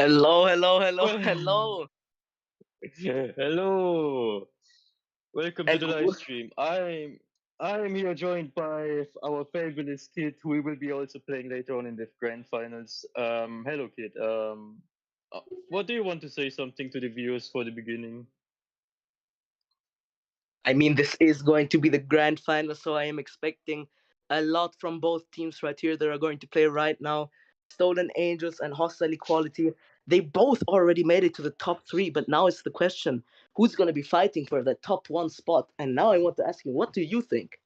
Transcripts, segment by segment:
Hello, hello, hello, Well, hello. hello. Welcome to And the live stream. I'm here joined by our fabulous kid, who we will be also playing later on in the grand finals. Hello, kid. What do you want to say something to the viewers for the beginning? I mean, this is going to be the grand final, so I am expecting a lot from both teams right here that are going to play right now. Stolen Angels and Hostile Equality. They both already made it to the top three, but now it's the question who's going to be fighting for the top one spot? And now I want to ask you, what do you think?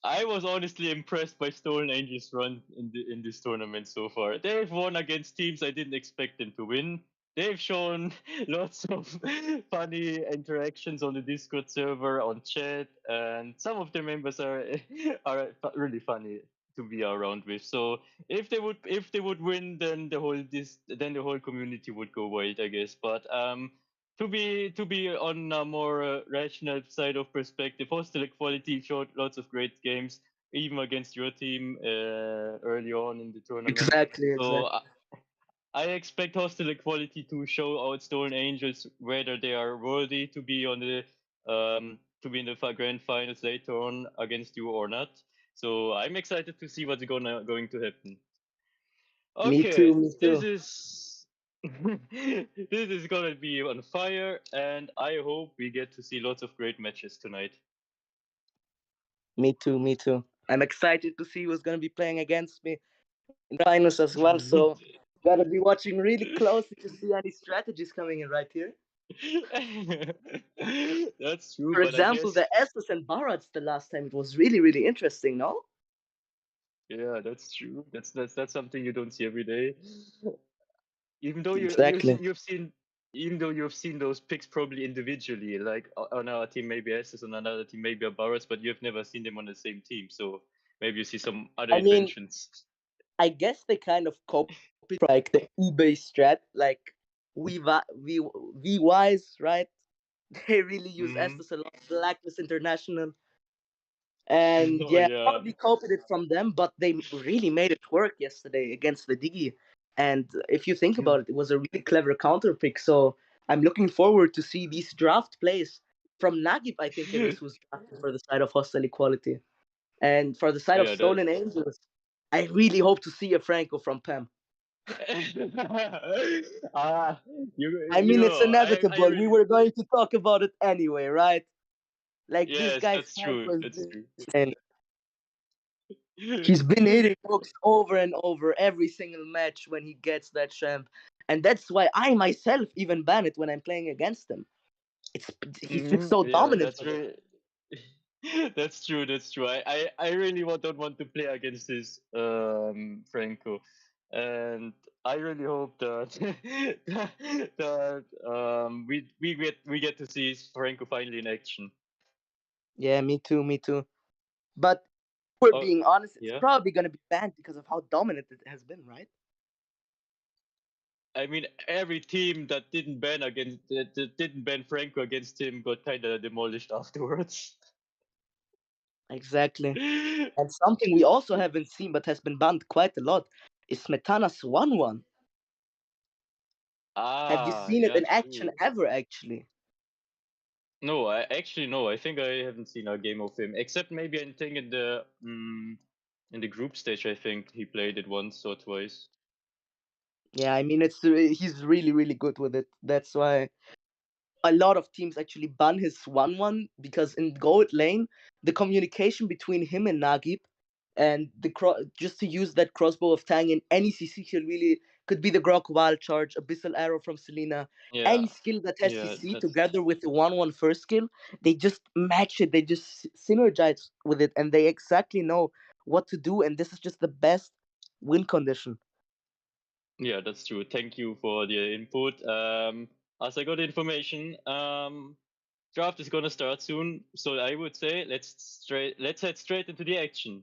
I was honestly impressed by Stolen Angels' run in this tournament so far. They've won against teams I didn't expect them to win. They've shown lots of funny interactions on the Discord server, on chat, and some of the members are really funny to be around with. So if they would win, then the whole community would go wild, I guess. But to be on a more rational side of perspective, Hostel Equality showed lots of great games, even against your team early on in the tournament. Exactly, So exactly. I expect Hostel Equality to show out Stolen Angels whether they are worthy to be on the to be in the grand finals later on against you or not. So I'm excited to see what's going to happen. Me too, Okay, me this too. is this is gonna be on fire, and I hope we get to see lots of great matches tonight. Me too, me too. I'm excited to see who's going to be playing against me in the finals as well. So gotta be watching really closely to see any strategies coming in right here. That's true, For but I example, guess the Estes and Barats the last time, it was really, really interesting, no? yeah, that's true. That's something you don't see every day. Even though Exactly. even though you've seen those picks probably individually, like on our team maybe Estes, on another team maybe a Barras, but you've never seen them on the same team. So maybe you see some other I mean, inventions. I guess they kind of copied like the eBay strat, like V Wise, right? They really use Hmm. Estes a lot, Blacklist International. And Oh yeah, yeah. probably copied it from them, but they really made it work yesterday against the Digi. And if you think about it, it was a really clever counter pick. So I'm looking forward to see these draft plays from Nagib. I think it is who's drafted for the side of Hostile Equality, and for the side of Yeah, that. Stolen Angels. I really hope to see a Franco from Pem. Ah, I you mean, it's know, I inevitable. We really. were going to talk about it anyway, right? Like this Yes, guy that's true. Franco is That's true. insane. He's been hitting hooks over and over every single match when he gets that champ. And that's why I myself even ban it when I'm playing against him. It's He's just so Yeah, dominant that's with it. really. That's true. That's true. I really don't want to play against this Franco, and I really hope that that we get to see Franco finally in action. Yeah, me too, me too. But we're Oh being honest, it's yeah. probably gonna be banned because of how dominant it has been, right? I mean, every team that didn't ban Franco against him got kind of demolished afterwards. Exactly. And something we also haven't seen but has been banned quite a lot is Smetana's 1-1. Have you Ah, seen it yeah, in action true. ever, actually? No, I actually no. I think I haven't seen a game of him, except maybe I think in the group stage. I think he played it once or twice. Yeah, I mean, he's really, really good with it. That's why a lot of teams actually ban his 1-1 because in gold lane, the communication between him and Nagib and just to use that crossbow of Tang in any CC kill really could be the Grok Wild Charge, Abyssal Arrow from Selena, Yeah, any skill that has yeah, CC that's together with the 1-1 first skill, they just match it, they just synergize with it, and they exactly know what to do, and this is just the best win condition. yeah, that's true. Thank you for the input. As I got information, draft is gonna start soon, so I would say let's head straight into the action.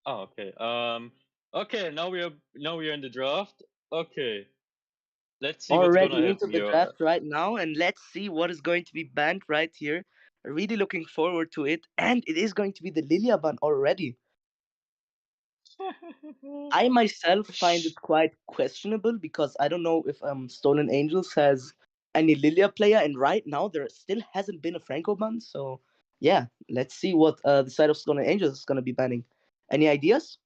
Oh, okay. Okay. Now we are in the draft. Okay. Let's see what's Already gonna into happen the here. draft right now, and let's see what is going to be banned right here. Really looking forward to it, and it is going to be the Lilia ban already. I myself find it quite questionable because I don't know if Stolen Angels has any Lilia player, and right now there still hasn't been a Franco ban. So yeah, let's see what the side of Stolen Angels is gonna be banning. Any ideas?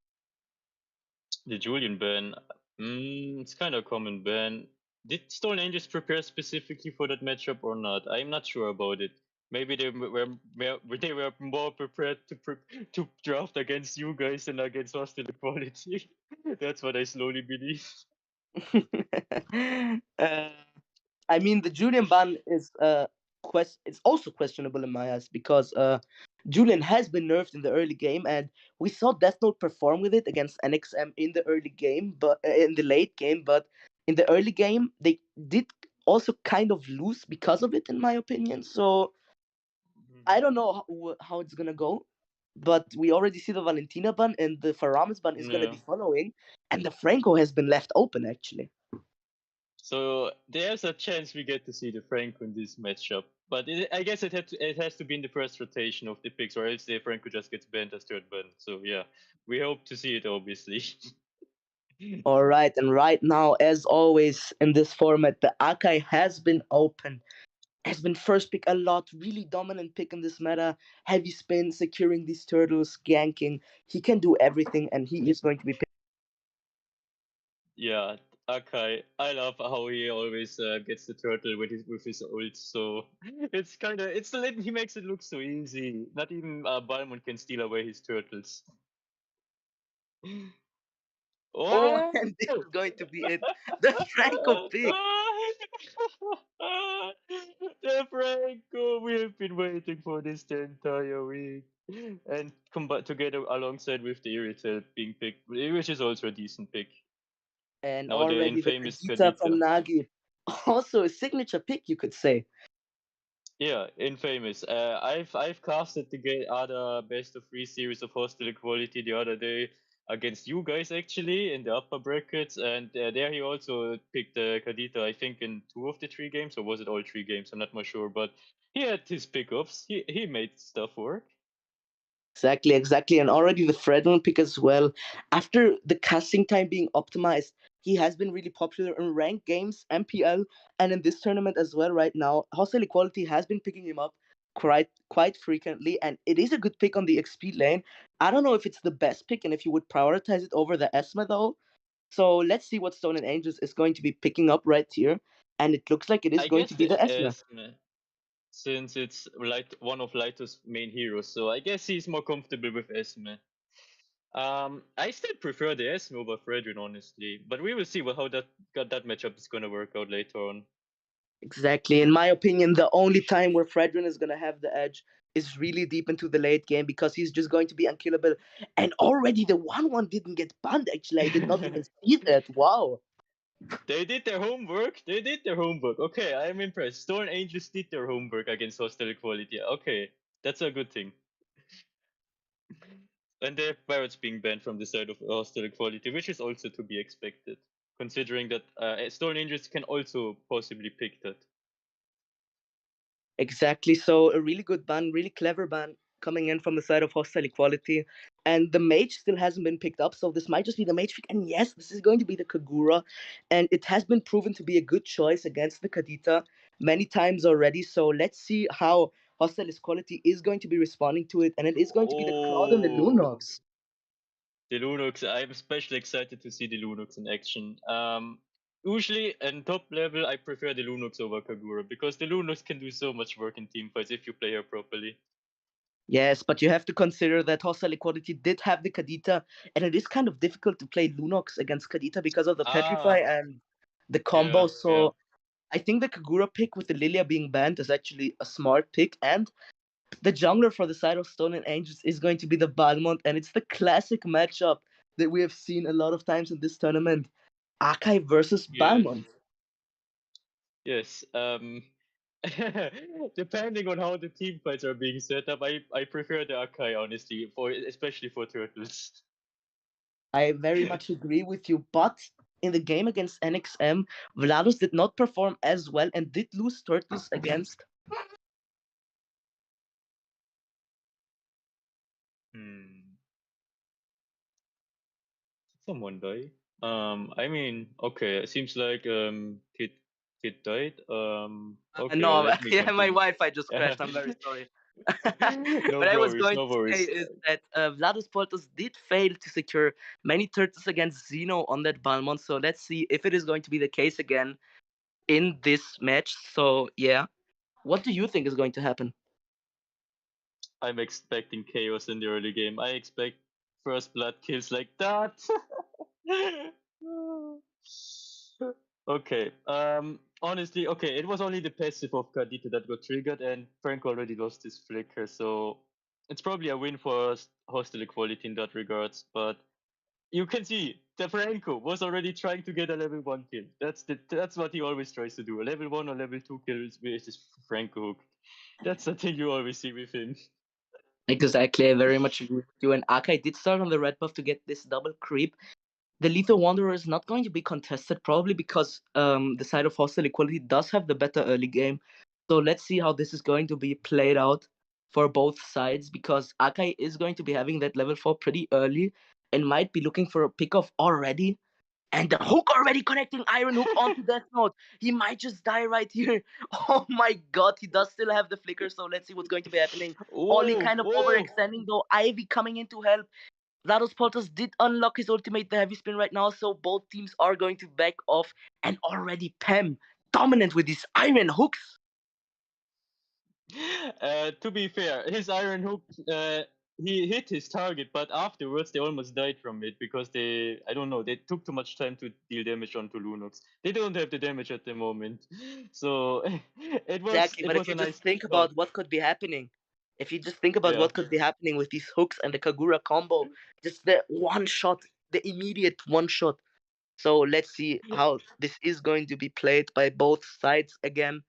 The Julian ban. It's kind of common ban. Did Stone Angels prepare specifically for that matchup or not? I'm not sure about it. Maybe they were more prepared to draft against you guys than against hostile equality. That's what I slowly believe. uh, I mean, the Julian ban is it's also questionable in my eyes because Julian has been nerfed in the early game, and we saw Death Note perform with it against NXM in the early game, but in the late game. But in the early game, they did also kind of lose because of it, in my opinion. So I don't know how it's gonna go. But we already see the Valentina ban, and the Faramis ban is gonna be Yeah. following, and the Franco has been left open actually. So there's a chance we get to see the Franco in this matchup. But I guess it has to be in the first rotation of the picks, or else the Franco just gets banned as third ban. So yeah, we hope to see it, obviously. All right, and right now, as always in this format, the Akai has been open, has been first pick a lot, really dominant pick in this meta. Heavy spin, securing these turtles, ganking. He can do everything, and he is going to be picked. Yeah, Akai. I love how he always gets the turtle with his ult. So he makes it look so easy. Not even Balmond can steal away his turtles. Oh, Oh! and this is going to be it. The Franco pick. The Franco, we have been waiting for this the entire week. And together alongside with the Irritel being picked, which is also a decent pick. And Now the already the infamous Kadita from Kadita. Nagi. Also a signature pick, you could say. Yeah, infamous. I've casted the other best of three series of Hostile Equality the other day against you guys actually in the upper brackets, and there he also picked Kadita. I think in two of the three games, or was it all three games? I'm not more sure, but he had his pickups. He made stuff work. Exactly, exactly. And already the Fredon pick as well. After the casting time being optimized, he has been really popular in ranked games, MPL, and in this tournament as well right now. Hostile Equality has been picking him up quite frequently, and it is a good pick on the XP lane. I don't know if it's the best pick and if you would prioritize it over the Esma though. So let's see what Stone and Angels is going to be picking up right here. And it looks like it is I going to guess be the the Esma. Esme, since it's one of Lighto's main heroes, so I guess he's more comfortable with Esme. I still prefer the Esme over Fredrin, honestly, but we will see how that matchup is gonna work out later on. Exactly. In my opinion, the only time where Fredrin is going to have the edge is really deep into the late game because he's just going to be unkillable. And already the 1-1 didn't get banned, actually. I did not even see that. Wow. They did their homework. They did their homework. Okay, I am impressed. Stone Angels did their homework against hostile equality. Okay, that's a good thing. And they have pirates being banned from the side of hostile equality, which is also to be expected, considering that Stone Angels can also possibly pick that. Exactly. So a really good ban, really clever ban coming in from the side of hostile equality. And the mage still hasn't been picked up, so this might just be the mage pick. And yes, this is going to be the Kagura. And it has been proven to be a good choice against the Kadita many times already. So let's see how hostile equality is going to be responding to it. And it is going to be the Cloud and the Oh, Lunox. the Lunox! I'm especially excited to see the Lunox in action. Usually, in top level, I prefer the Lunox over Kagura because the Lunox can do so much work in team fights if you play her properly. Yes, but you have to consider that hostile equality did have the Kadita, and it is kind of difficult to play Lunox against Kadita because of the Petrify Ah, and the combo. yeah, yeah. So I think the Kagura pick with the Lilia being banned is actually a smart pick. And the jungler for the side of Stone and Angels is going to be the Balmont. And it's the classic matchup that we have seen a lot of times in this tournament. Akai versus Yes, Balmont. yes. Depending on how the team fights are being set up, I prefer the Akai honestly, for especially for turtles. I very much agree with you, but in the game against NXM, Vlados did not perform as well and did lose turtles against. Hmm. Someone die? I mean, okay. It seems like kid died. Okay, No, let me yeah, my continue. Wi-Fi just crashed. I'm very sorry. No What I was worries, going no to say worries. is that Vlados Poltos did fail to secure many turtles against Xeno on that Balmont. So let's see if it is going to be the case again in this match. So yeah, what do you think is going to happen? I'm expecting chaos in the early game. I expect first blood kills like that. Okay. Honestly, okay. It was only the passive of Cardito that got triggered, and Frank already lost his flicker, so it's probably a win for hostile equality in that regards. But you can see the Franco was already trying to get a level 1 kill. That's what he always tries to do. A level 1 or level 2 kills with his Franco hook. That's the thing you always see with him. Exactly, I very much agree with you. And Akai did start on the red buff to get this double creep. The Lethal Wanderer is not going to be contested, probably because the side of Hostile Equality does have the better early game. So let's see how this is going to be played out for both sides, because Akai is going to be having that level 4 pretty early and might be looking for a pick-off already. And the hook already connecting Iron Hook onto Death Note. He might just die right here. Oh my god, he does still have the flicker, so let's see what's going to be happening. Ollie Oh, kind of oh! overextending though. Ivy coming in to help. Vlados Poltos did unlock his ultimate, the heavy spin right now, so both teams are going to back off. And already Pem dominant with these iron hooks. To be fair, his Iron Hook, he hit his target, but afterwards they almost died from it because I don't know, they took too much time to deal damage onto Lunox. They don't have the damage at the moment, so Exactly, it but if was you a just nice think thought. about what could be happening, if you just think about Yeah. what could be happening with these hooks and the Kagura combo, just the one shot, the immediate one shot. So let's see how this is going to be played by both sides again.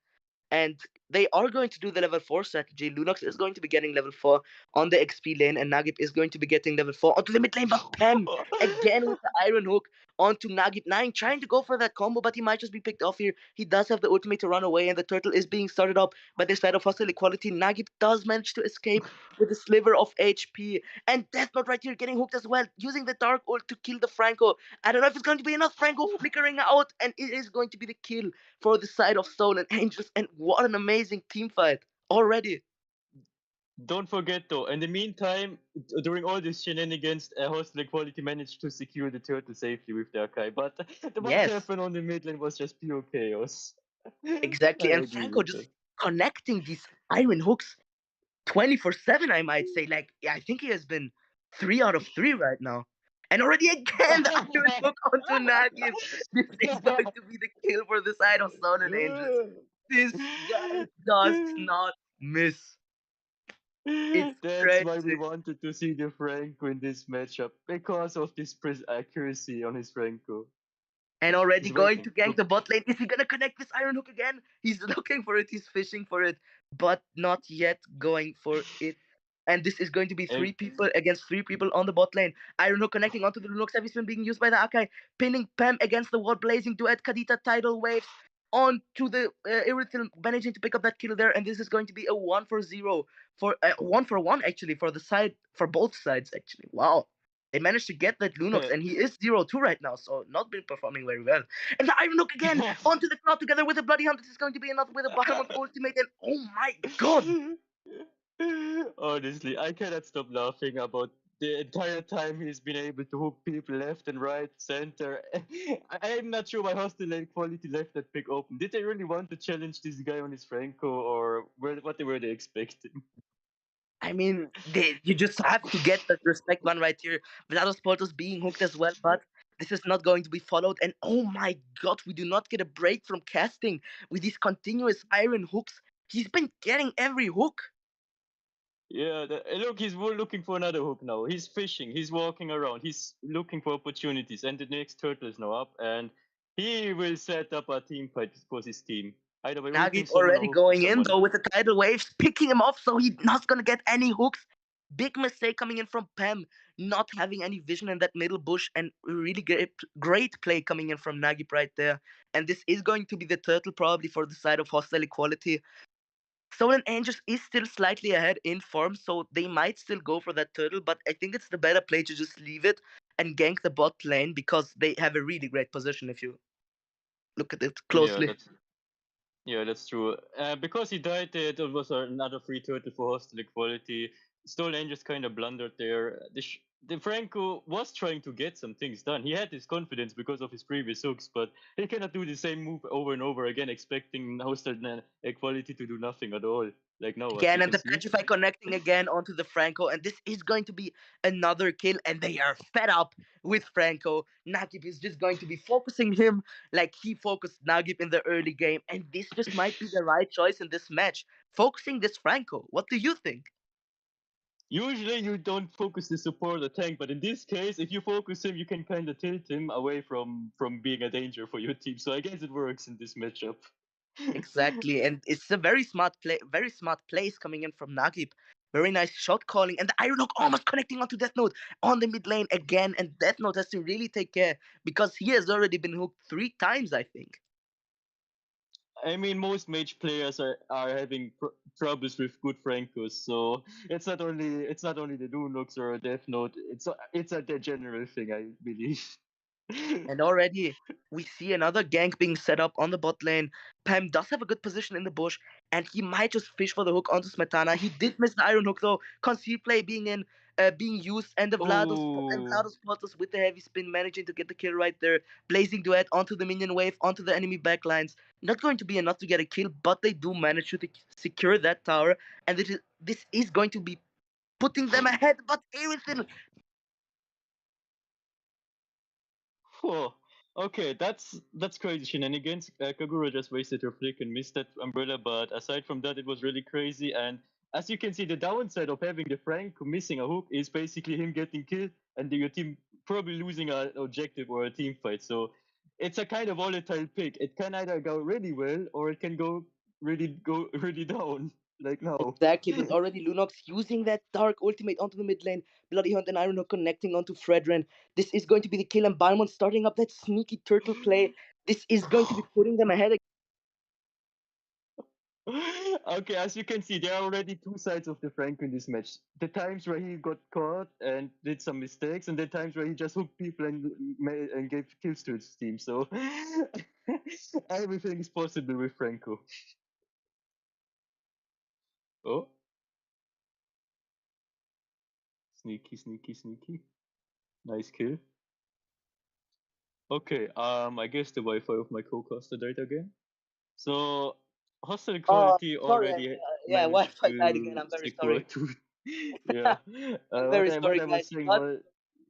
And they are going to do the level 4 strategy. Lunox is going to be getting level 4 on the XP lane, and Nagib is going to be getting level 4 onto the mid lane. But Pem, again with the Iron Hook onto Nagib 9, trying to go for that combo, but he might just be picked off here. He does have the ultimate to run away, and the turtle is being started up by the side of Hostile Equality. Nagib does manage to escape with a sliver of HP. And Death Note right here getting hooked as well, using the Dark Ult to kill the Franco. I don't know if it's going to be enough. Franco flickering out, and it is going to be the kill for the side of Soul and Angels, and what an amazing team fight already. Don't forget though, in the meantime, during all these shenanigans, Hostile Equality managed to secure the turtle safely with their Kai, but what Yes, happened on the mid lane was just pure chaos. exactly. I And agree Franco with that. just connecting these iron hooks 24/7, I might say. Like, yeah, I think he has been 3 out of 3 right now. And already again, the iron hook onto Nagib. This is going to be the kill for the side of Soul and Angels. This guy does not miss. It's That's why we crazy. wanted to see the Franco in this matchup because of this accuracy on his Franco. And already He's going waiting. to gank Look. the bot lane. Is he gonna connect this Iron Hook again? He's looking for it, he's fishing for it, but not yet going for it. And this is going to be And 3 people against 3 people on the bot lane. Iron Hook connecting onto the Lunox heavy spin being used by the Akai, pinning Pem against the wall, blazing duet Kadita tidal waves onto the Irithil, managing to pick up that kill there. And this is going to be a 1-for-0 for 1-for-1 actually for the side, for both sides actually. Wow. They managed to get that Lunox, and he is 0-2 right now, so not been performing very well. And the Iron Hook again onto the cloud together with the Bloody Hunt. This is going to be another with a bottom of ultimate, and oh my god! Honestly, I cannot stop laughing about the entire time he's been able to hook people left and right, center. I'm not sure why Hostile Quality left that pick open. Did they really want to challenge this guy on his Franco, or what were they expecting? I mean, you just have to get that respect one right here. Vlados Portos being hooked as well, but this is not going to be followed. And oh my god, we do not get a break from casting with these continuous iron hooks. He's been getting every hook. Yeah, look, he's looking for another hook now. He's fishing, he's walking around, he's looking for opportunities, and the next turtle is now up, and he will set up a team fight for his team. Either by ulting Nagib someone or already hooking going in someone. though with the tidal waves, picking him off, so he's not gonna get any hooks. Big mistake coming in from Pem, not having any vision in that middle bush, and really great play coming in from Nagip right there. And this is going to be the turtle probably for the side of Hostile Equality. Stolen Angels is still slightly ahead in form, so they might still go for that turtle, but I think it's the better play to just leave it and gank the bot lane because they have a really great position if you look at it Yeah, closely. that's true. Because he died, it was another free turtle for hostile equality. Stone Angels kind of blundered there. The Franco was trying to get some things done. He had his confidence because of his previous hooks, but he cannot do the same move over and over again, expecting hostile equality to do nothing at all. Like now, as Again, you and can the see. Petrify connecting again onto the Franco, and this is going to be another kill, and they are fed up with Franco. Nagib is just going to be focusing him like he focused Nagib in the early game, and this just might be the right choice in this match. Focusing this Franco. What do you think? Usually you don't focus the support or the tank, but in this case, if you focus him, you can kind of tilt him away from being a danger for your team. So I guess it works in this matchup. Exactly, and it's a very smart play, very smart plays coming in from Nagib. Very nice shot calling, and the Iron Hook almost connecting onto Death Note on the mid lane again, and Death Note has to really take care because he has already been hooked 3 times, I think. I mean, most mage players are having troubles with good Frankos, so it's not only the Dunlocks or Death Note. It's a general thing, I believe. And already we see another gank being set up on the bot lane. Pam does have a good position in the bush, and he might just fish for the hook onto Smetana. He did miss the Iron Hook though. Conceal play being used, and the Oh, Vlados Potos with the heavy spin managing to get the kill right there. Blazing duet onto the minion wave, onto the enemy backlines. Not going to be enough to get a kill, but they do manage to secure that tower, and this is going to be putting them ahead. But everything oh, okay, that's crazy shenanigans. Kagura just wasted her flick and missed that umbrella, but aside from that, it was really crazy. And as you can see, the downside of having the Frank missing a hook is basically him getting killed and your team probably losing an objective or a team fight. So it's a kind of volatile pick. It can either go really well or it can go really down, like now. Exactly, but already Lunox using that dark ultimate onto the mid lane, Bloody Hunt and Ironhook connecting onto Fredren. This is going to be the kill, and Barmon starting up that sneaky turtle play. This is going to be putting them ahead. Okay, as you can see, there are already two sides of the Franco in this match. The times where he got caught and did some mistakes, and the times where he just hooked people and gave kills to his team. So everything is possible with Franco. Oh, sneaky, sneaky, sneaky. Nice kill. Okay, I guess the Wi-Fi of my co-caster died again. So hostile Oh, quality sorry. already Yeah, managed Wi-Fi died again. to I'm very secure sorry. two. Yeah. I'm What very I sorry, was guys. saying But was,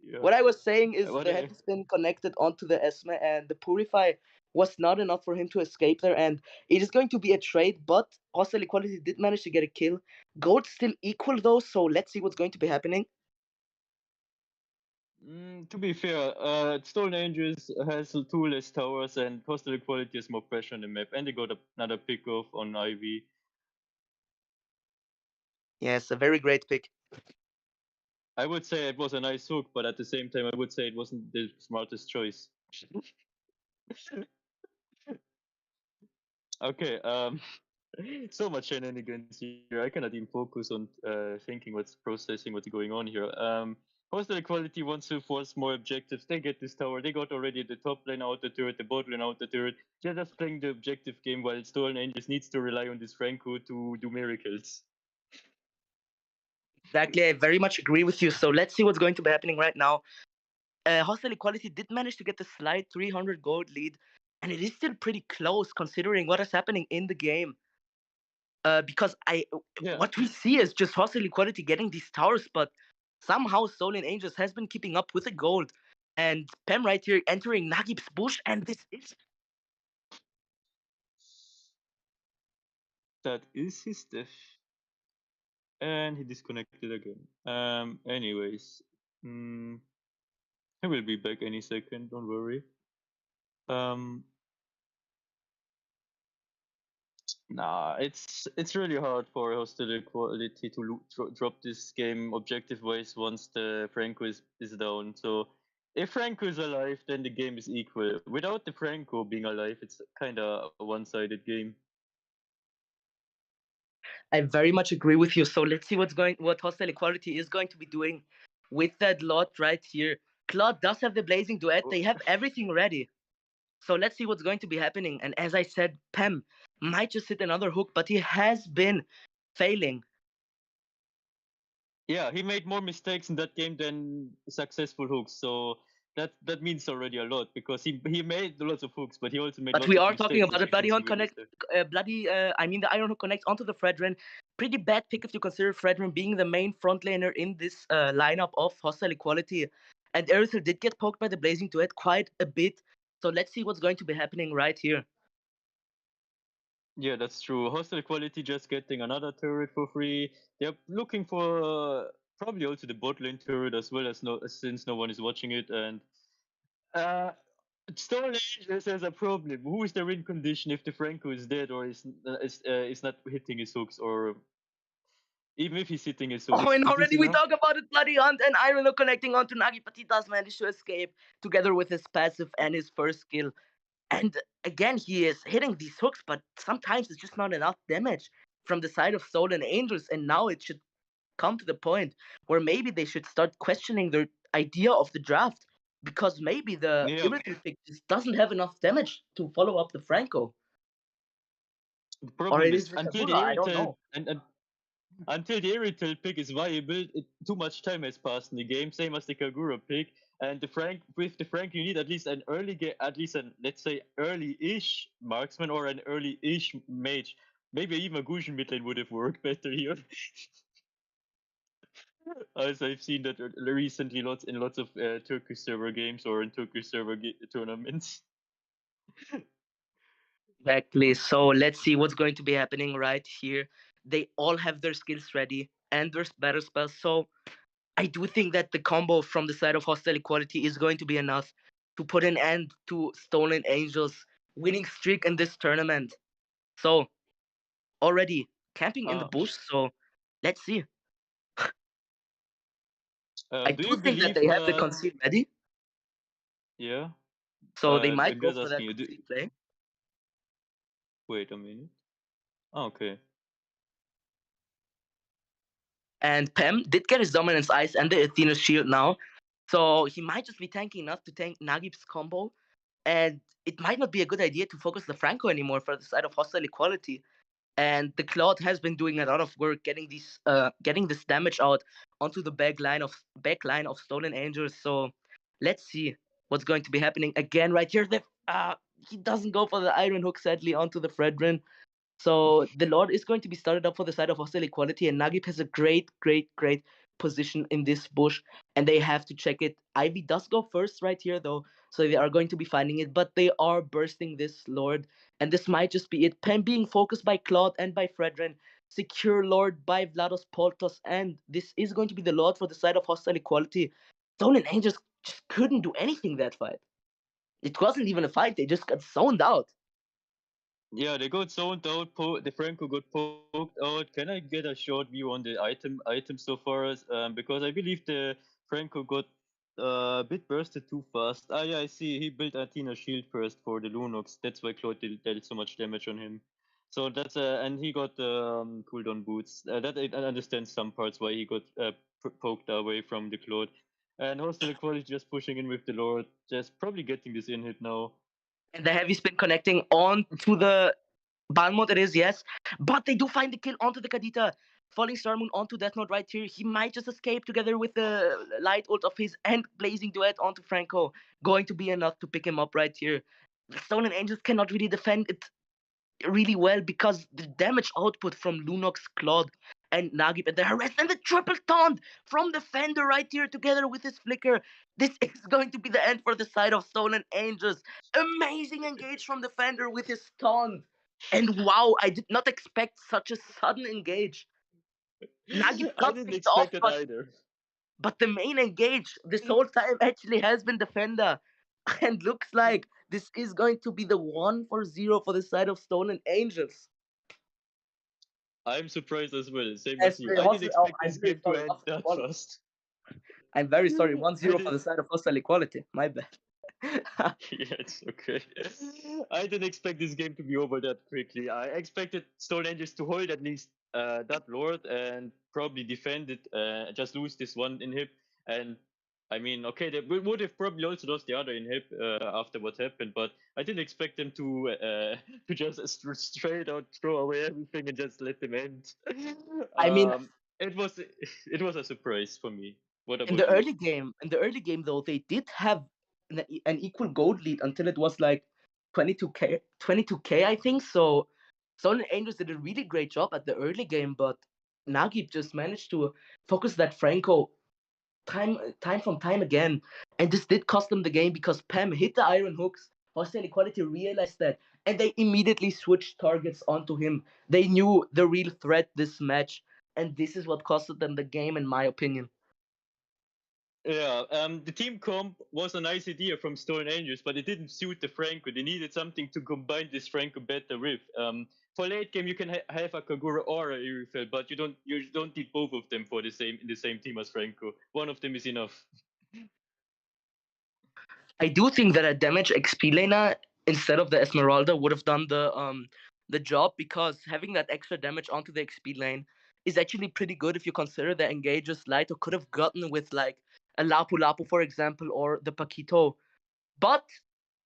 yeah. what I was saying is What the I, heavy spin connected onto the Esme, and the Purify was not enough for him to escape there. And it is going to be a trade, but Hostile Equality did manage to get a kill. Gold's still equal though, so let's see what's going to be happening. To be fair, Stolen Angels has two less towers and hostile equality has more pressure on the map, and they got another pick off on Ivy. Yes, a very great pick. I would say it was a nice hook, but at the same time, I would say it wasn't the smartest choice. Okay, so much shenanigans here. I cannot even focus on thinking processing what's going on here. Hostile Equality wants to force more objectives. They get this tower. They got already the top lane out the turret, the bot lane out the turret. They're just playing the objective game while Stolen Angels needs to rely on this Franco to do miracles. Exactly, I very much agree with you. So let's see what's going to be happening right now. Hostile Equality did manage to get the slight 300 gold lead, and it is still pretty close considering what is happening in the game. Because Yeah. what we see is just Hostile Equality getting these towers, but somehow Stolen Angels has been keeping up with the gold. And Pem right here entering Nagib's bush, and this is That is his death. And he disconnected again. Anyways. Mm, he will be back any second, don't worry. Um, Nah, it's really hard for hostile quality to drop this game objective wise once the Franco is down. So if Franco is alive, then the game is equal. Without the Franco being alive, it's kind of a one-sided game. I very much agree with you. So let's see what Hostile Equality is going to be doing with that lot right here. Claude does have the Blazing Duet. They have everything ready. So let's see what's going to be happening. And as I said, Pem might just hit another hook, but he has been failing. Yeah, he made more mistakes in that game than successful hooks. So that means already a lot because he made lots of hooks, but he also made But lots we of are talking mistakes, about as a you can bloody see hunt with his. connect, I mean, the Iron Hook connects onto the Fredrin. Pretty bad pick if you consider Fredrin being the main front laner in this lineup of Hostile Equality. And Erythel did get poked by the Blazing Duet quite a bit. So let's see what's going to be happening right here. Yeah, that's true. Hostile Quality just getting another turret for free. They're looking for probably also the bot lane turret as well as since no one is watching it. And uh, Stone Angels has a problem. Who is the win condition if the Franco is dead or is not hitting his hooks, or even if he's hitting his Oh, hooks? and Is this already we enough? talk about it, bloody Hunt and Iron Hook connecting onto Nagi, but he does manage to escape together with his passive and his first skill. And again, he is hitting these hooks, but sometimes it's just not enough damage from the side of Stolen Angels. And now it should come to the point where maybe they should start questioning their idea of the draft, because maybe the Yeah, Irrital pick just doesn't have enough damage to follow up the Franco. the Or problem it is is the until the Kagura, I don't Irrital know. and until the Irrital pick is viable, too much time has passed in the game. Same as the Kagura pick, and with the Frank, you need at least an at least an let's say early-ish marksman or an early-ish mage. Maybe even a Gusion mid lane would have worked better here. As I've seen that recently, lots of Turkish server games or in Turkish server tournaments. Exactly. So let's see what's going to be happening right here. They all have their skills ready and their battle spells. So I do think that the combo from the side of Hostile Equality is going to be enough to put an end to Stolen Angels' winning streak in this tournament. So already camping in the Uh, bush. So let's see. I do do you think that believe they have the that? conceal ready. Yeah, So they I'm might go just for asking that you. conceal play. Wait a minute. Oh, okay. And Pem did get his Dominance Ice and the Athena's Shield now. So he might just be tanking enough to tank Nagib's combo. And it might not be a good idea to focus the Franco anymore for the side of Hostile Equality. And the Cloud has been doing a lot of work getting this damage out onto the back line of Stolen Angels. So let's see what's going to be happening again right here. He doesn't go for the Iron Hook sadly onto the Fredrin. So the Lord is going to be started up for the side of Hostile Equality, and Nagib has a great position in this bush, and they have to check it. Ivy does go first right here, though, so they are going to be finding it, but they are bursting this Lord, and this might just be it. Pen being focused by Claude and by Fredrin, secure Lord by Vlados Poltos, and this is going to be the Lord for the side of Hostile Equality. Zone and Angels just couldn't do anything that fight. It wasn't even a fight, they just got zoned out. Yeah, they got zoned out. The Franco got poked out. Can I get a short view on the items so far? Because I believe the Franco got a bit bursted too fast. Ah, yeah, I see. He built Athena shield first for the Lunox. That's why Claude dealt so much damage on him. So that's and he got cooldown boots. That I understand some parts why he got poked away from the Claude. And Hostile Equality just pushing in with the Lord, just probably getting this in hit now. And the heavy spin connecting on to the Balmont it is, yes. But they do find the kill onto the Kadita. Falling Star Moon onto Death Note right here. He might just escape together with the light ult of his and Blazing Duet onto Franco. Going to be enough to pick him up right here. The Stolen Angels cannot really defend it really well because the damage output from Lunox, Claude, and Nagib and the harass and the triple taunt from the Fender right here together with his flicker. This is going to be the end for the side of Stolen Angels. Amazing engage from the Fender with his taunt. And wow, I did not expect such a sudden engage. Nagib I got didn't picked expect off, it but either. the main engage this whole time actually has been Defender. And looks like this is going to be the 1-0 for the side of Stolen Angels. I'm surprised as well, same As as you. I didn't expect this game to end that fast. I'm very sorry. One I zero for did. the side of hostile equality. My bad. Yeah, it's okay. I didn't expect this game to be over that quickly. I expected Stone Angels to hold at least that Lord and probably defend it, just lose this one inhib. And I mean, okay, they would have probably also lost the other inhib after what happened, but I didn't expect them to to just straight out throw away everything and just let them end. I mean, um, it was a surprise for me. What in about the you? early game though, they did have an equal gold lead until it was like 22k, I think. So Stone and Angels did a really great job at the early game, but Nagib just managed to focus that Franco time from time again, and this did cost them the game because Pam hit the iron hooks. Hostile Equality realized that, and they immediately switched targets onto him. They knew the real threat this match, and this is what costed them the game, in my opinion. Yeah, the team comp was a nice idea from Stone Angels, but it didn't suit the Franco. They needed something to combine this Franco better with. For late game, you can have a Kagura or a Irifel, but you don't need both of them for the same in the same team as Franco. One of them is enough. I do think that a damage XP laner instead of the Esmeralda would have done the job, because having that extra damage onto the XP lane is actually pretty good if you consider the engages Lighto could have gotten with like a Lapu Lapu, for example, or the Paquito. But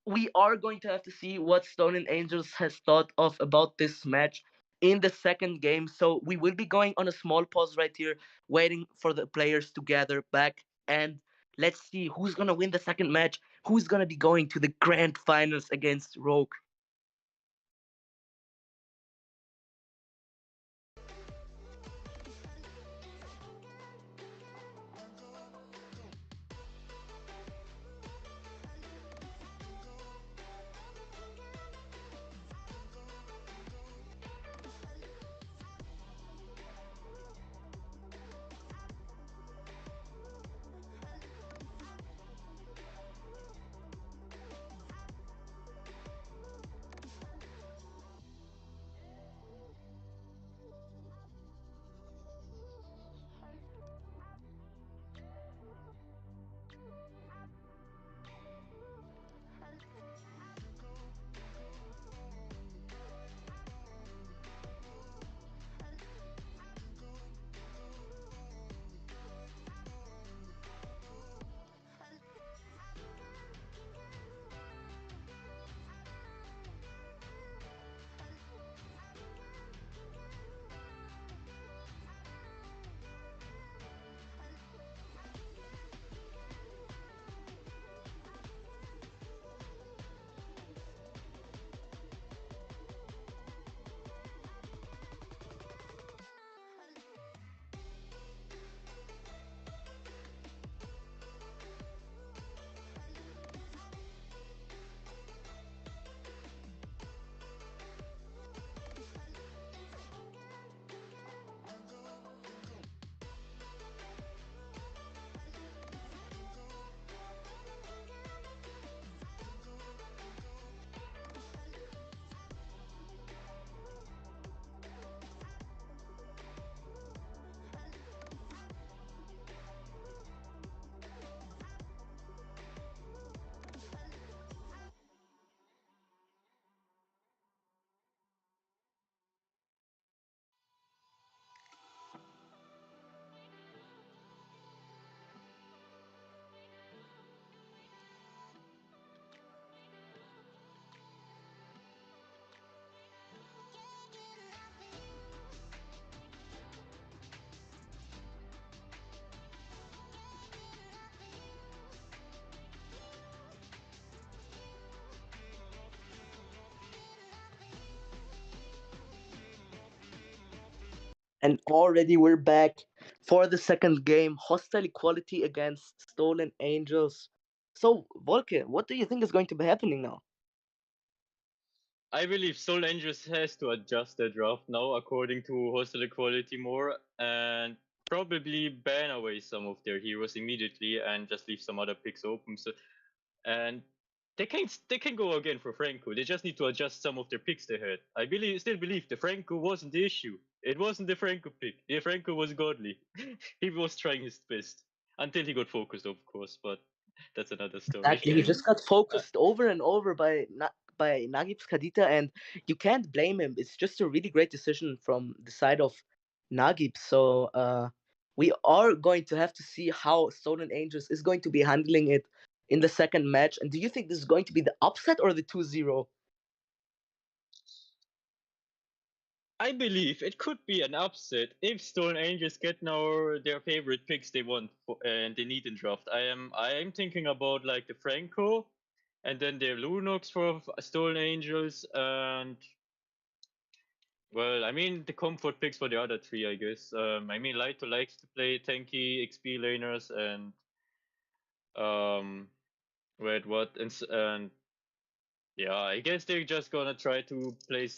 we are going to have to see what Stone and Angels has thought of about this match in the second game. So we will be going on a small pause right here, waiting for the players to gather back, and let's see who's gonna win the second match, who's gonna be going to the grand finals against Rogue. And already we're back for the second game, Hostile Equality against Stolen Angels. So, Volke, what do you think is going to be happening now? I believe Soul Angels has to adjust their draft now according to hostile equality more and probably ban away some of their heroes immediately and just leave some other picks open. So and they can go again for Franco. They just need to adjust some of their picks they had. I still believe the Franco wasn't the issue. It wasn't the Franco pick. The Franco was godly. He was trying his best until he got focused, of course. But that's another story. Exactly. He just got Uh, focused over and over by Nagib's Khadita, and you can't blame him. It's just a really great decision from the side of Nagib. So we are going to have to see how Stolen Angels is going to be handling it in the second match. And do you think this is going to be the upset or the 2-0? I believe it could be an upset if Stone Angels get now their favorite picks they want and they need in draft. I am thinking about like the Franco, and then their Lunox for Stone Angels, and well, I mean the comfort picks for the other three, I guess. I mean Lighto likes to play tanky XP laners and um, wait what and yeah, I guess they're just gonna try to play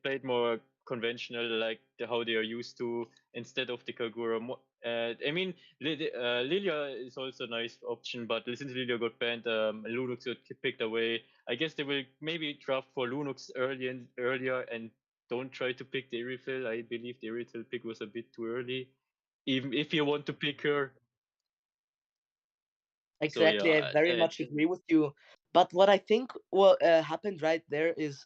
it more conventional, like how they are used to, instead of the Kagura. I mean, Lilia is also a nice option, but since Lilia got banned, Lunux got picked away. I guess they will maybe draft for Lunux earlier and don't try to pick the Irithel. I believe the Irithel pick was a bit too early, even if you want to pick her. So Exactly, I yeah, very much agree with you. But what I think what happened right there is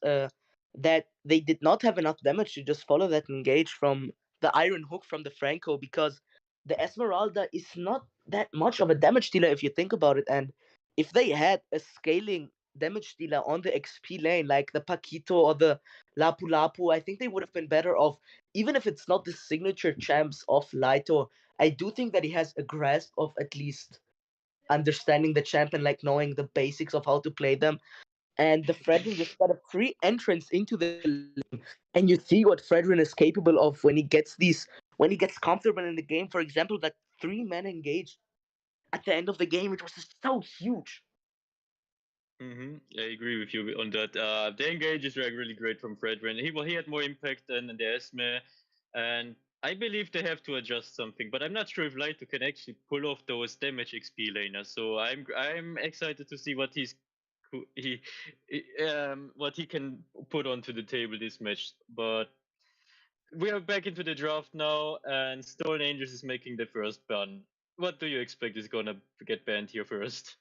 that they did not have enough damage to just follow that engage from the Iron Hook from the Franco, because the Esmeralda is not that much of a damage dealer if you think about it. And if they had a scaling damage dealer on the XP lane like the Paquito or the Lapu Lapu, I think they would have been better off. Even if it's not the signature champs of Laito, I do think that he has a grasp of at least understanding the champion, like knowing the basics of how to play them. And the Fredrin just got a free entrance into the lane. And you see what Fredrin is capable of when he gets comfortable in the game. For example, that 3-man engage at the end of the game, it was just so huge. I agree with you on that. The engages were really great from Fredrin. He had more impact than the Esme, and I believe they have to adjust something. But I'm not sure if Lighto can actually pull off those damage XP laners. So I'm excited to see what he can put onto the table this match. But we are back into the draft now, and Stone Angels is making the first ban. What do you expect is gonna get banned here first?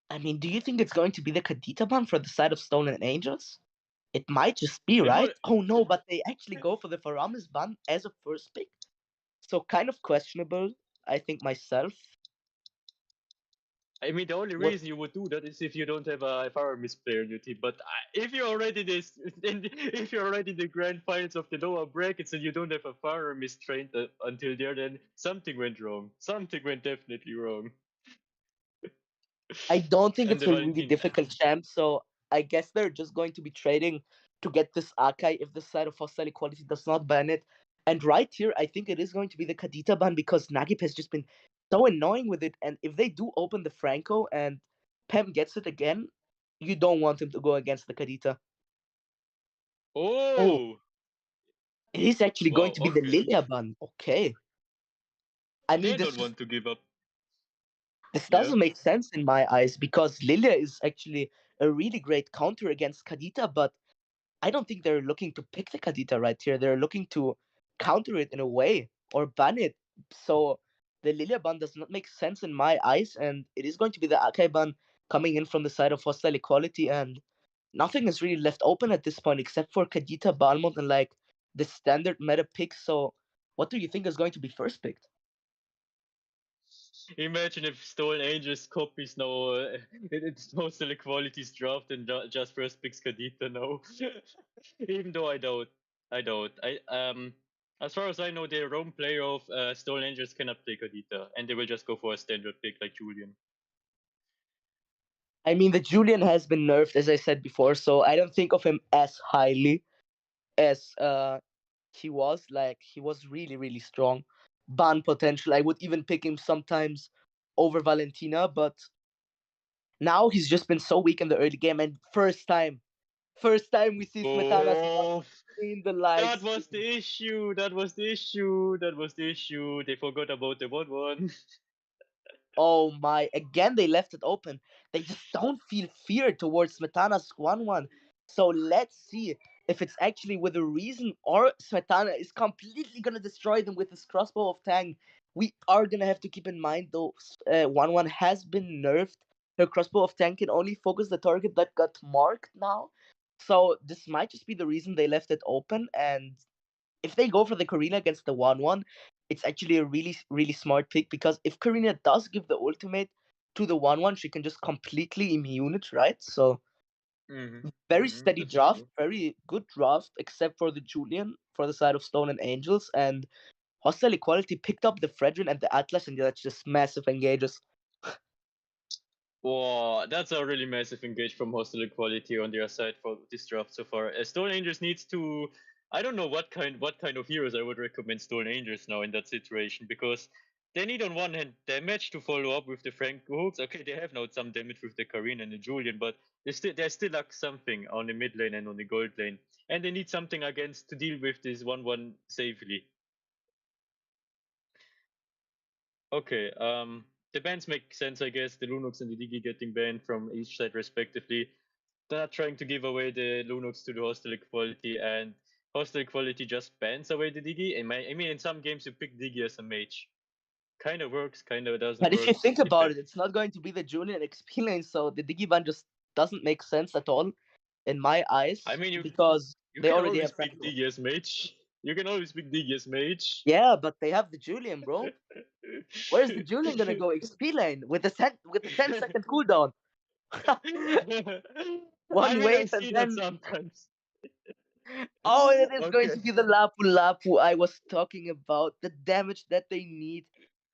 I mean, do you think it's going to be the Kadita ban for the side of Stone and Angels? It might just be, It right? would. Oh no, but they actually go for the Faramis ban as a first pick. So kind of questionable, I think myself. I mean, the only What reason you would do that is if you don't have a Faramis player in your team. But if you're already if you're already in the grand finals of the lower brackets and you don't have a Faramis trained until there, then something went wrong. Something went definitely wrong. I don't think And it's the a really Valentin. difficult champ, so I guess they're just going to be trading to get this Akai if the side of hostile equality does not ban it. And right here, I think it is going to be the Kadita ban because Nagip has just been so annoying with it. And if they do open the Franco and Pem gets it again, you don't want him to go against the Kadita. Oh, Oh, it is actually going wow. to be the Okay. Lilia ban. Okay. I mean, They don't want to give up. this Yeah. doesn't make sense in my eyes because Lilia is actually a really great counter against Kadita, but I don't think they're looking to pick the Kadita right here. They're looking to counter it in a way or ban it. So the Lilia ban does not make sense in my eyes, and it is going to be the Akai ban coming in from the side of hostile equality, and nothing is really left open at this point except for Kadita, Balmont, and like the standard meta picks. So what do you think is going to be first picked? Imagine if Stolen Angels copies now it's postal equalities draft and just first picks Kadita now. Even though I doubt. I doubt. As far as I know, their own player of Stolen Angels cannot play Kadita, and they will just go for a standard pick like Julian. I mean, the Julian has been nerfed, as I said before, so I don't think of him as highly as he was. Like, he was really, really strong. Ban potential. I would even pick him sometimes over Valentina, but now he's just been so weak in the early game. And first time we see Smetana's ban Oh, in the live that was stream. the issue. That was the issue. That was the issue. They forgot about the 1-1. Oh my! Again, they left it open. They just don't feel fear towards Smetana's 1-1. So let's see if it's actually with a reason or Smetana is completely gonna destroy them with his crossbow of Tang. We are gonna have to keep in mind though, 1-1 has been nerfed. Her crossbow of Tang can only focus the target that got marked now. So this might just be the reason they left it open. And if they go for the Karina against the 1-1, it's actually a really, really smart pick because if Karina does give the ultimate to the 1-1, she can just completely immune it, right? So very steady That's draft, true. very good draft, except for the Julian for the side of Stone and Angels. And Hostile Equality picked up the Fredrin and the Atlas, and that's just massive engages. Wow, that's a really massive engage from Hostile Equality on their side for this draft so far. Stone Angels needs to. I don't know what kind of heroes I would recommend Stone Angels now in that situation, because they need on one hand damage to follow up with the Franco hooks. Okay, they have now some damage with the Karin and the Julian, but they still lack something on the mid lane and on the gold lane, and they need something against to deal with this 1-1 safely. Okay, the bans make sense, I guess. The Lunox and the Digi getting banned from each side respectively. They're not trying to give away the Lunox to the Hostile Equality, and Hostile Equality just bans away the Digi. I mean, in some games you pick Digi as a mage. Kind of works, kind of doesn't But if work. you think about it, it's not going to be the Julian XP lane, so the Digiban just doesn't make sense at all in my I eyes mean, because you they can already always have pick Franco. Digi as mage. You can always pick Digi as mage. Yeah, but they have the Julian, bro. Where's the Julian gonna go? XP lane with the 10-second cooldown. I One mean, I wave and see that then sometimes. oh, it is going Okay. to be the Lapu Lapu I was talking about. The damage that they need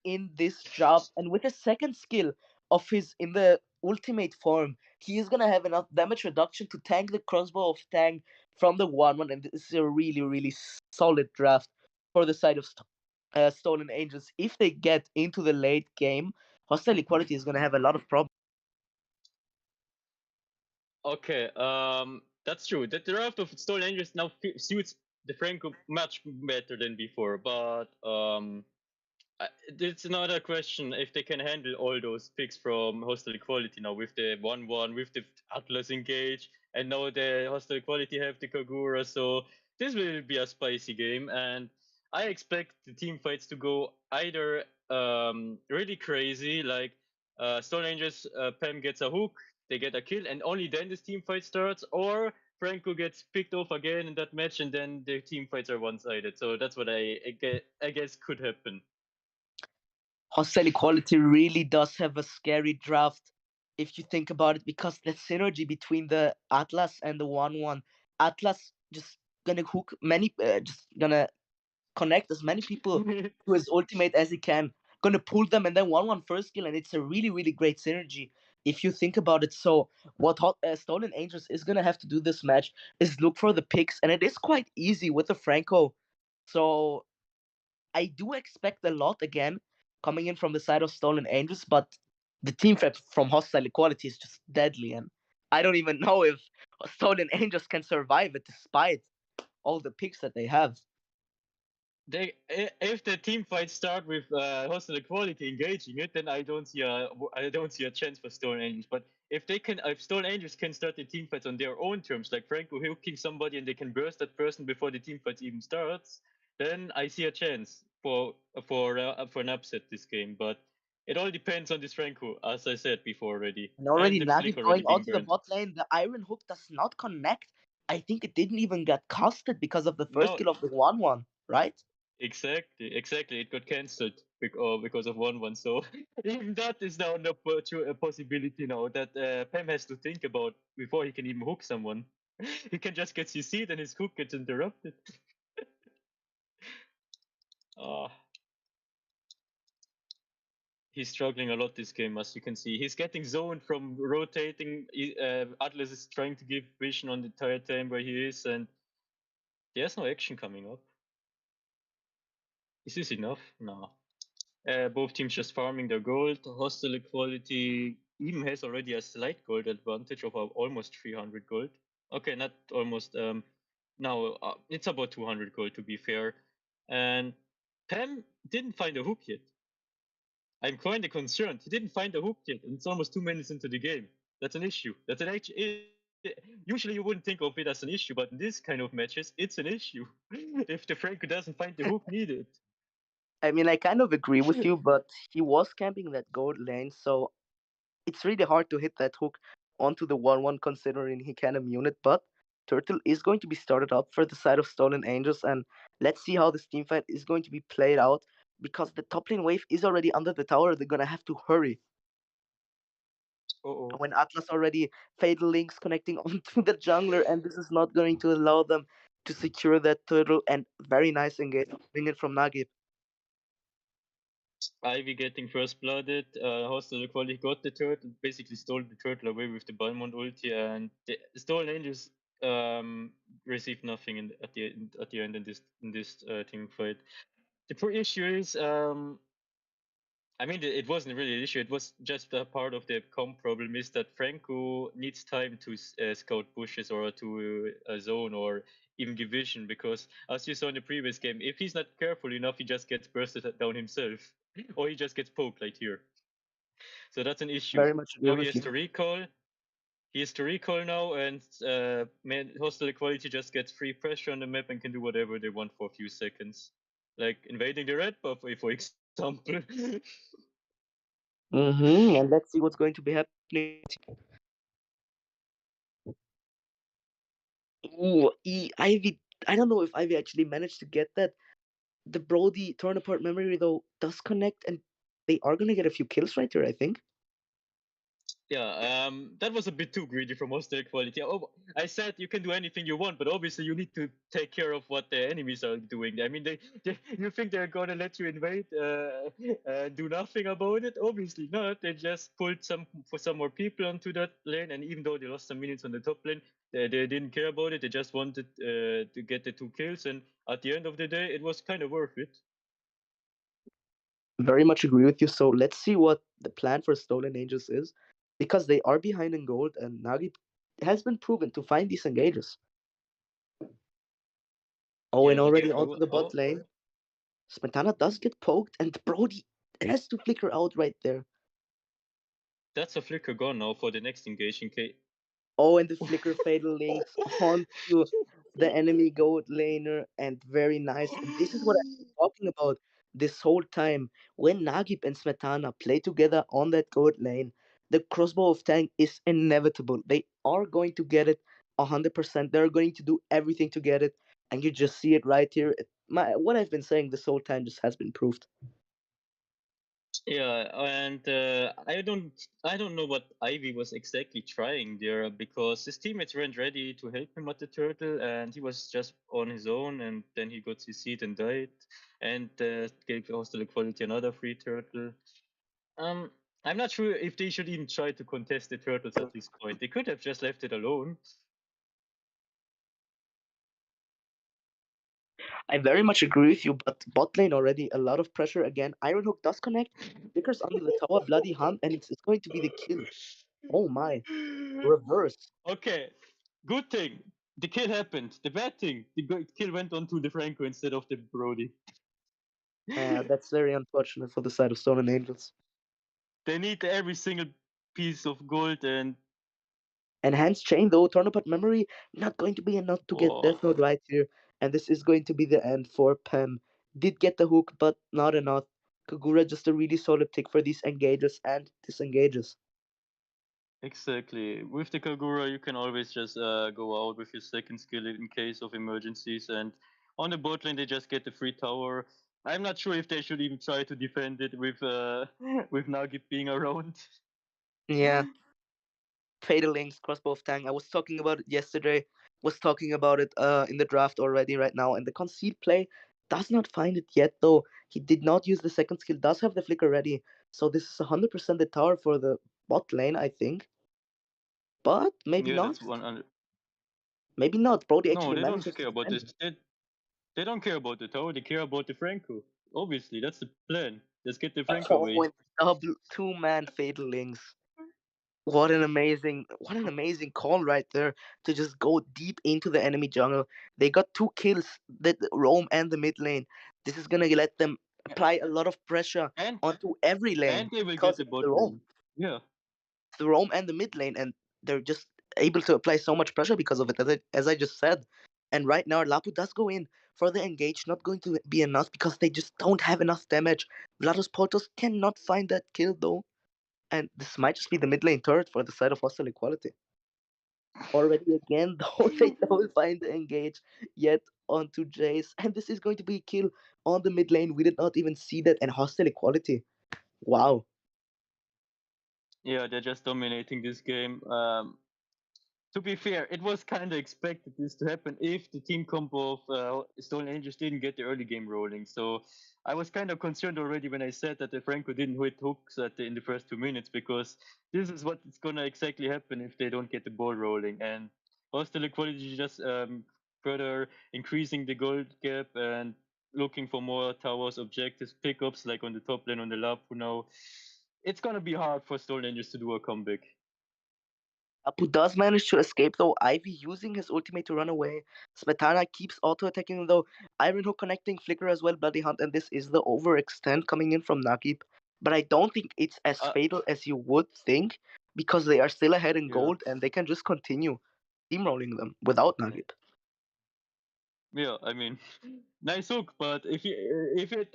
in this job, and with a second skill of his in the ultimate form, he is gonna have enough damage reduction to tank the crossbow of Tang from the 1-1, and this is a really, really solid draft for the side of Stolen Angels. If they get into the late game, Hostile Equality is gonna have a lot of problems. Okay, that's true. The draft of Stolen Angels now suits the Franco much better than before, but it's another question if they can handle all those picks from Hostile Equality now with the 1-1, with the Atlas engage, and now the Hostile Equality have the Kagura. So this will be a spicy game, and I expect the team fights to go either really crazy, like Stone Angels, Pam gets a hook, they get a kill, and only then this team fight starts, or Franco gets picked off again in that match, and then the team fights are one-sided. So that's what I guess could happen. Hostile Equality really does have a scary draft if you think about it, because the synergy between the Atlas and the 1-1. Atlas just gonna hook many, just gonna connect as many people to his ultimate as he can. Gonna pull them and then 1-1 first skill, and it's a really, really great synergy if you think about it. So, what Stolen Angels is gonna have to do this match is look for the picks, and it is quite easy with the Franco. So, I do expect a lot again coming in from the side of Stolen Angels, but the team threat from Hostile Equality is just deadly, and I don't even know if Stolen Angels can survive it despite all the picks that they have. If the team fights start with hostile equality engaging it, then I don't see a chance for Stone Angels. But if Stone Angels can start the team fights on their own terms, like Franco hooking somebody and they can burst that person before the team fights even starts, then I see a chance for an upset this game. But it all depends on this Franco, as I said before already, And and already the Nagi flick already going being onto the burned. bot lane, the Iron Hook does not connect. I think it didn't even get casted because of the first No, kill of the 1-1, right? exactly. It got cancelled because of 1-1. So even that is now a possibility now that Pem has to think about before he can even hook someone. He can just get CC'd and his hook gets interrupted. Ah, he's struggling a lot this game, as you can see. He's getting zoned from rotating. Atlas is trying to give vision on the entire time where he is, and there's no action coming up. Is this enough? No. Both teams just farming their gold. Hostile Equality even has already a slight gold advantage of almost 300 gold. Okay, not almost. Now it's about 200 gold to be fair. And Pam didn't find a hook yet. I'm kind of concerned. He didn't find the hook yet, and it's almost 2 minutes into the game. That's an issue. That's an usually you wouldn't think of it as an issue, but in this kind of matches, it's an issue. If the Franco doesn't find the hook needed. I mean, I kind of agree with you, but he was camping that gold lane, so it's really hard to hit that hook onto the 1-1 considering he can immune it. But Turtle is going to be started up for the side of Stolen Angels, and let's see how this team fight is going to be played out because the top lane wave is already under the tower. They're gonna have to hurry. Uh-oh. When Atlas already fatal links connecting onto the jungler, and this is not going to allow them to secure that turtle. And very nice engagement from Nagib. Ivy getting first blooded. Hostile Quality got the turtle, basically stole the turtle away with the Balmond ulti, and the Stolen Angels received nothing at the end in this team fight. The poor issue is, I mean, it wasn't really an issue. It was just a part of the comp problem. Is that Franco needs time to scout bushes or to zone or even give vision, because as you saw in the previous game, if he's not careful enough, he just gets bursted down himself, or he just gets poked like here. So that's an issue. Very much agree Now he with has you. to recall. He has to recall now, and hostile equality just gets free pressure on the map and can do whatever they want for a few seconds, like invading the red buff, for example. And let's see what's going to be happening. Ooh, Ivy. I don't know if Ivy actually managed to get that. The Brody torn apart memory though does connect, and they are gonna get a few kills right here. I think. Yeah, that was a bit too greedy from hostile quality. Oh, I said you can do anything you want, but obviously you need to take care of what the enemies are doing. I mean, you think they're gonna let you invade, do nothing about it? Obviously not. They just pulled some more people onto that lane, and even though they lost some minutes on the top lane, they didn't care about it. They just wanted to get the 2 kills, and at the end of the day, it was kind of worth it. Very much agree with you. So let's see what the plan for Stolen Angels is, because they are behind in gold, and Nagi has been proven to find these engages. Oh, and Yeah, be already careful. onto the bot Oh, lane. Smetana does get poked, and Brody has to flicker out right there. that's a flicker gone now for the next engage in case. Oh, and the flicker fatal links onto the enemy gold laner, and very nice. And this is what I've been talking about this whole time. When Nagib and Smetana play together on that gold lane, the crossbow of tank is inevitable. They are going to get it 100%. They're going to do everything to get it, and you just see it right here. What I've been saying this whole time just has been proved. Yeah, and I don't know what Ivy was exactly trying there, because his teammates weren't ready to help him at the turtle, and he was just on his own, and then he got his seat and died, and gave hostile equality another free turtle. Um, I'm not sure if they should even try to contest the turtles at this point. They could have just left it alone. I very much agree with you, but bot lane already a lot of pressure again. Iron Hook does connect, Vickers under the tower, bloody hunt, and it's going to be the kill. Oh my, reverse. Okay, good thing. The kill happened. The bad thing, the kill went on to the Franco instead of the Brody. That's very unfortunate for the side of Stone and Angels. They need every single piece of gold, and Enhanced chain though, Tournament memory not going to be enough to get oh, Death Note right here, and this is going to be the end for Pem. Did get the hook, but not enough. Kagura just a really solid pick for these engages and disengages. exactly. With the Kagura, you can always just go out with your second skill in case of emergencies, and on the bot lane they just get the free tower. I'm not sure if they should even try to defend it with with Nagip being around. Yeah, Fatal Links, Crossbow of Tang. I was talking about it yesterday. Was talking about it in the draft already right now, and the concealed play does not find it yet though. He did not use the second skill. Does have the flicker ready, so this is 100% the tower for the bot lane, I think. But maybe Yeah, that's not. one. Maybe not. Brody No, actually they don't manages care to about defend this. it. They don't care about the tower. They care about the Franco. Obviously, that's the plan. Let's get the Franco Oh, away. and double two-man Fatal Links. What an amazing call right there to just go deep into the enemy jungle. They got two kills, the roam and the mid lane. This is gonna let them apply a lot of pressure and onto every and lane they will get because the it's bot the roam. lane. Yeah. The roam and the mid lane, and they're just able to apply so much pressure because of it, as I just said. And right now, Lapu does go in for the engage, not going to be enough because they just don't have enough damage. Vlados Portos cannot find that kill though, and this might just be the mid lane turret for the side of hostile equality. Already again, though, they don't find the engage yet onto Jace, and this is going to be a kill on the mid lane. We did not even see that, and hostile equality. Wow. Yeah, they're just dominating this game. To be fair, it was kind of expected this to happen if the team combo of Stolen Angels didn't get the early game rolling. So I was kind of concerned already when I said that the Franco didn't hit hooks in the first 2 minutes, because this is what is going to exactly happen if they don't get the ball rolling. And Hostile Equality just further increasing the gold gap and looking for more towers, objectives, pickups like on the top lane on the Lapu now. It's going to be hard for Stolen Angels to do a comeback. Apu does manage to escape though. Ivy using his ultimate to run away. Smetana keeps auto attacking him though. Iron Hook connecting Flicker as well, Bloody Hunt, and this is the overextend coming in from Nagib. But I don't think it's as Uh, fatal as you would think because they are still ahead in yeah. gold and they can just continue steamrolling them without Nagib. Yeah, I mean, nice hook, but if it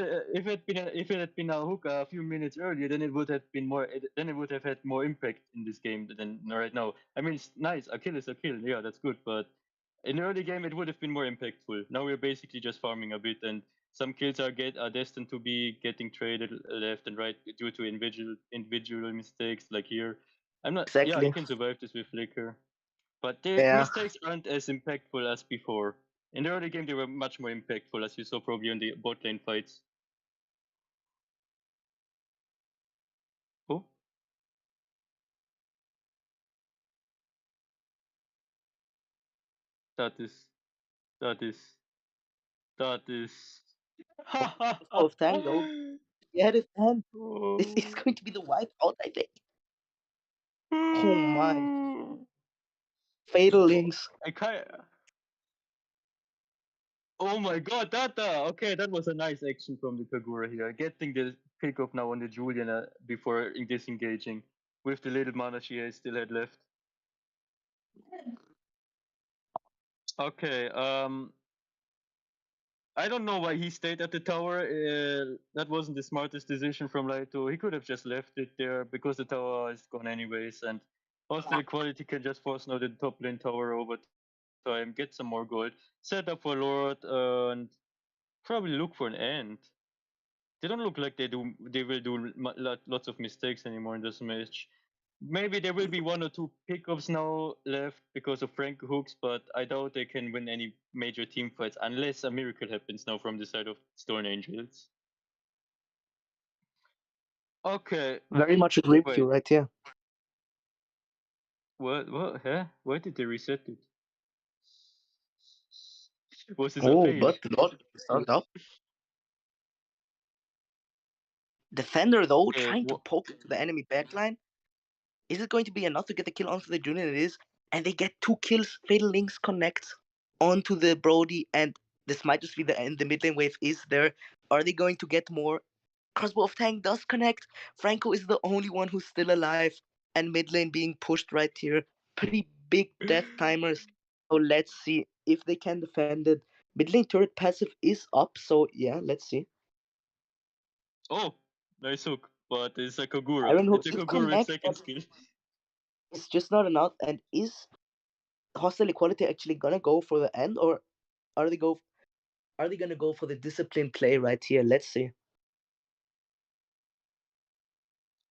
had been a hook a few minutes earlier, then it would have been more. Then it would have had more impact in this game than right now. I mean, it's nice. A kill is a kill. Yeah, that's good. But in the early game, it would have been more impactful. Now we're basically just farming a bit, and some kills are destined to be getting traded left and right due to individual mistakes. Like here, I'm not. Yeah, he Exactly. can survive this with flicker. But the Yeah. mistakes aren't as impactful as before. In the early game, they were much more impactful, as you saw probably in the bot lane fights. Oh, that is, that is, that is. Of Tango. Yeah, this hand. This is Oh. going to be the wipeout, I think. Oh my. Fatal links. I can't. Oh my god, that okay, that was a nice action from the Kagura here. Getting the pick up now on the Julian before disengaging with the little mana she still had left. Okay, I don't know why he stayed at the tower. That wasn't the smartest decision from Laito. He could have just left it there because the tower is gone anyways, and Hostile Equality can just force now the top lane tower over time, get some more gold, set up for Lord, and probably look for an end. They don't look like they will do lots of mistakes anymore in this match. Maybe there will be one or two pickups now left because of Frank hooks, but I doubt they can win any major team fights unless a miracle happens now from the side of Storm Angels. Okay, Very much agree with you wait, right here. what? What? Huh? Why did they reset it? Was this a Oh, fail? but the Lord started up. Defender though, Okay, trying to poke into the enemy backline. Is it going to be enough to get the kill onto the Julian? It is. And they get 2 kills. Fatal Links connect onto the Brody. And this might just be the end. The mid lane wave is there. Are they going to get more? Crossbow of Tank does connect. Franco is the only one who's still alive. And mid lane being pushed right here. Pretty big death timers. So let's see if they can defend it. Mid lane turret passive is up. So yeah, let's see. oh, nice hook, but it's a Kogura. Iron Hook It's a did Kogura with connect, second but skill. it's just not enough. And is hostile equality actually gonna go for the end, or are they go are they gonna go for the discipline play right here? Let's see.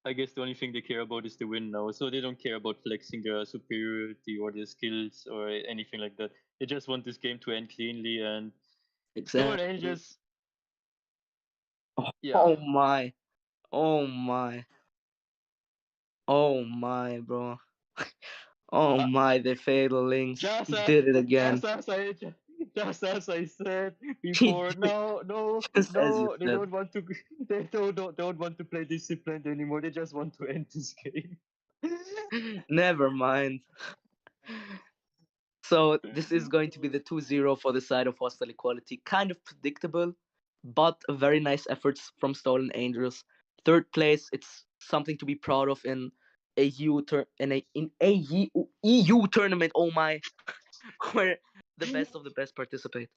I guess the only thing they care about is the win now, so they don't care about flexing their superiority or their skills or anything like that. They just want this game to end cleanly, and Stone Exactly. Angels, yeah. Oh my. Oh my. Oh my, bro. Oh Uh, my, the fatal links. just He as did it just again. as I just as I said He before, did no, no, just as you no, they said. don't want to don't want to play disciplined anymore. They just want to end this game. Never mind. So this is going to be the 2-0 for the side of hostile equality. Kind of predictable, but a very nice efforts from Stolen Angels. Third place, it's something to be proud of in a EU tournament. Oh my, where the best of the best participate.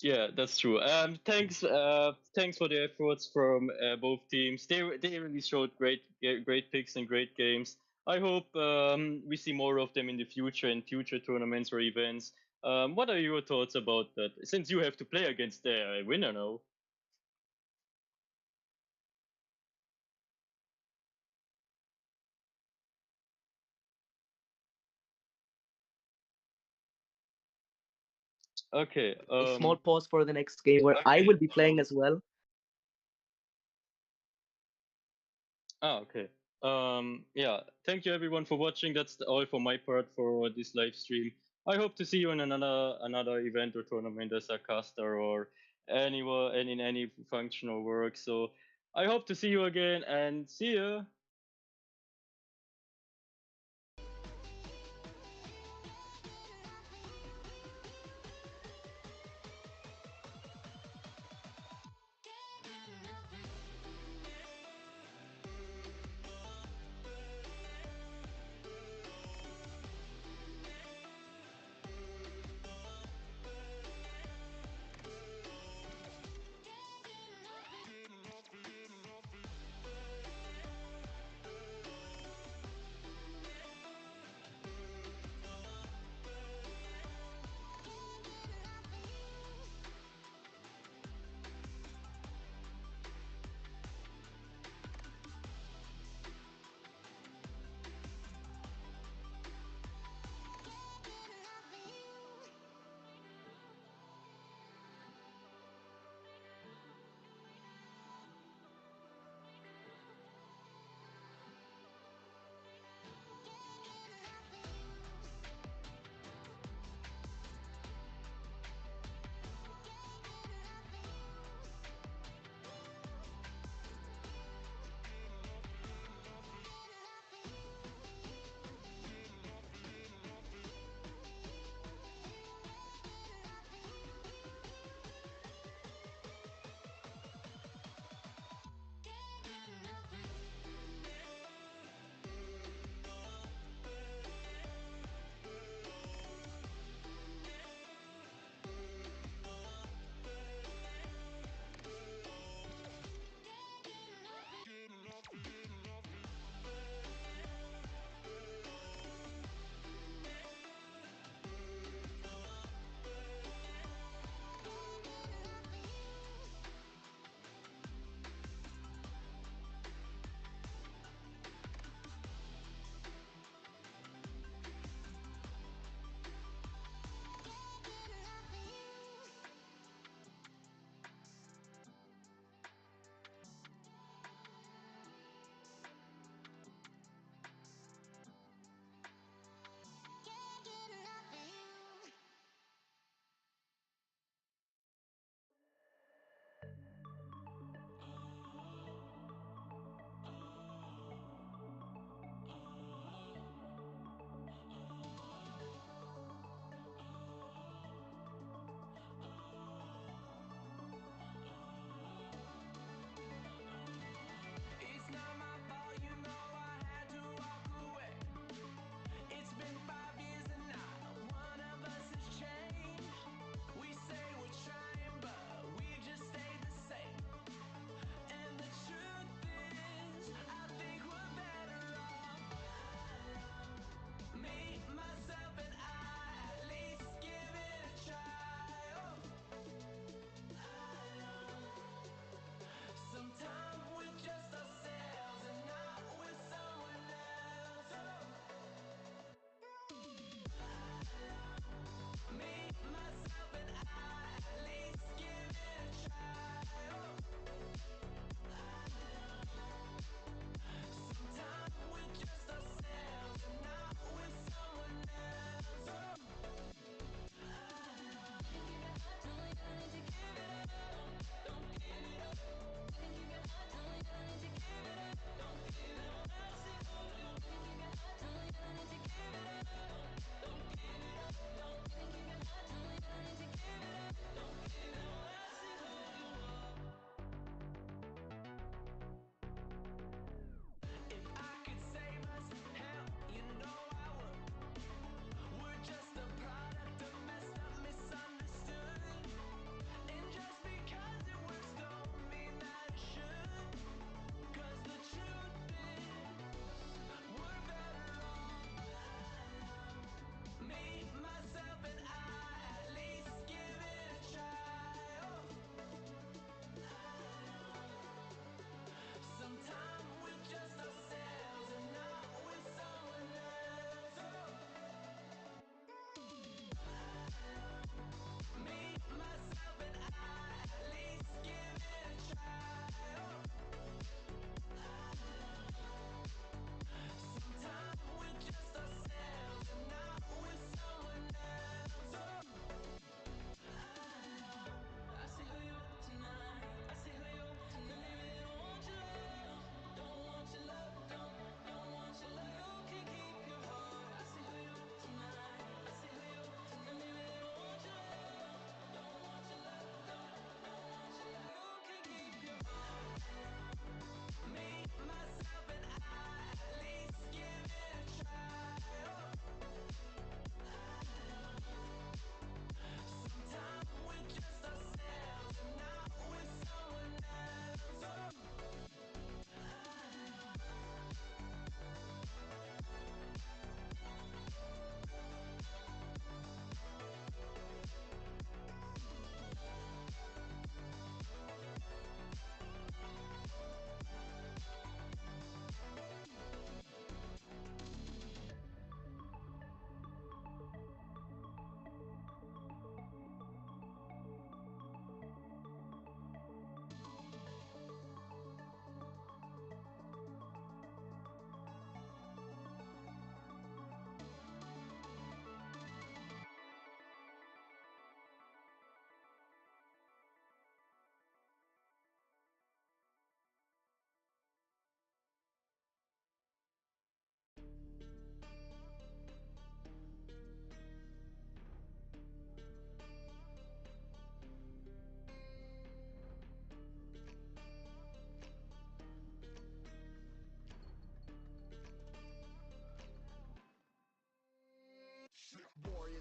Yeah, that's true. Thanks for the efforts from both teams. They really showed great picks and great games. I hope we see more of them in the future in future tournaments or events. What are your thoughts about that? Since you have to play against the winner now. Okay. A small pause for the next game where I will be playing as well. Okay. Yeah. Thank you everyone for watching. That's all for my part for this live stream. I hope to see you in another event or tournament as a caster or anywhere and in any functional work. So I hope to see you again and see you.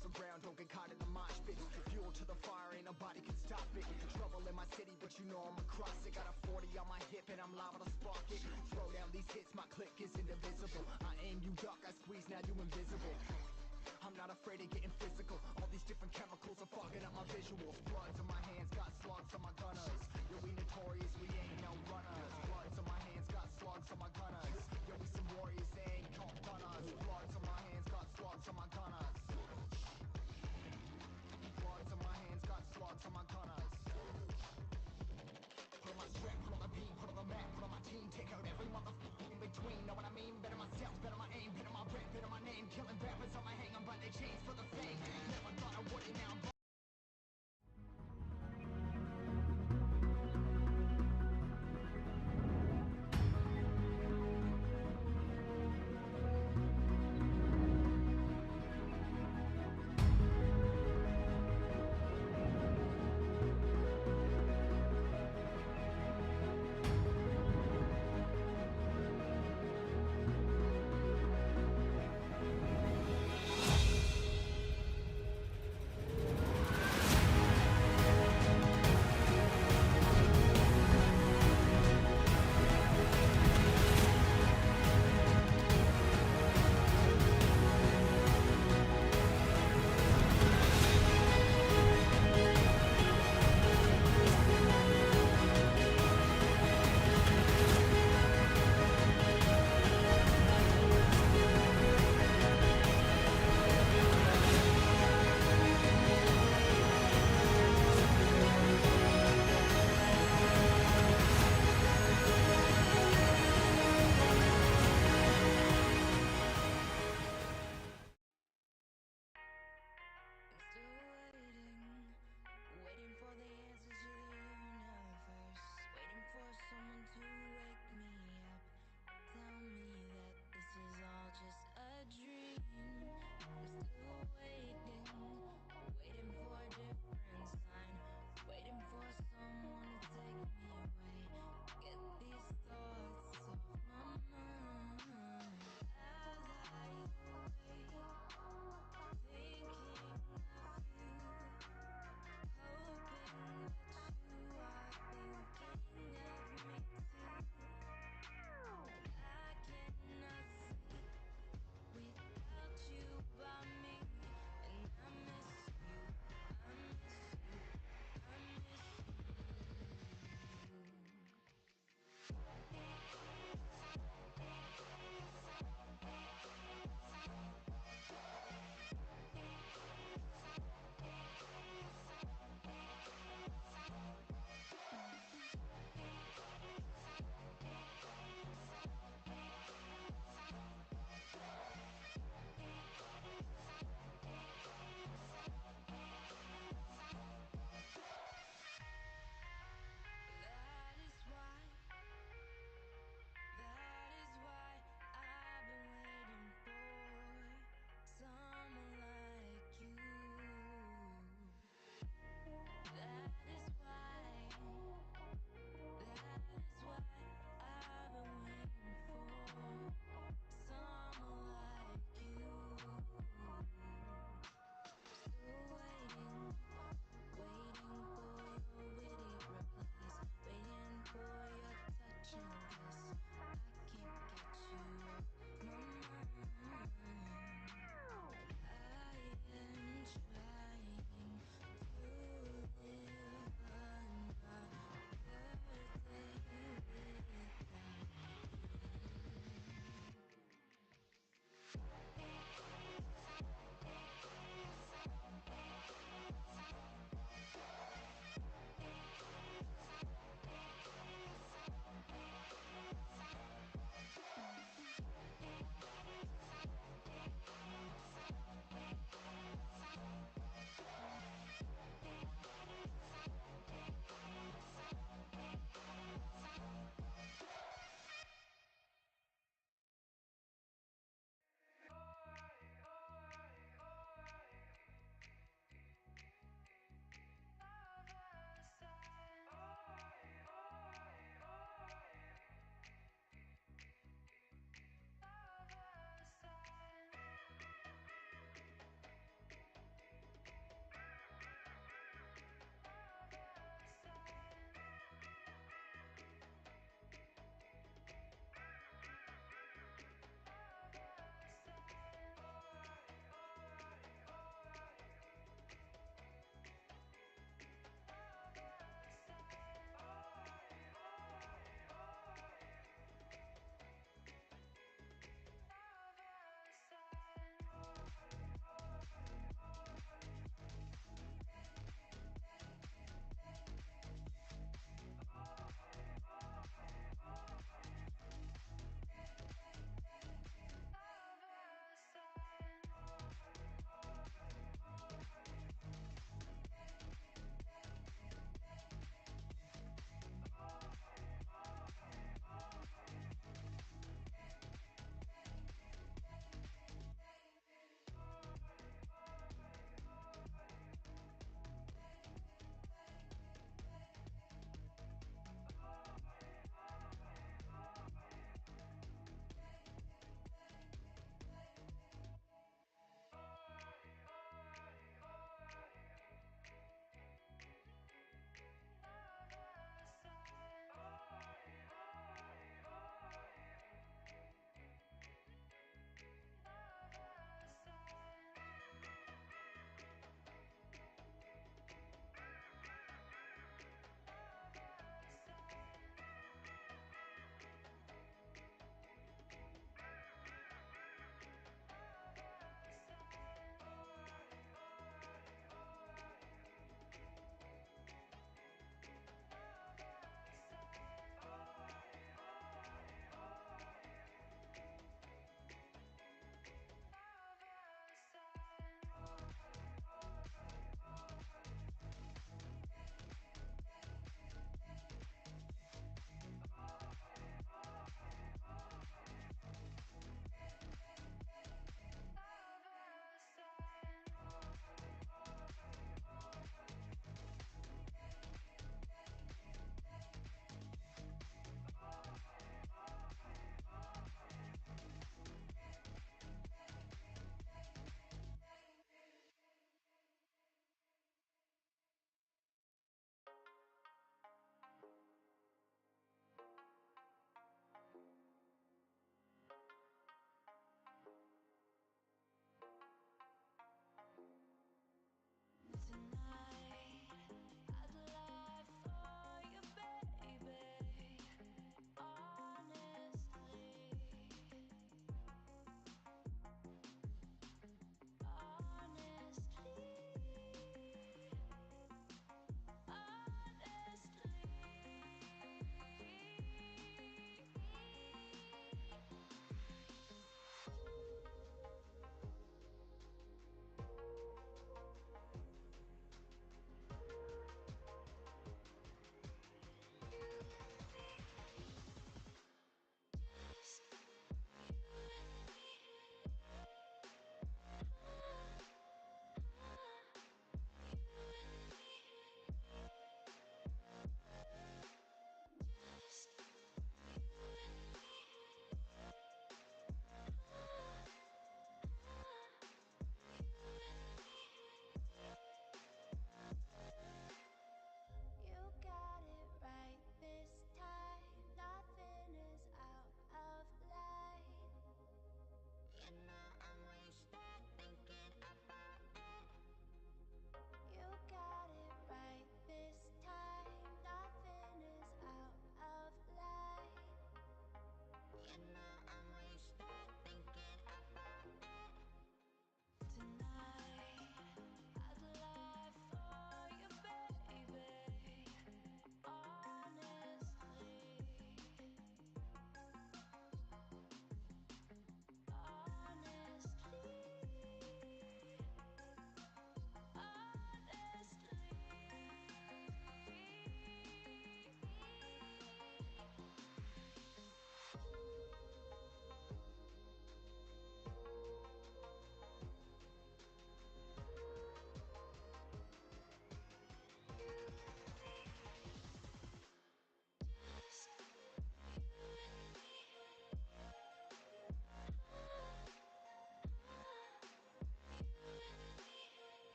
so ground, don't get caught in the mosh pit. Fuel to the fire, ain't nobody can stop it. Trouble in my city, but you know I'm across it. Got a 40 on my hip and I'm liable to spark it. Throw down these hits, my click is indivisible. I aim, you duck, I squeeze, now you invisible. I'm not afraid of getting physical. All these different chemicals are fogging up my visuals. Bloods on my hands, got slugs on my gunners. Yo, we notorious, we ain't no runners. Bloods on my hands, got slugs on my gunners. Yo, we some warriors, they ain't called gunners. Bloods on my hands, got slugs on my gunners. Bloods on my hands, got slugs on my gunners. Put on my strap, put on the beam, put on the map, put on my team. Take out every motherfucker in between. Know what I mean? Better myself, better my aim, better my rap, better my name. Killing rappers on my hang, I'm by their chains for the fame. Never thought I would it, now I'm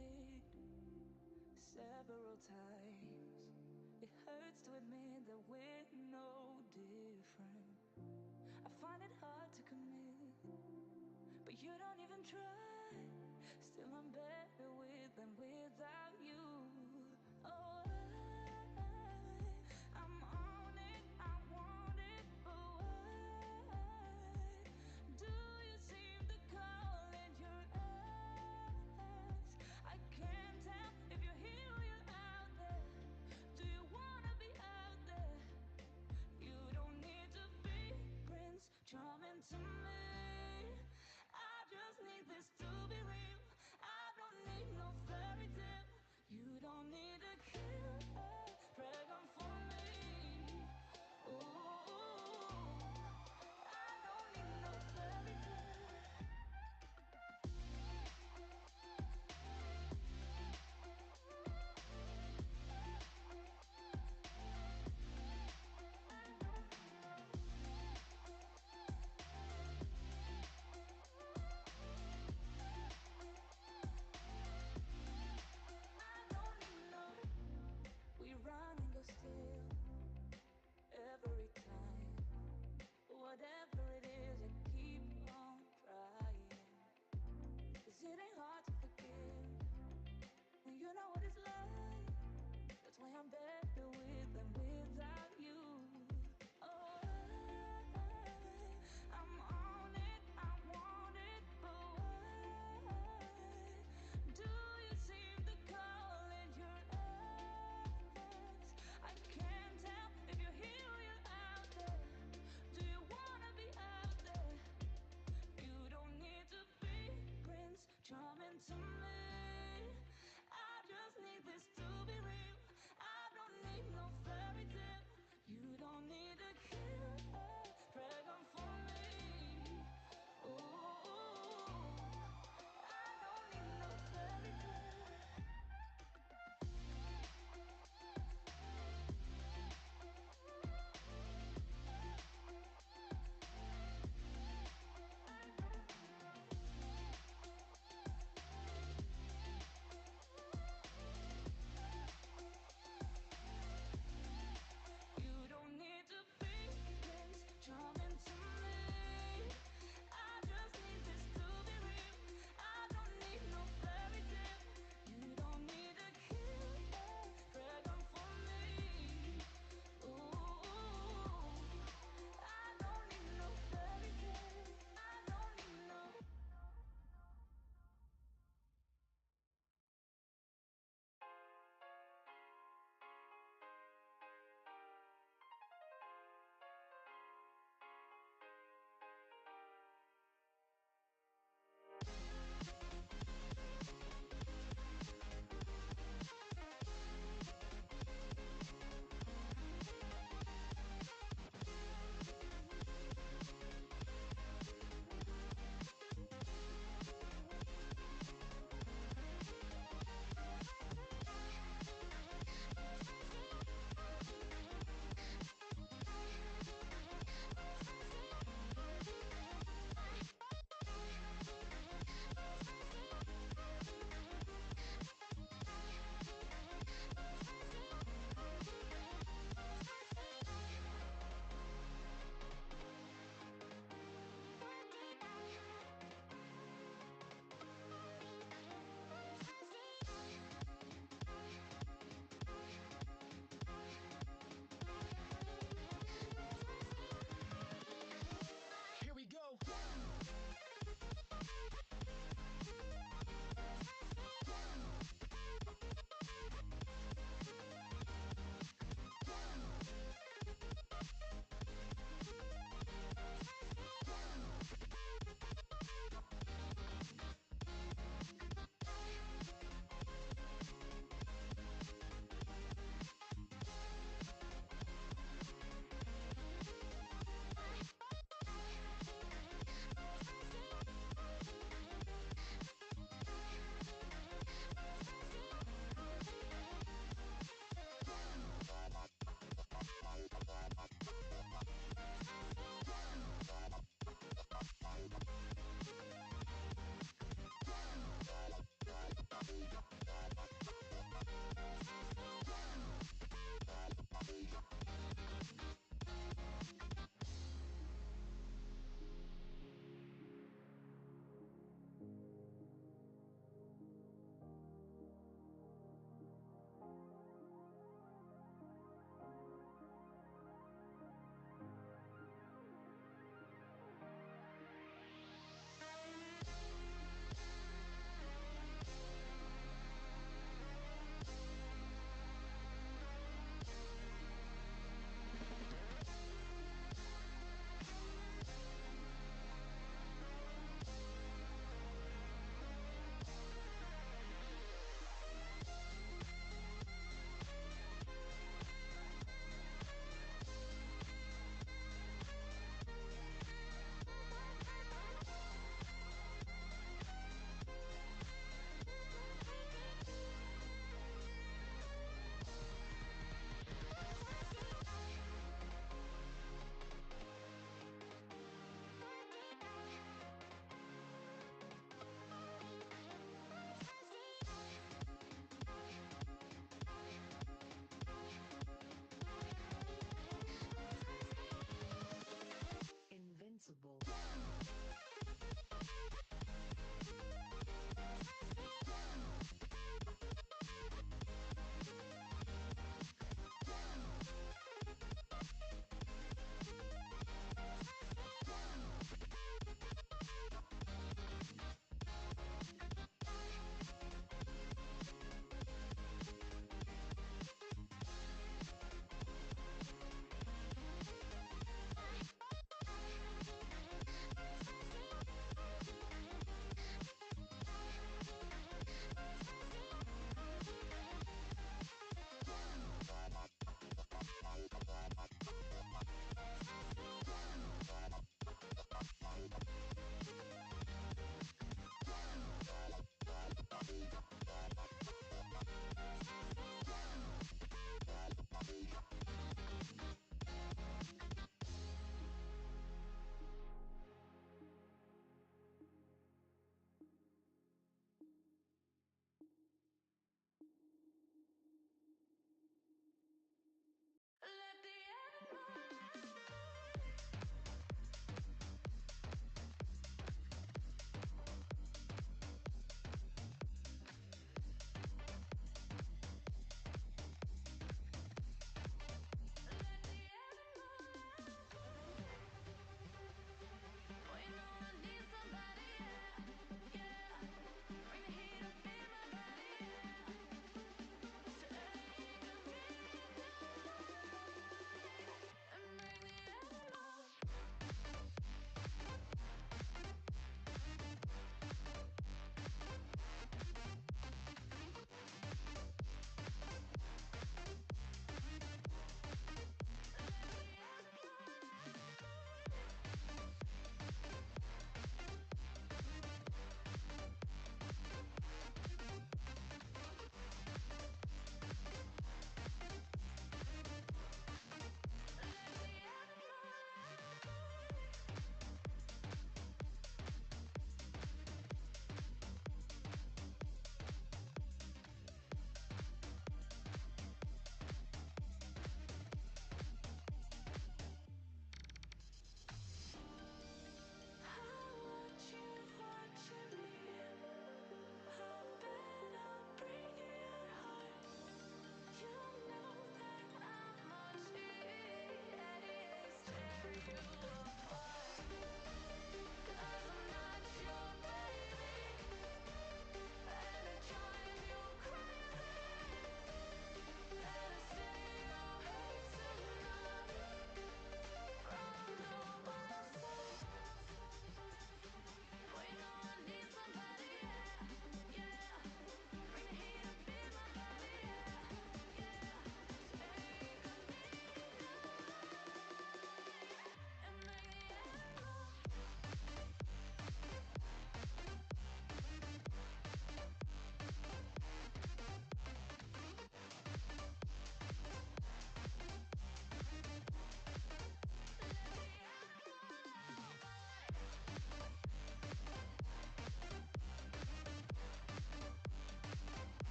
did several times. It hurts to admit that we're no different. I find it hard to commit, but you don't even try. Still I'm better with than without you. Oh, I'm on it, I want it, but why do you seem to call it your ex? I can't tell if you're here or you're out there. Do you wanna be out there? You don't need to be Prince Charming to me. I just need this to be real. I don't need no fairy tale.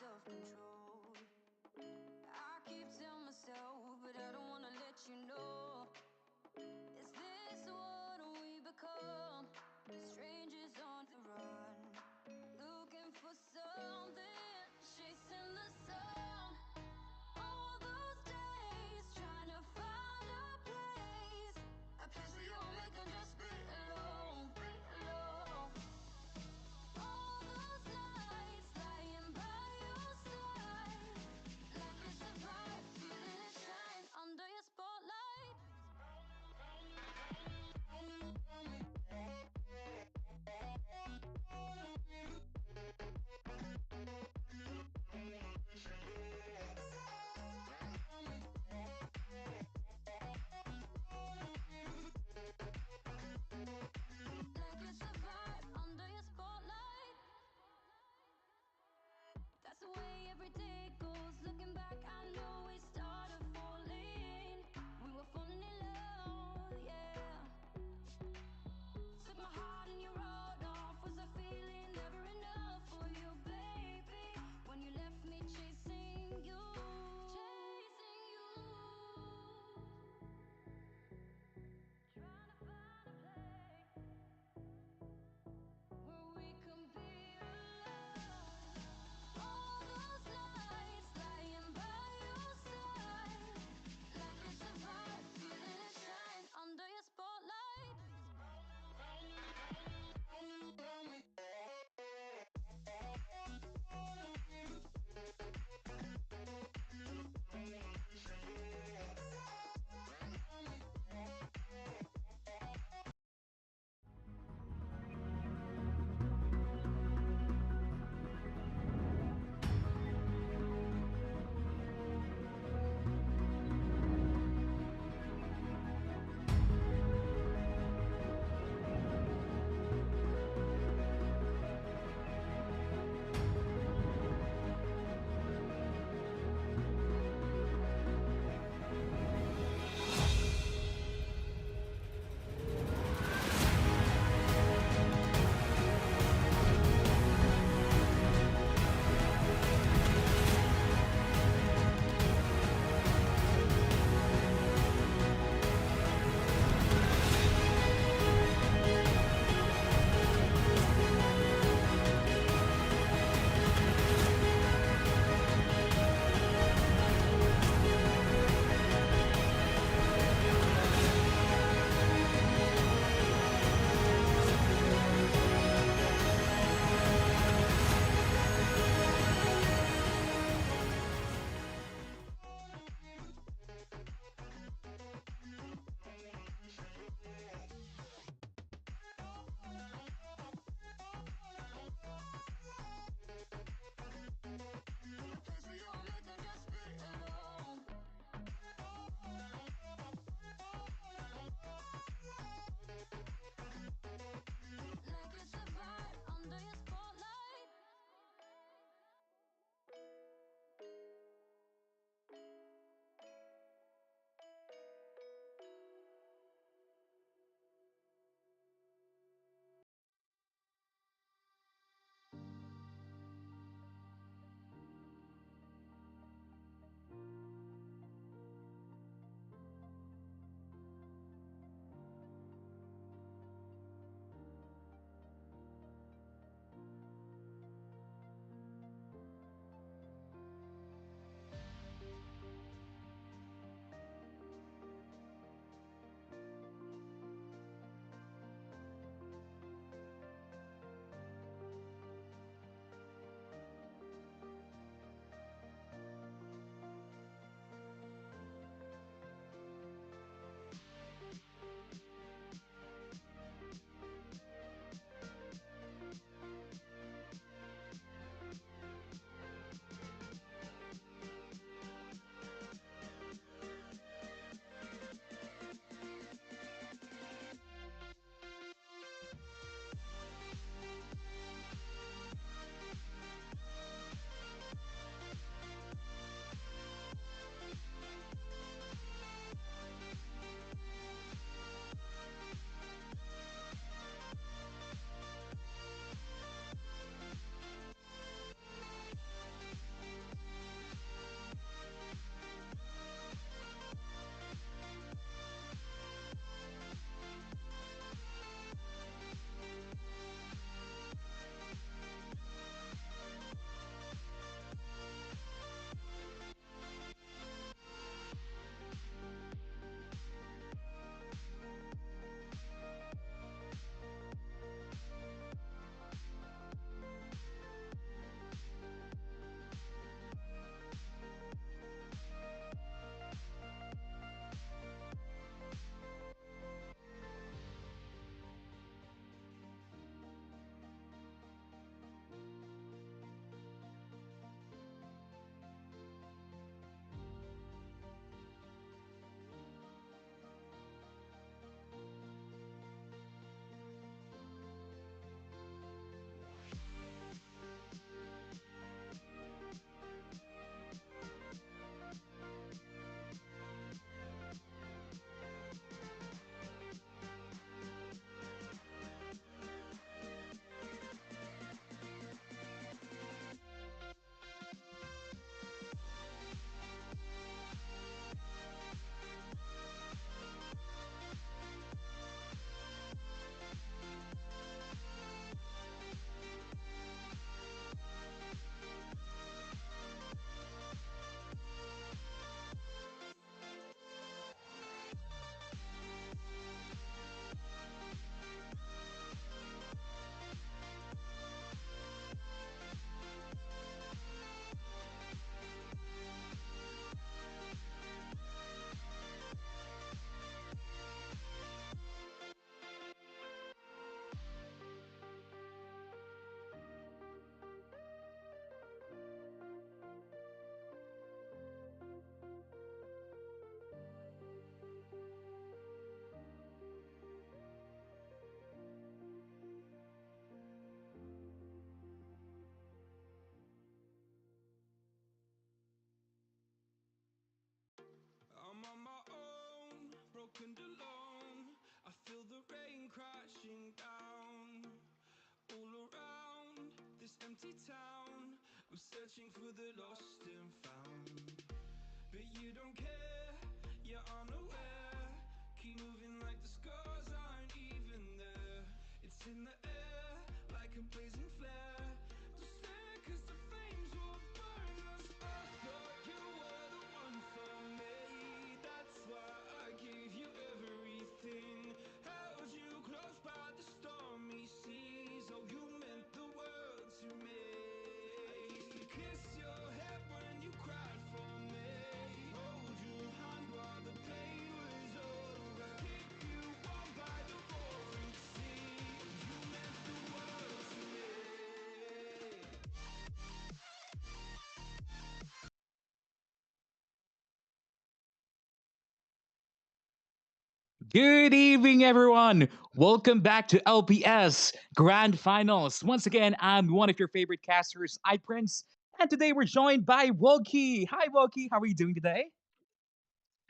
self-control. I keep telling myself, but I don't wanna let you know. Is this what we become? Strangers on the run, looking for something, chasing the sun. All those days trying to find a place where you'll make them just be alone, be alone. All those nights lying by your side, like a surprise, feeling it shine under your spotlight. broken and alone. I feel the rain crashing down all around this empty town. I'm searching for the lost and found, but you don't care, you're unaware. Keep moving like the scars aren't even there. It's in the air like a blazing flare. Don't stare cause the flames will burn us. I thought you were the one for me. That's why I gave you everything. Held you close by the stormy seas. Oh, you meant the world to me. I used to kiss your head when you cried for me. Hold your hand while the pain was over. Keep you warm by the roaring sea. You meant the world to me. Good evening, everyone. Welcome back to LPS Grand Finals. Once again, I'm one of your favorite casters, iPrince, and today we're joined by Woki. Hi, Woki. How are you doing today?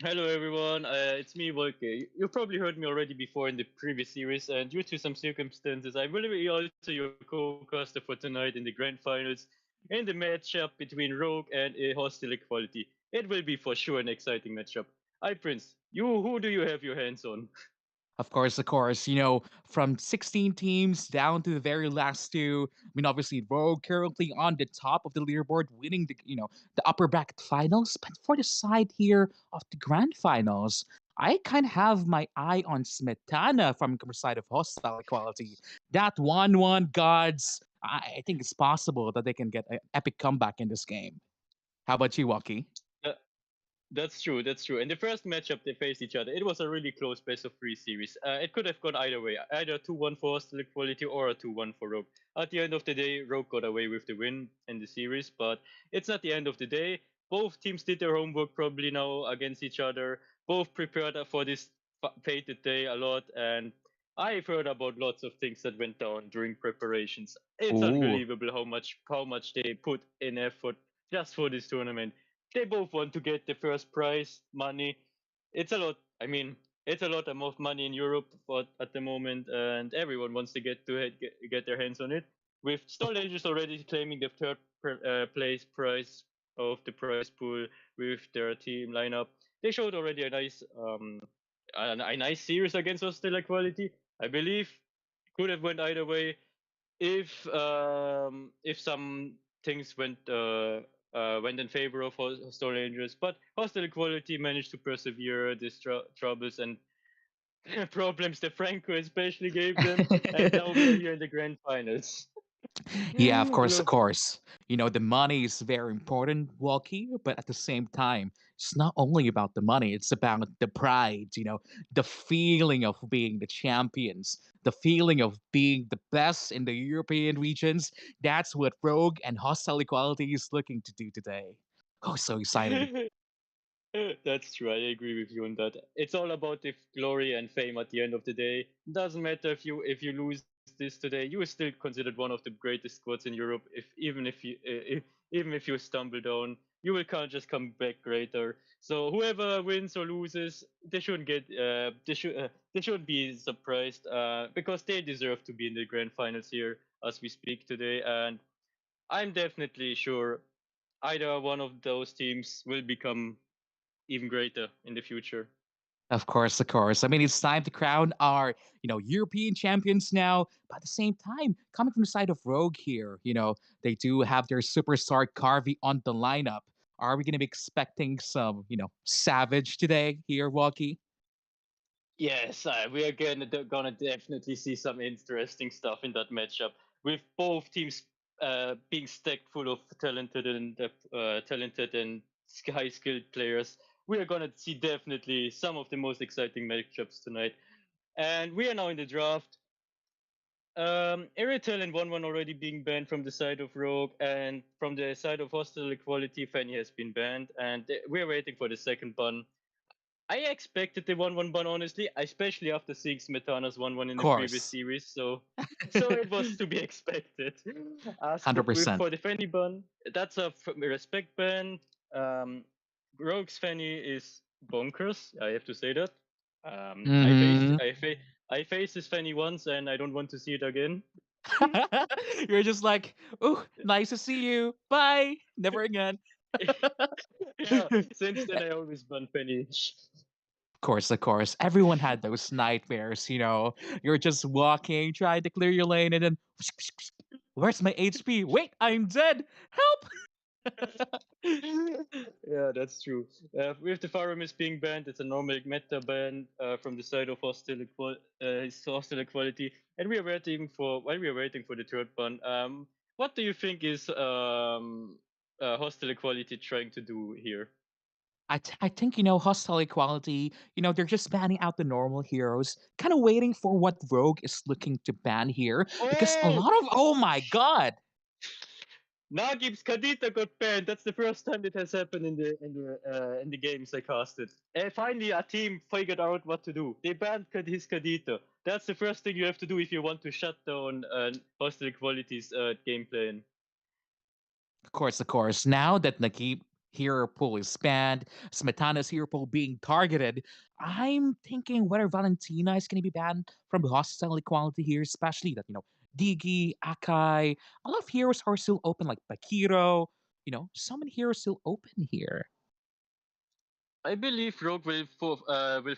Hello everyone, it's me Wolke. You probably heard me already before in the previous series, and due to some circumstances, I will be also your co-caster for tonight in the grand finals in the matchup between Rogue and a hostile equality. It will be for sure an exciting matchup. Hi Prince, who do you have your hands on? Of course, of course. You know, from 16 teams down to the very last two. I mean, obviously, Rogue currently on the top of the leaderboard, winning the upper bracket finals. But for the side here of the grand finals, I kind of have my eye on Smetana from the side of hostile equality. That 1-1 gods. I think it's possible that they can get an epic comeback in this game. How about you, Waki? Uh, That's true. That's true. In the first matchup, they faced each other. It was a really close best of three series. It could have gone either way, either 2-1 for Hostile Equality or a 2-1 for Rogue. At the end of the day, Rogue got away with the win in the series, but it's not the end of the day. Both teams did their homework probably now against each other. Both prepared for this fated day a lot, and I've heard about lots of things that went down during preparations. It's Ooh. unbelievable how much they put in effort just for this tournament. They both want to get the first prize money. It's a lot. I mean, it's a lot of money in Europe for at the moment, and everyone wants to get their hands on it. With Stone Angels already claiming the third place prize of the prize pool with their team lineup, they showed already a nice series against Hostile Equality. I believe could have went either way if some things went in favor of Hostile Angels, but Hostile Equality managed to persevere these troubles and problems that Franco especially gave them, and now we are here in the grand finals. Yeah, of course, of Look, course. You know, the money is very important, Walkie, but at the same time, it's not only about the money, it's about the pride, the feeling of being the champions, the feeling of being the best in the European regions. That's what Rogue and Hostile Equality is looking to do today. Oh, so exciting. That's true. I agree with you on that. It's all about the glory and fame at the end of the day. Doesn't matter if you lose this today, you are still considered one of the greatest squads in Europe. If even if you stumble down, you will can't just come back greater. So whoever wins or loses, they shouldn't be surprised because they deserve to be in the grand finals here as we speak today. And I'm definitely sure either one of those teams will become even greater in the future. Of course, of course. I mean, it's time to crown our, European champions now. But at the same time, coming from the side of Rogue here, they do have their superstar Carvey on the lineup. Are we going to be expecting some, savage today here, Walkie? Yes, we are gonna definitely see some interesting stuff in that matchup with both teams being stacked full of talented and high skilled players. We are gonna see definitely some of the most exciting matchups tonight. And we are now in the draft. Iritel and 1-1 already being banned from the side of Rogue, and from the side of Hostile Equality, Fanny has been banned, and we're waiting for the second ban. I expected the 1-1 ban, honestly, especially after seeing Smetana's 1-1 in Of the previous course. series, so it was to be expected. As for 100%. the Fanny ban, that's a respect ban. Um, Rogue's Fanny is bonkers, I have to say that. I faced Mm-hmm. I faced this Fanny once, and I don't want to see it again. You're just like, oh, nice to see you. Bye. Never again. Yeah, since then I always ban Fanny. Of course. Everyone had those nightmares, You're just walking, trying to clear your lane, and then where's my HP? Wait, I'm dead. Help! Yeah, that's true. With the Faramis being banned, it's a normal meta ban from the side of hostile equality, and we are waiting for while we are waiting for the third ban. What do you think is hostile equality trying to do here? I think, hostile equality, they're just banning out the normal heroes, kind of waiting for what Rogue is looking to ban here. Because a Oh, lot of, oh my god, Nagib's Kadita got banned. That's the first time it has happened in the games I casted. And finally, a team figured out what to do. They banned his Kadita. That's the first thing you have to do if you want to shut down hostile equality's gameplay. of course. Now that Nakib hero pool is banned, Smetana's hero pool being targeted, I'm thinking whether Valentina is going to be banned from hostile equality here, especially that, Digi, Akai, a lot of heroes are still open, like Bakiro, so many heroes still open here. I believe Rogue will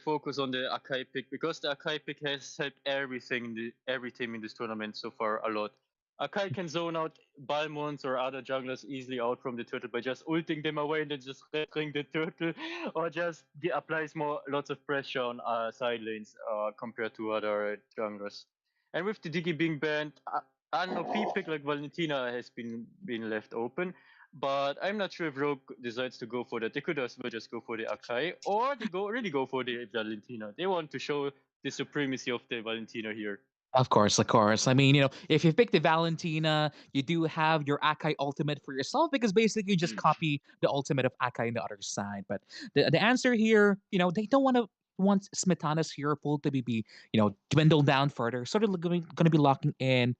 focus on the Akai pick because the Akai pick has helped every team in this tournament so far a lot. Akai can zone out Balmons or other junglers easily out from the turtle by just ulting them away and then just rettering the turtle, or just applies lots of pressure on side lanes compared to other junglers. And with the Digi being banned, an OP pick like Valentina has been left open. But I'm not sure if Rogue decides to go for that. They could as well just go for the Akai, or they really go for the Valentina. They want to show the supremacy of the Valentina here. Of course, of course. I mean, if you pick the Valentina, you do have your Akai ultimate for yourself because basically you just copy the ultimate of Akai on the other side. But the answer here, they don't want Smetana's hero pool to be dwindled down further. So they're going to be locking in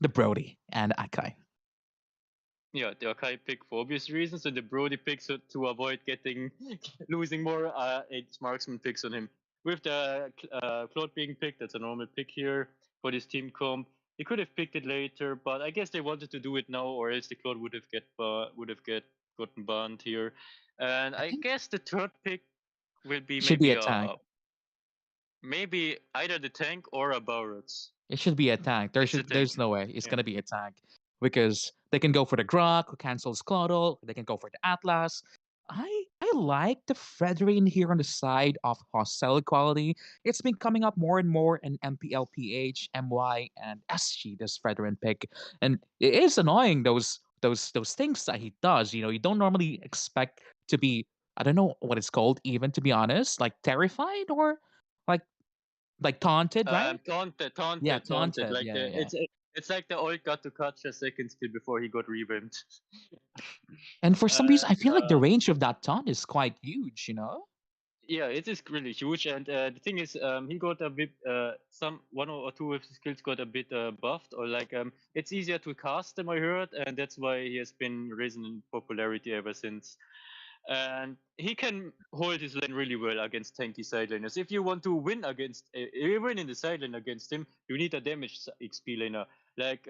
the Brody and Akai. Yeah, the Akai pick for obvious reasons, and the Brody picks to avoid losing more marksman picks on him. With the Claude being picked, that's a normal pick here for this team comp. They could have picked it later, but I guess they wanted to do it now, or else the Claude gotten banned here. And I I think guess the third pick will be it should be a tank. maybe either the tank or a Barrett. It should be a tank. It's a tank. There's no way it's Yeah. gonna be a tank because they can go for the Grok who cancels Claudel. They can go for the Atlas. I like the Fredrin here on the side of hostile equality. It's been coming up more and more in MPLPH, MY, and SG. This Fredrin pick, and it is annoying those things that he does. You don't normally expect to be. I don't know what it's called, even to be honest, like terrified or like taunted, right? Yeah, Taunted. taunted. Like Yeah, yeah. it's like the old got to catch a second skill before he got revamped. And for some reason, I And feel like the range of that taunt is quite huge. yeah, it is really huge. And the thing is, he got a bit some one or two of his skills got a bit buffed, or like it's easier to cast them. I heard, and that's why he has been risen in popularity ever since. And he can hold his lane really well against tanky side laners. If you want to win win in the side lane against him, you need a damage XP laner. Like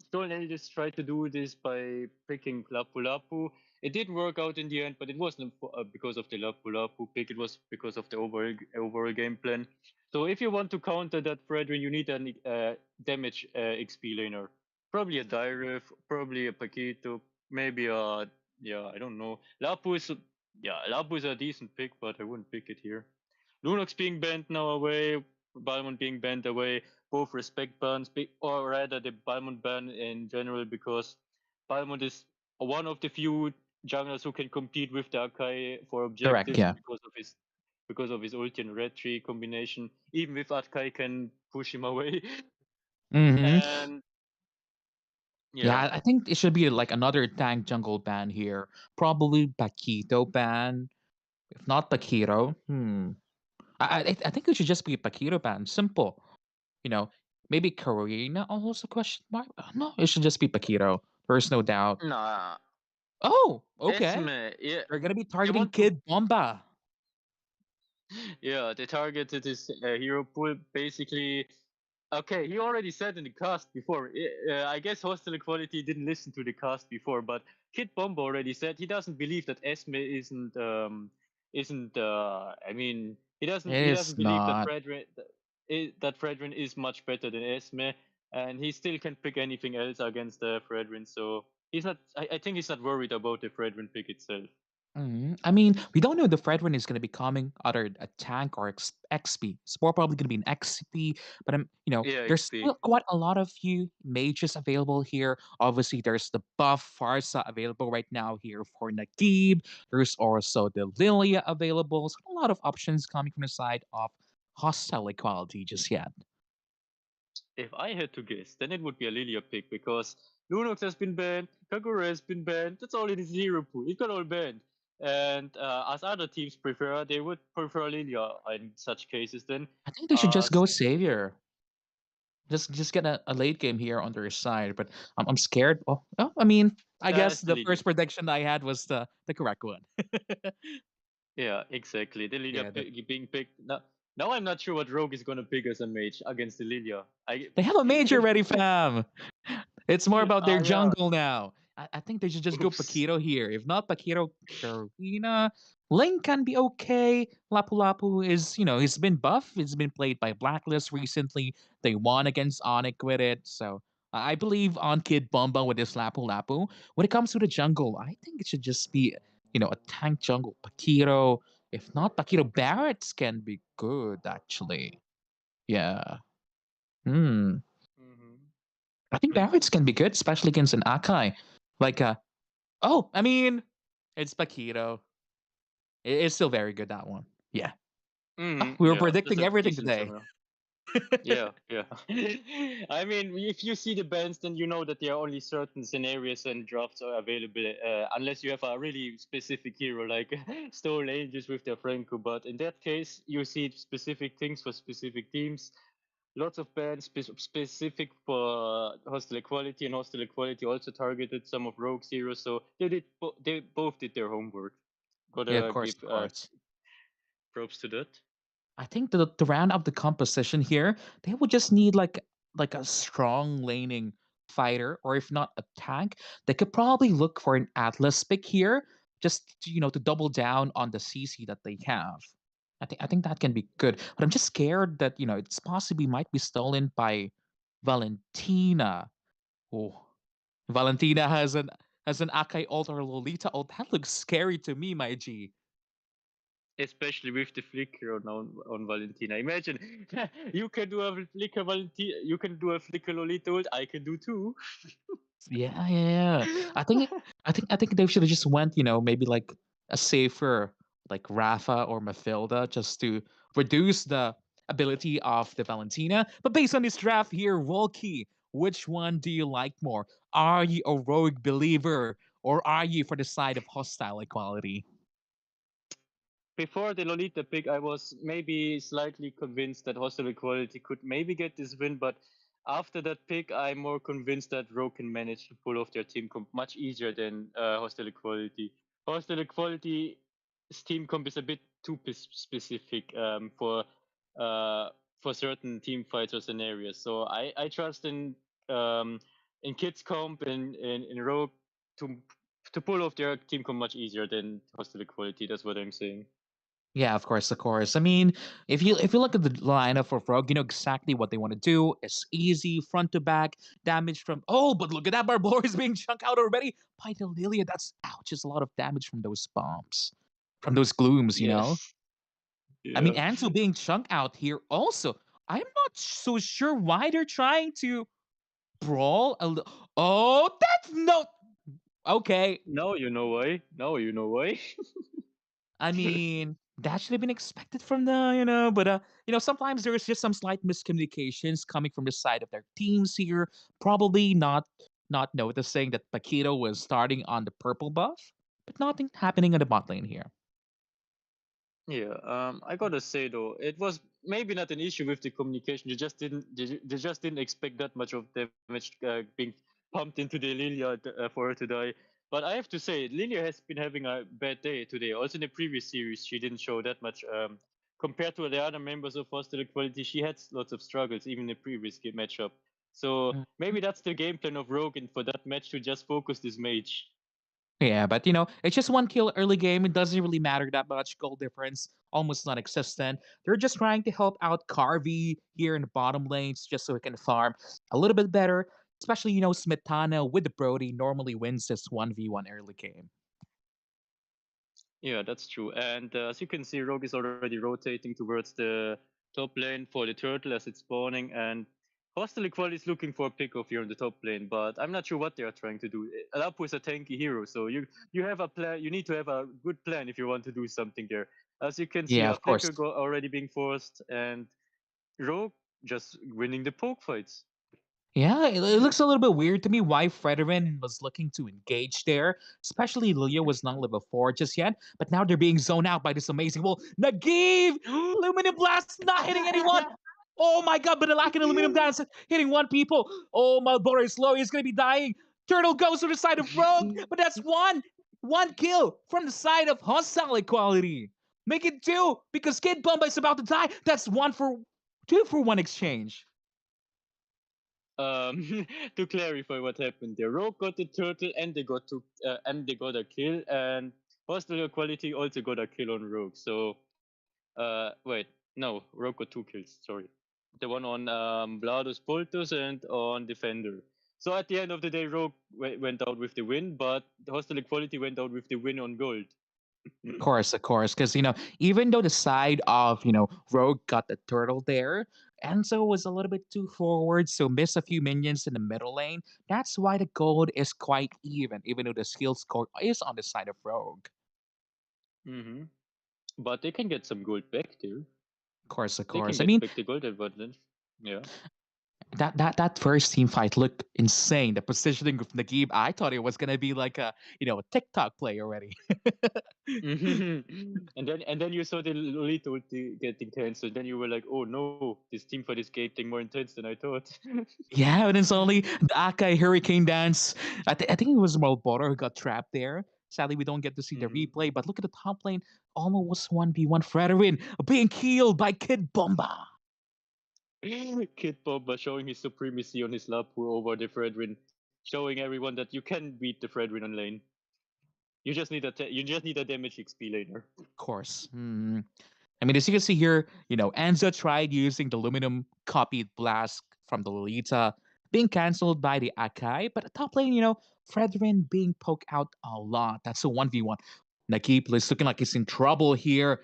Stolen Eldest tried to do this by picking Lapu Lapu. It didn't work out in the end, but it wasn't because of the Lapu Lapu pick. It was because of the overall game plan. So if you want to counter that Fredrin, you need a damage XP laner. Probably a Diref, probably a Paquito, maybe a I don't know. Lapu is a decent pick, but I wouldn't pick it here. Lunox being banned now away, Balmond being banned away, both respect bans, or rather the Balmond ban in general, because Balmond is one of the few junglers who can compete with the Akai for Correct. objectives Yeah. because of his ulti and red tree combination. Even if Akai can push him away, Hmm. and Yeah, yeah, I think it should be like another tank jungle ban here. Probably Paquito ban. If not Paquito, I think it should just be a Paquito ban. Simple. You know, maybe Karina also question mark. No, it should just be Paquito. There's no doubt. nah, Oh, okay. Esme, yeah, They're gonna be they targeting want to Kid Bomba. Yeah, they targeted his hero pool basically. Okay, he already said in the cast before. I guess Hostile Equality didn't listen to the cast before, but Kid Bombo already said he doesn't believe that Esme isn't. I mean, he It's doesn't believe that not. Fredrin is much better than Esme, and he still can't pick anything else against Fredrin. So he's not. I think he's not worried about the Fredrin pick itself. I mean, we don't know if the Fredrin is going to be coming either a tank or XP. It's more probably going to be an XP, but Yeah, there's XP. still quite a lot of few mages available here. Obviously, there's the buff Farsa available right now here for Nagib. There's also the Lilia available. So a lot of options coming from the side of hostile equality just yet. If I had to guess, then it would be a Lilia pick because Lunox has been banned, Kagura has been banned. That's all in his hero pool. It got all banned. And as other teams prefer, they would prefer Lilia in such cases. Then, I think they should just as go Savior. Just get a late game here on their side, but I'm scared. I mean, I guess the the Lilia. first prediction I had was the correct one. Yeah, exactly. The Lilia Yeah, being picked. Now I'm not sure what Rogue is gonna pick as a mage against the Lilia. they have a major If ready, fam. It's more about their yeah. jungle now. I think they should just go Oops. Paquito here. If not Paquito, Karina. Link can be okay. Lapu Lapu is, he's been buff. He's been played by Blacklist recently. They won against Onyx with it. So I believe on Kid Bomba with this Lapu Lapu. When it comes to the jungle, I think it should just be, a tank jungle. Paquito. If not, Paquito Barretts can be good, actually. Yeah. Hmm. Hmm. I think Barretts can be good, especially against an Akai. Like, I mean, it's Paquito. It's still very good, that one. Yeah. Oh, we were Yeah, that's predicting a everything decent today. genre. Yeah, yeah. I mean, if you see the bands, then you know that there are only certain scenarios and drafts are available, unless you have a really specific hero like Stone Angels with their Franco. But in that case, you see specific things for specific teams. Lots of bands specific for Hostile Equality, and Hostile Equality also targeted some of Rogue's heroes. So they both did their homework. Yeah, of Gotta course, give of course. props to that. I think the round up the composition here, they would just need like a strong laning fighter, or if not a tank, they could probably look for an Atlas pick here, just to double down on the CC that they have. I think that can be good, but I'm just scared that it's possibly might be stolen by Valentina. Oh, Valentina has an Akai ult or Lolita ult. That looks scary to me, my G. Especially with the flicker on Valentina. Imagine you can do a flicker Valentina, you can do a flicker Lolita ult, I can do too. Yeah, yeah, yeah. I think they should have just went, maybe like a safer like Rafa or Mathilda just to reduce the ability of the Valentina. But based on this draft here, Volky, which one do you like more? Are you a rogue believer or are you for the side of hostile equality? Before the Lolita pick, I was maybe slightly convinced that Hostile Equality could maybe get this win, but after that pick, I'm more convinced that Rogue can manage to pull off their team comp much easier than Hostile Equality. Hostile Equality's team comp is a bit too specific uh, for certain team fights or scenarios. So I trust in Kids comp and in Rogue to to pull off their team comp much easier than Hostile Equality. That's what I'm saying. Yeah, of course, of course. I mean, if you look at the lineup for Rogue, you know exactly what they want to do. It's easy, front to back, damage from. Oh, but look at that, Barbour is being chunked out already by the Lilia. That's ouch! Just a lot of damage from those bombs, from those glooms. Yes. I mean, Yeah. Ansel being chunked out here also. I'm not so sure why they're trying to brawl. Oh, that's no. Okay, Now you know why. Now you know why. I mean, that should have been expected from but sometimes there's just some slight miscommunications coming from the side of their teams here. Probably not noticing that Paquito was starting on the purple buff, but nothing happening on the bot lane here. Yeah, I gotta say though, it was maybe not an issue with the communication. They just didn't expect that much of damage being pumped into the Lilia for her to die. But I have to say, Lilia has been having a bad day today. Also in the previous series, she didn't show that much compared to the other members of Hostile Equality, she had lots of struggles even in the previous matchup. So maybe that's the game plan of Rogue, and for that match to just focus this mage. Yeah, but it's just one kill early game. It doesn't really matter that much. Goal difference almost non-existent. They're just trying to help out Carvey here in the bottom lanes just so he can farm a little bit better. Especially Smetana with the Brody normally wins this 1v1 early game. Yeah, that's true. And as you can see, Rogue is already rotating towards the top lane for the turtle as it's spawning, and Hostile Equality is looking for a pickoff here in the top lane, but I'm not sure what they are trying to do. Alapu is a tanky hero, so you have a plan. You need to have a good plan if you want to do something there. As you can see, Yeah, a of course. flicker already being forced, and Rogue just winning the poke fights. Yeah, it looks a little bit weird to me why Frederick was looking to engage there. Especially Leo was not level 4 just yet, but now they're being zoned out by this amazing well. Nagiv! Aluminum Blast not hitting anyone! Oh my god, but the lack of aluminum dance hitting one people. Oh my Boris Low is gonna be dying. Turtle goes to the side of Rogue, but that's one kill from the side of Hostile Equality. Make it two because Kid Bumba is about to die. That's 2 for 1 exchange. um, to clarify what happened there, Rogue got the turtle and they got a kill, and Hostile Quality also got a kill on Rogue. So wait, no, Rogue got 2 kills. Sorry, the one on Bladus Poltus and on Defender. So at the end of the day, Rogue went out with the win, but Hostile Quality went out with the win on gold. Of course, because even though the side of Rogue got the turtle there, Enzo was a little bit too forward, so missed a few minions in the middle lane. That's why the gold is quite even though the skill score is on the side of Rogue. hmm But they can get some gold back there. Of They can course. I get mean, back the gold advantage. Yeah. that first team fight looked insane. The positioning of Nagib, I thought it was gonna be like a TikTok play already. And then you saw the Lolita ulti getting cancelled. Then you were like, oh no, this team fight is getting more intense than I thought. Yeah, and it's only the Akai Hurricane Dance. I think it was Malboro who got trapped there. Sadly, we don't get to see the hmm replay, but look at the top lane. Almost 1v1 Frederick being killed by Kid Bomba. Kid Bomba showing his supremacy on his Lapu over the Fredwin, showing everyone that you can beat the Fredwin on lane. You just need a damage XP later. Of course. I mean, as you can see here, Anza tried using the aluminum copied blast from the Lolita, being cancelled by the Akai, but at top lane, Fredrin being poked out a lot. That's a 1v1. Nakip is looking like he's in trouble here.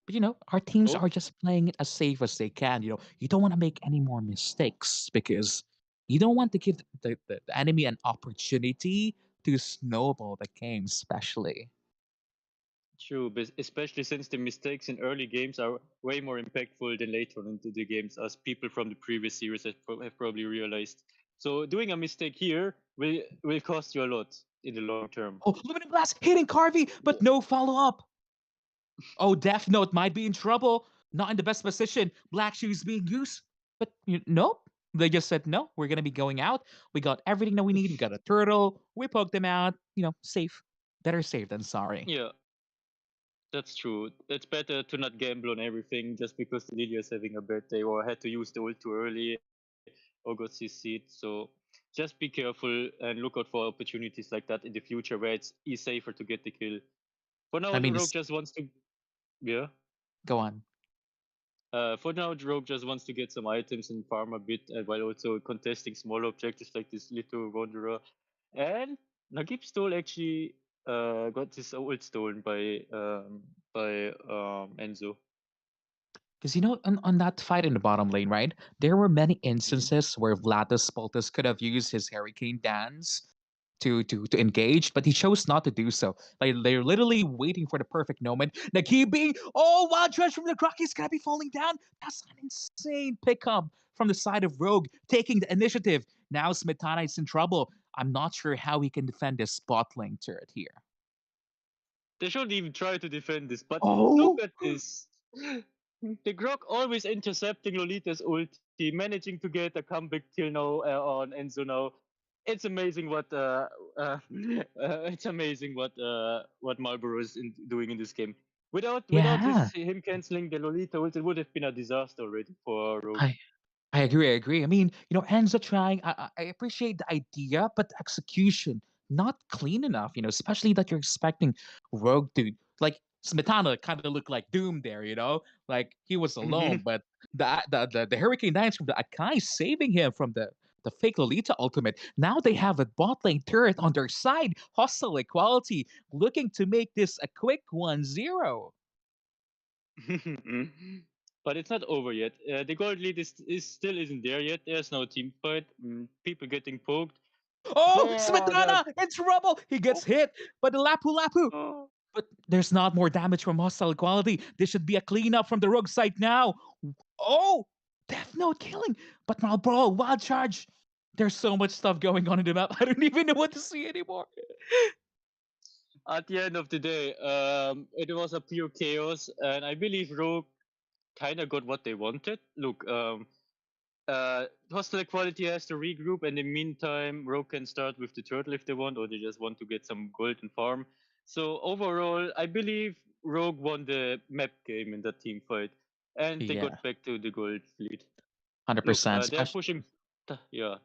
But our teams Oh, are just playing it as safe as they can. You don't want to make any more mistakes because you don't want to give the enemy an opportunity to snowball the game, especially. true, but especially since the mistakes in early games are way more impactful than later on into the games, as people from the previous series have probably realized. So doing a mistake here will cost you a lot in the long term. Oh, Luminous Blast hitting Carvey, but no follow up. Oh, Death Note might be in trouble. Not in the best position. Black Shoes being used. But nope. They just said, no, we're going to be going out. We got everything that we need. We got a turtle. We poked them out. Safe. Better safe than sorry. Yeah, that's true. It's better to not gamble on everything just because the Lydia is having a bad day or had to use the ult too early or got his seat. So just be careful and look out for opportunities like that in the future where it's safer to get the kill. For now, I mean, Rogue it's, just wants to, yeah. go on. For now, Rogue just wants to get some items and farm a bit, while also contesting small objectives like this little wanderer. And Nagib stole actually got his ult stolen by Enzo. Because on that fight in the bottom lane, right? There were many Mhm. instances where Vladis Poltis could have used his Hurricane Dance to engage, but he chose not to do so. Like they're literally waiting for the perfect moment. Nakibi, oh, wild stretch from the Croc, he's gonna be falling down. That's an insane pickup from the side of Rogue, taking the initiative. Now Smetana is in trouble. I'm not sure how he can defend this spot lane turret here. They shouldn't even try to defend this, but look Oh, at this. The Grok always intercepting Lolita's ulti, managing to get a comeback kill now on Enzo now. It's amazing it's amazing what Marlboro is doing in this game. Without Yeah, him canceling the Lolita ult, it would have been a disaster already for Rogue. I I agree. I agree. I mean, Enzo trying. I appreciate the idea, but the execution not clean enough. Especially that you're expecting Rogue to like Smetana kind of look like Doom there. Like he was alone, but the Hurricane Knights from the Akai saving him from the fake Lolita ultimate. Now they have a bot lane turret on their side. Hostile equality looking to make this a quick 1-0. But it's not over yet. The gold lead is still isn't there yet. There's no team fight. People getting poked. Oh, Oh, that. Smetana in trouble. He gets hit by the Lapu Lapu. Oh. But there's not more damage from hostile equality. This should be a cleanup from the rogue side now. Oh, Death Note killing. But now, bro, wild charge. There's so much stuff going on in the map. I don't even know what to see anymore. At the end of the day, it was a pure chaos, and I believe Rogue kind of got what they wanted. Look, hostile equality has to regroup, and in the meantime, Rogue can start with the turtle if they want, or they just want to get some gold and farm. So overall, I believe Rogue won the map game in that team fight, and they Yeah, got back to the gold fleet. Look, 100%. they're Especially, pushing. Yeah.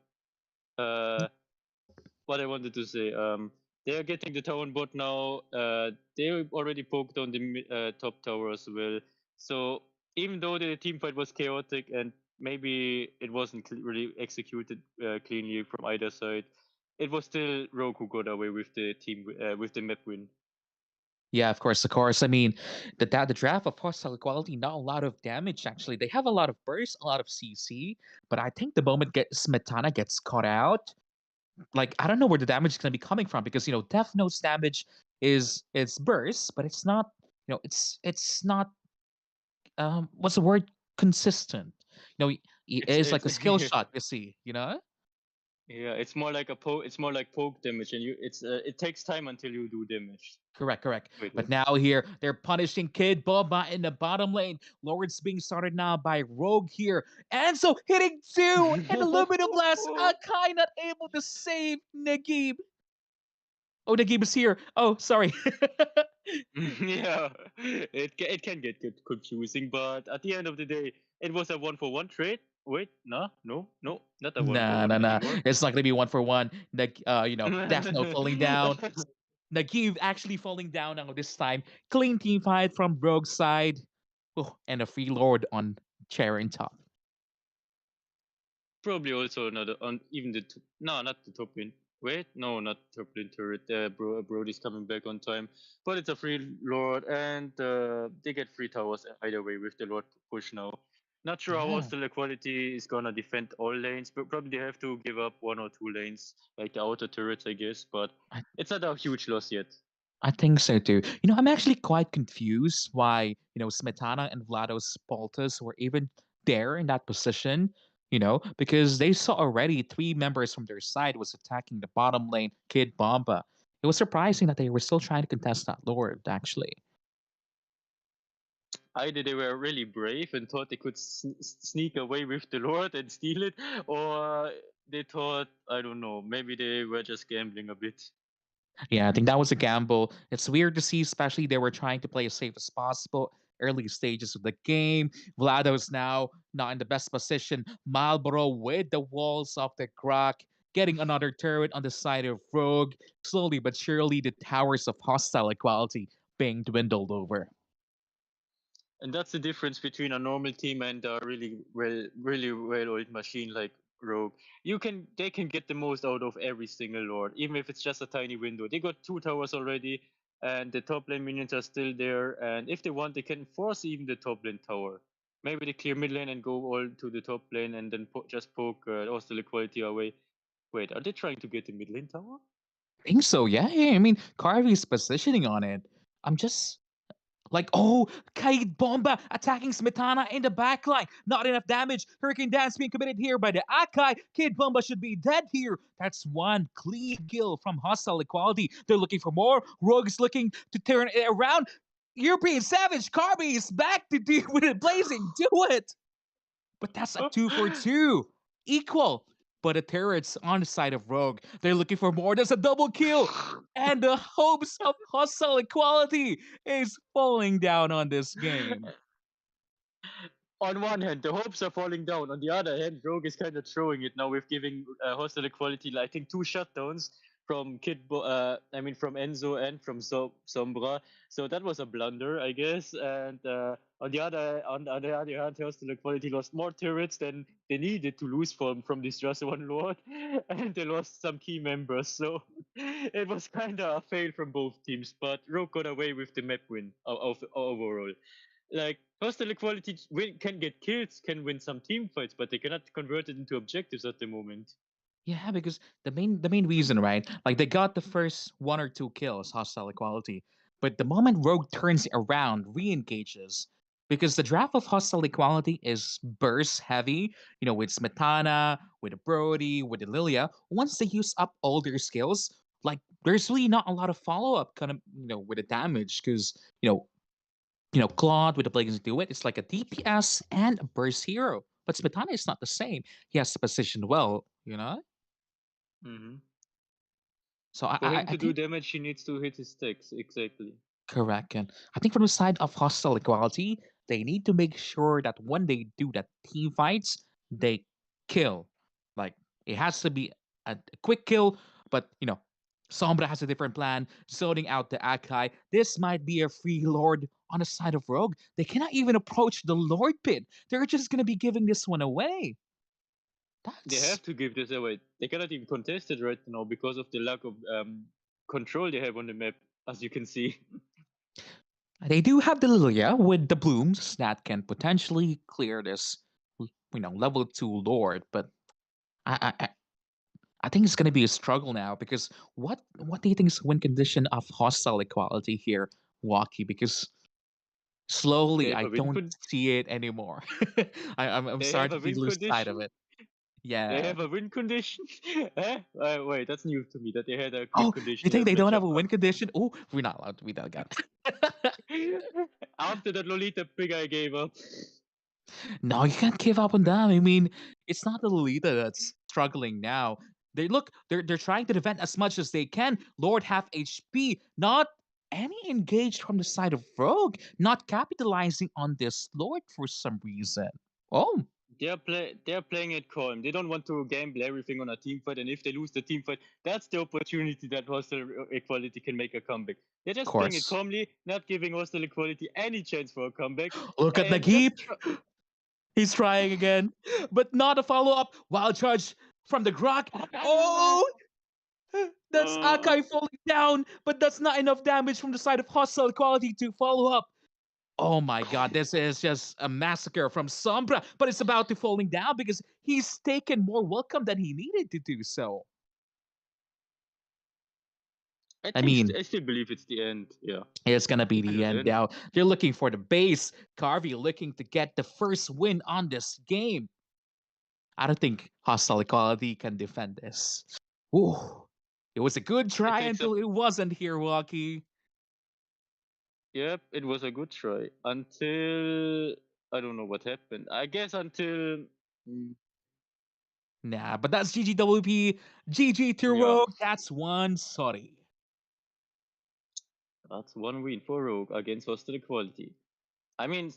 Uh, what I wanted to say. They are getting the tower on bot now. They already poked on the top tower as well. So even though the team fight was chaotic and maybe it wasn't really executed cleanly from either side, it was still Rogue who got away with the team with the map win. yeah, of course, of course. I mean, the draft of hostile equality, not a lot of damage actually. They have a lot of burst, a lot of CC, but I think the moment Smetana gets caught out, like I don't know where the damage is going to be coming from because Death Note's damage is it's burst, but it's not it's not what's the word consistent. It is It's like a skill shot. You see. yeah, it's more like a poke. It's more like poke damage, and it takes time until you do damage. Correct, correct. Wait, But what? now here they're punishing Kid Boba in the bottom lane. Lord's being started now by Rogue here. And so hitting two and Aluminum Blast. Akai not able to save Nagib. Oh, Nagib is here. Oh, sorry. Yeah, it can get confusing, but at the end of the day, it was a 1-for-1 trade. Wait, no, not a one for Nah, one nah, nah. anymore. It's not gonna be 1-for-1. Death Note falling down. Nagib actually falling down now this time. Clean team fight from Rogue side. Oh, and a free Lord on chair in top. Probably also another on even no, not the top lane. Wait, no, not top lane turret. Brody's coming back on time, but it's a free lord, and they get free towers either way with the lord push now. Not sure how Yeah. hostile equality is gonna defend all lanes, but probably they have to give up one or two lanes, like the outer turrets, I guess. But I, it's not a huge loss yet. I think so too. I'm actually quite confused why, Smetana and Vlados Poltas were even there in that position, because they saw already three members from their side was attacking the bottom lane, Kid Bomba. It was surprising that they were still trying to contest that Lord, actually. Either they were really brave and thought they could sneak away with the Lord and steal it, or they thought, I don't know, maybe they were just gambling a bit. Yeah, I think that was a gamble. It's weird to see, especially they were trying to play as safe as possible. Early stages of the game. Vlado's now not in the best position. Marlboro with the walls of the Grok, getting another turret on the side of Rogue. Slowly but surely, the towers of hostile equality being dwindled over. And that's the difference between a normal team and a really well oiled machine like Rogue. They can get the most out of every single Lord, even if it's just a tiny window. They got two towers already, and the top lane minions are still there. And if they want, they can force even the top lane tower. Maybe they clear mid lane and go all to the top lane, and then just poke hostile equality away. Wait, are they trying to get the mid lane tower? I think so, yeah. I mean, Carvey's positioning on it. I'm just like, oh, Kaid Bomba attacking Smetana in the backline. Not enough damage. Hurricane Dance being committed here by the Akai. Kid Bomba should be dead here. That's one clean kill from Hostile Equality. They're looking for more. Rogue is looking to turn it around. European Savage Carby is back to deal with it blazing. Do it. But that's a 2 for 2. Equal. But the turrets on the side of Rogue, they're looking for more. There's a double kill. And the hopes of hostile equality is falling down on this game. On one hand, the hopes are falling down. On the other hand, Rogue is kind of throwing it now with giving hostile equality, I think, two shutdowns from from Enzo and from Sombra. So that was a blunder, I guess. And on the other hand, hostile equality lost more turrets than they needed to lose from this just one lord, and they lost some key members. So it was kind of a fail from both teams. But Rogue got away with the map win of overall. Like hostile equality can get kills, can win some team fights, but they cannot convert it into objectives at the moment. Yeah, because the main reason, right? Like they got the first one or two kills, hostile equality. But the moment Rogue turns around, re-engages, because the draft of hostile equality is burst heavy, with Smetana, with the Brody, with the Lilia. Once they use up all their skills, like there's really not a lot of follow-up kind of, with the damage, because, Claude with the Blazing Do It, it's like a DPS and a burst hero. But Smetana is not the same. He has to position well. Hmm. So I, For I, him I to do think damage, he needs to hit his sticks exactly. correct. And I think from the side of hostile equality, they need to make sure that when they do that team fights, they kill. Like it has to be a quick kill, but Sombra has a different plan, sorting out the Akai. This might be a free lord on the side of Rogue. They cannot even approach the Lord pit. They're just gonna be giving this one away. They That's have to give this away. They cannot even contest it right now because of the lack of control they have on the map, as you can see. they do have the Lilia with the blooms that can potentially clear this, level 2 lord, but I, I, I think it's going to be a struggle now because what do you think is win condition of hostile equality here, Waki? Because They slowly have I a win. don't see it anymore. I'm They have a starting to win lose sight of condition. it. They Yeah. have a win condition. Eh? Wait, that's new to me that they had a win Oh, condition you in think that they don't have matchup. a win condition? Oh, we're not allowed. We don't got. After that Lolita pick, I gave up. No, you can't give up on them. I mean, it's not the Lolita that's struggling now. They're trying to defend as much as they can. Lord half HP, not any engaged from the side of Rogue, not capitalizing on this Lord for some reason. Oh, They're playing it calm. They don't want to gamble everything on a team fight, and if they lose the team fight, that's the opportunity that hostile equality can make a comeback. They're of just playing it course. calmly, not giving hostile equality any chance for a comeback, Look at and just Nagib. He's trying again, but not a follow up. Wild charge from the Grok. Oh, that's Akai falling down, but that's not enough damage from the side of hostile equality to follow up. Oh my god, this is just a massacre from Sombra, but it's about to falling down because he's taken more welcome than he needed to do so. I mean, I still believe it's the end. Yeah, it's gonna be the until end then. now. They're looking for the base. Carvey looking to get the first win on this game. I don't think hostile equality can defend this. Ooh, it was a good It try takes a until it wasn't here, Walkie. Yep, it was a good try until I don't know what happened. I guess until mm, Nah, but that's GGWP. GG to yeah, Rogue. That's one. Sorry. that's one win for Rogue against Hostile Equality. I mean,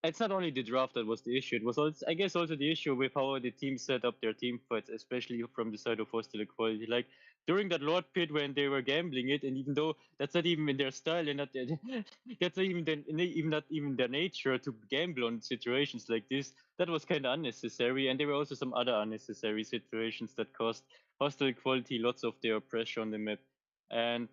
it's not only the draft that was the issue. It was also, I guess, also the issue with how the team set up their team fights, especially from the side of Hostile Equality. Like during that Lord pit when they were gambling it, and even though that's not even in their style and not that's not even not even their nature to gamble on situations like this, that was kind of unnecessary. And there were also some other unnecessary situations that cost Hostile Equality lots of their pressure on the map. And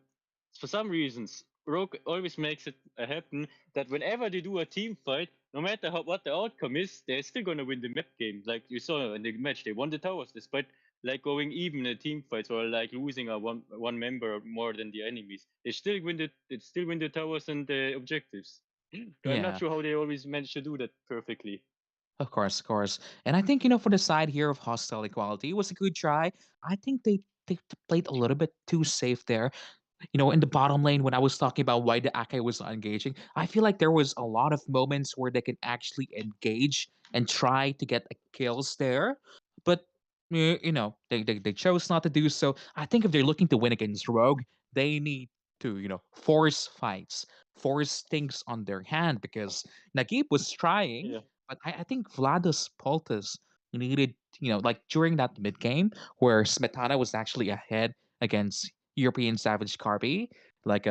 for some reasons, Rogue always makes it happen that whenever they do a team fight, no matter what the outcome is, they're still gonna win the map game. Like you saw in the match, they won the towers despite like going even in team fights or like losing a one member more than the enemies. They still win the towers and the objectives. I'm not Yeah, sure how they always manage to do that perfectly. of course, of course. And I think, for the side here of hostile equality, it was a good try. I think they played a little bit too safe there. In the bottom lane, when I was talking about why the Akai was not engaging, I feel like there was a lot of moments where they can actually engage and try to get kills there. But they chose not to do so. I think if they're looking to win against Rogue, they need to, force fights, force things on their hand because Nagib was trying, Yeah. but I think Vladas Poltas needed, like during that mid game where Smetana was actually ahead against European Savage Carby, like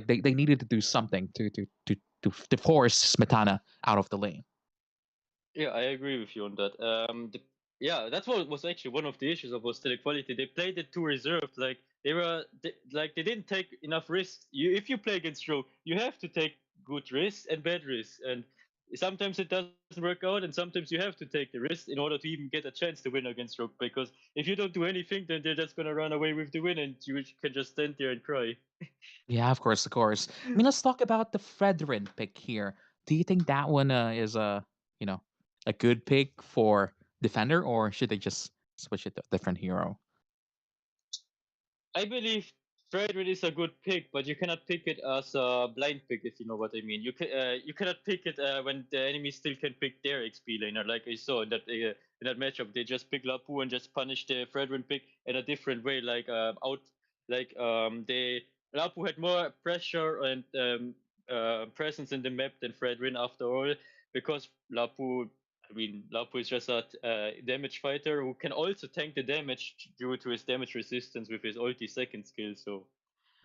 they needed to do something to force Smetana out of the lane. Yeah, I agree with you on that. Yeah, that's what was actually one of the issues of Hostile Quality. They played it too reserved. Like they didn't take enough risks. If you play against Rogue, you have to take good risks and bad risks, and sometimes it doesn't work out, and sometimes you have to take the risk in order to even get a chance to win against Rogue. Because if you don't do anything, then they're just gonna run away with the win, and you can just stand there and cry. Yeah, of course, of course. I mean, let's talk about the Fredrin pick here. Do you think that one is you know, a good pick for defender, or should they just switch it to a different hero? I believe Frederick is a good pick, but you cannot pick it as a blind pick if you know what I mean. You cannot pick it when the enemy still can pick their XP laner, like I saw in that matchup. They just pick Lapu and just punish the Frederick pick in a different way, they Lapu had more pressure and presence in the map than Fredrin after all, because Lapu is just a damage fighter who can also tank the damage due to his damage resistance with his ulti second skill. So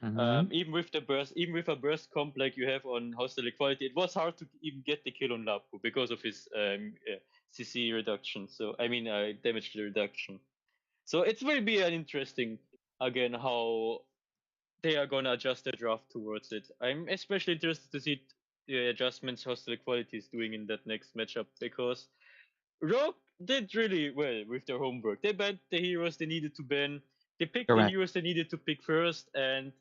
Mm-hmm. even with a burst comp like you have on Hostile Equality, it was hard to even get the kill on Lapu because of his CC reduction. So I mean damage reduction. So it will be an interesting again how they are gonna adjust their draft towards it. I'm especially interested to see the adjustments Hostile Equality is doing in that next matchup because Rogue did really well with their homework. They banned the heroes they needed to ban. They picked the Correct. heroes they needed to pick first, and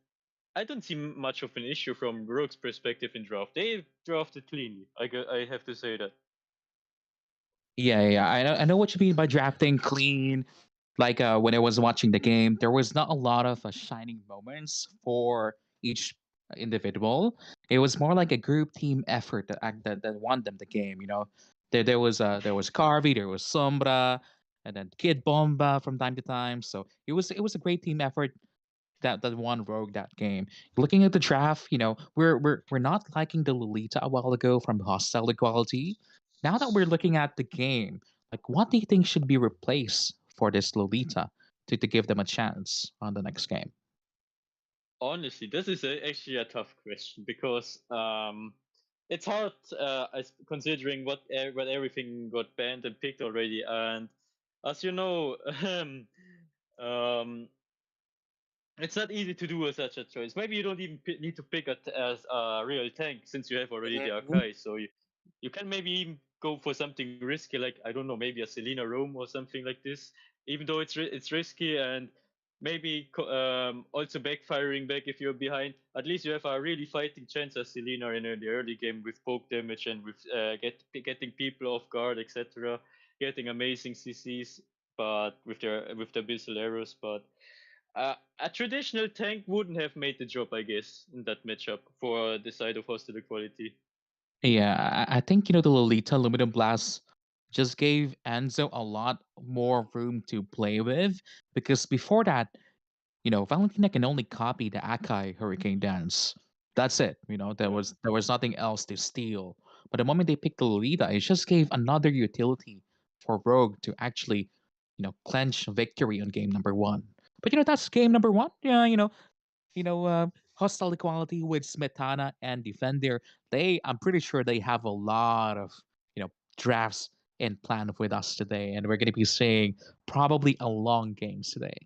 I don't see much of an issue from Rogue's perspective in draft. They drafted cleanly. I have to say that. Yeah, yeah, yeah. I know what you mean by drafting clean. Like when I was watching the game, there was not a lot of shining moments for each individual. It was more like a group team effort that won them the game. There was Carvey, there was Sombra, and then Kid Bomba from time to time. So it was a great team effort that won Rogue that game. Looking at the draft, we're not liking the Lolita a while ago from Hostile Equality. Now that we're looking at the game, like what do you think should be replaced for this Lolita to give them a chance on the next game? Honestly, this is actually a tough question because it's hard considering what everything got banned and picked already, and as you know, um, it's not easy to do such a choice. Maybe you don't even need to pick it as a real tank since you have already the Mhm. Akai. So you can maybe even go for something risky, like I don't know, maybe a Selena Rome or something like this. Even though it's risky and maybe also backfiring back if you're behind. At least you have a really fighting chance as Selena in the early game with poke damage and with getting people off guard, etc. Getting amazing CCs, but with their abyssal arrows, but. A traditional tank wouldn't have made the job, I guess, in that matchup for the side of hostile equality. Yeah, I think the Lolita Luminum Blast just gave Enzo a lot more room to play with because before that, Valentina can only copy the Akai Hurricane Dance. That's it. There Yeah. was nothing else to steal. But the moment they picked the Lolita, it just gave another utility for Rogue to actually, clench victory on game number one. But that's game number one. Yeah, hostile equality with Smetana and Defender. I'm pretty sure they have a lot of, drafts in plan with us today, and we're going to be seeing probably a long games today.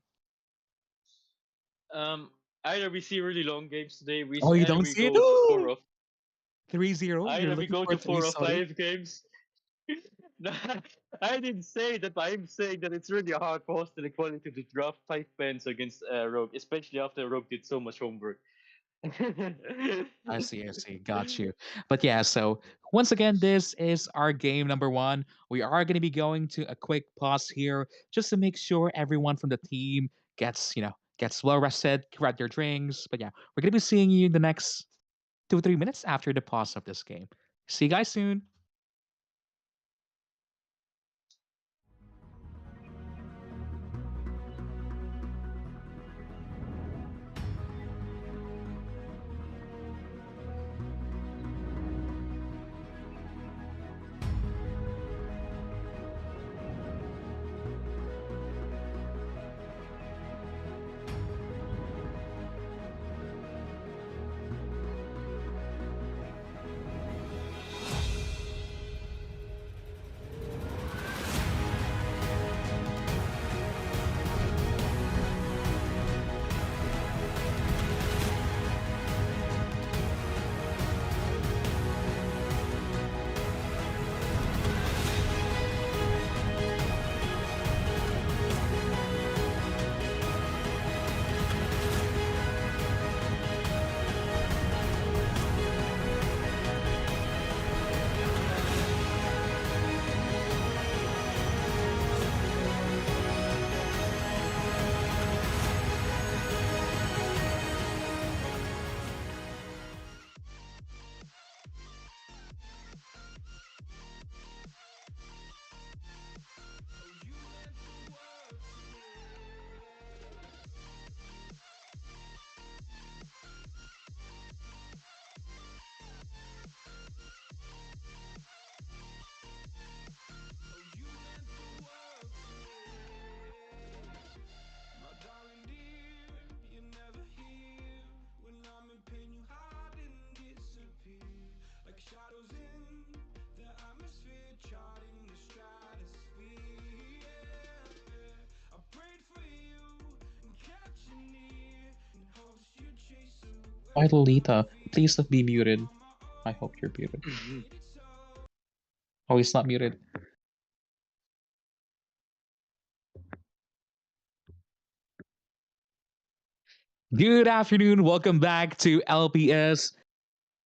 Um, Either we see really long games today, Oh, you either don't we see it? go to four of 3-0. You're either we looking go for to it to be 4 or Saudi? 5 games. No, I didn't say that, but I'm saying that it's really hard for hostile equality to draft 5 bans against Rogue, especially after Rogue did so much homework. I see, I see. Got you. But yeah, so once again, this is our game number one. We are going to be going to a quick pause here just to make sure everyone from the team gets well rested, grab their drinks. But yeah, we're going to be seeing you in the next 2 or 3 minutes after the pause of this game. See you guys soon. Why Lolita? Please don't be muted. I hope you're muted. Oh, he's not muted. Good afternoon. Welcome back to LPS.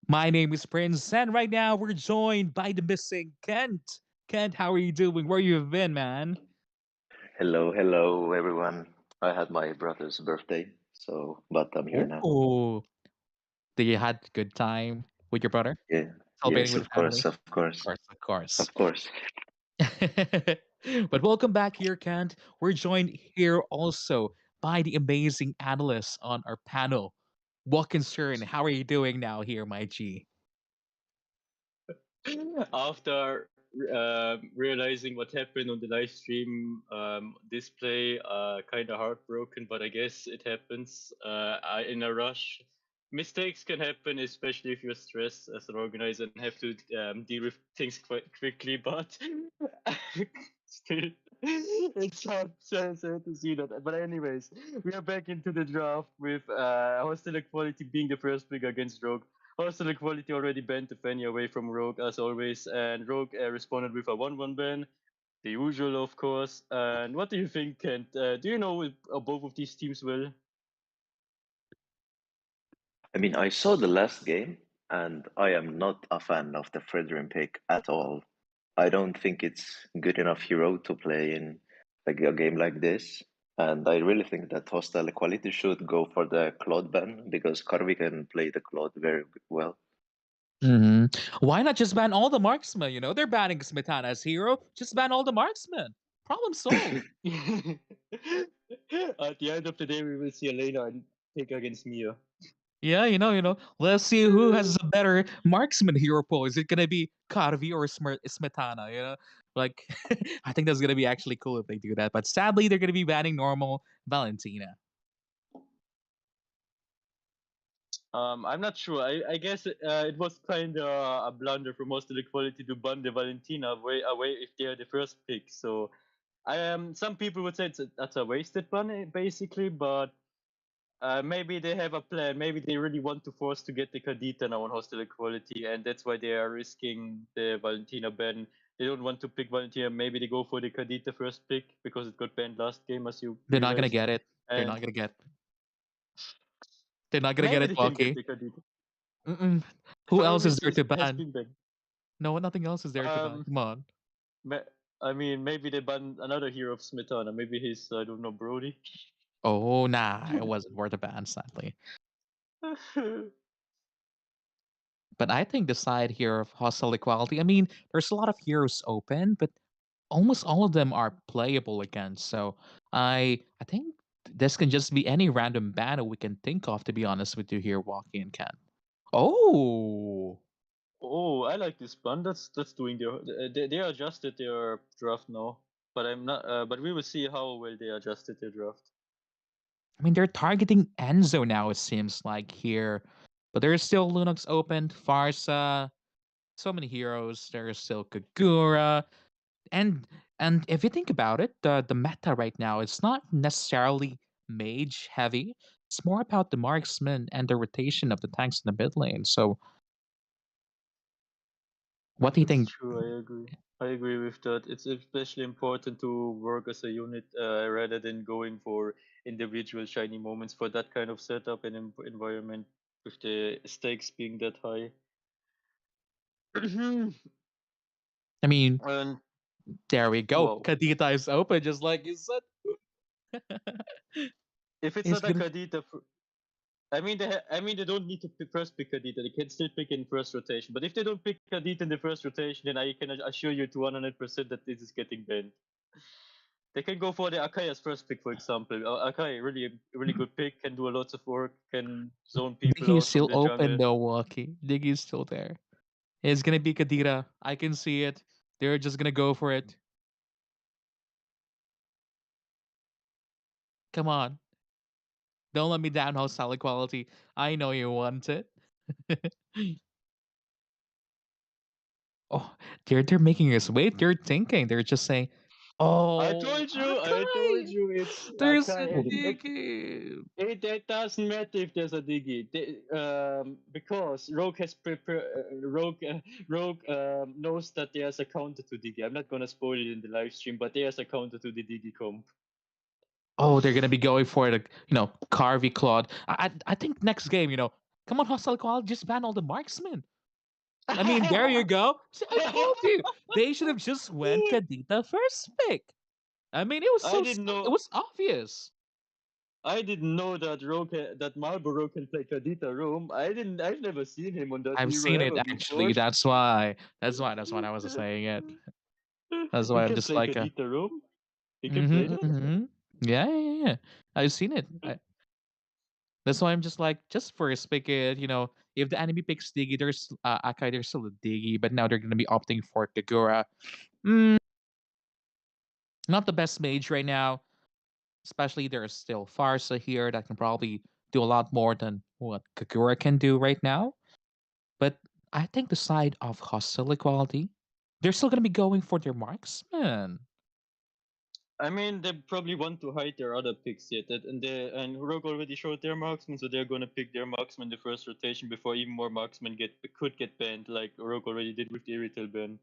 My name is Prince, and right now we're joined by the missing Kent. Kent, how are you doing? Where you have been, man? Hello, hello, everyone. I had my brother's birthday, but I'm here now. Oh, did you had a good time with your brother? Yeah, Celebrating yes, with of the family? course, of Of course, course, of course. of course. But welcome back here, Kent. We're joined here also by the amazing analysts on our panel. Wolkenstern, how are you doing now here, my G? After realizing what happened on the live stream display, kind of heartbroken, but I guess it happens in a rush. Mistakes can happen, especially if you're stressed as an organizer and have to deal with things quite quickly, but still, it's sad to see that. But anyways, we are back into the draft with Hostile Equality being the first pick against Rogue. Hostile Equality already banned the Fanny away from Rogue as always, and Rogue responded with a 1-1 ban, the usual, of course. And what do you think, Kent? Do you know both of these teams well? I mean, I saw the last game, and I am not a fan of the Fredrin pick at all. I don't think it's good enough hero to play in like a game like this. And I really think that Hostile Equality should go for the Claude ban because Karvi can play the Claude very well. Hmm. Why not just ban all the marksmen? You know, they're banning Smetana as hero. Just ban all the marksmen. Problem solved. At the end of the day, we will see Elena and pick against Mia. Yeah, let's see who has a better marksman hero pool. Is it gonna be Karvi or Smetana? Like I think that's gonna be actually cool if they do that. But sadly, they're gonna be banning normal Valentina. I'm not sure. I guess it was kind of a blunder from Hostile Equality to ban the Valentina away if they are the first pick. So some people would say that's a wasted ban basically, but maybe they have a plan. Maybe they really want to force to get the Kadita now on Hostile Equality, and that's why they are risking the Valentina ban. They don't want to pick Valentina. Maybe they go for the Kadita first pick because it got banned last game, as you They're not gonna realized. get it. They're And not gonna get. They're not gonna get maybe it, they can get Walkie. the Kadita. Mm-mm. Who else is Fireworks there to has ban? been banned. No, nothing else is there to ban. Um, Come on. I mean, maybe they ban another hero of Smetana. Maybe he's I don't know Brody. Oh, nah, it wasn't worth a ban, sadly. But I think the side here of hostile equality, I mean, there's a lot of heroes open, but almost all of them are playable against. So I think this can just be any random battle we can think of, to be honest with you here, Walkie and Ken. Oh, Oh, I like this ban. That's doing they adjusted their draft now, but I'm not. But we will see how well they adjusted their draft. I mean, they're targeting Enzo now, it seems like here. But there's still Lunox open, Farsa, so many heroes. There's still Kagura. And and if you think about it, the meta right now is not necessarily mage heavy. It's more about the marksman and the rotation of the tanks in the mid lane. So what do you That's think? true. I agree. I agree with that. It's especially important to work as a unit rather than going for individual shiny moments for that kind of setup and environment with the stakes being that high. I mean, And there we go. wow, Kadita is open, just like you said. if it's It's not a gonna. Kadita, I mean they don't need to first pick Kadita. They can still pick in first rotation. But if they don't pick Kadita in the first rotation, then I can assure you to 100% that this is getting banned. They can go for the Akai as first pick, for example. Akai, really good pick, can do a lot of work, can zone people Diggy is out from still the open jungle. though, Walkie. Diggy is still there. It's gonna be Kadita. I can see it. They're just gonna go for it. Come on. Don't let me down, hostile equality. I know you want it. Oh, they're making us wait. They're thinking. They're just saying, Oh, I told Akai! you, it's There's a Akai. Digi. That doesn't matter if there's a Digi, because Rogue has prepared. Rogue knows that there's a counter to Digi. I'm not gonna spoil it in the live stream, but there's a counter to the Digi comp. Oh, they're gonna be going for the Carvey Claude. I think next game, come on, Hostile Quality, just ban all the marksmen. I mean, there you go. See, I told you they should have just went Kadita first pick. I mean, it was I so didn't it know. was obvious. I didn't know that that Marlboro can play Kadita Room. I didn't. I've never seen him on that I've hero seen it ever before. actually. That's why. That's why I was saying it. That's He why I'm can just play like, Kadita Room. He can play mm-hmm, that. mm-hmm. Yeah. I've seen it. That's why I'm just like, just first pick it. If the enemy picks Diggy, there's Akai, there's still a Diggy, but now they're gonna be opting for Kagura. Mm, not the best mage right now. Especially there's still Farsa here that can probably do a lot more than what Kagura can do right now. But I think the side of hostile equality, they're still gonna be going for their marksman. I mean, they probably want to hide their other picks yet, and Rogue already showed their marksman, so they're gonna pick their marksman the first rotation before even more marksmen could get banned, like Rogue already did with the Irrital ban.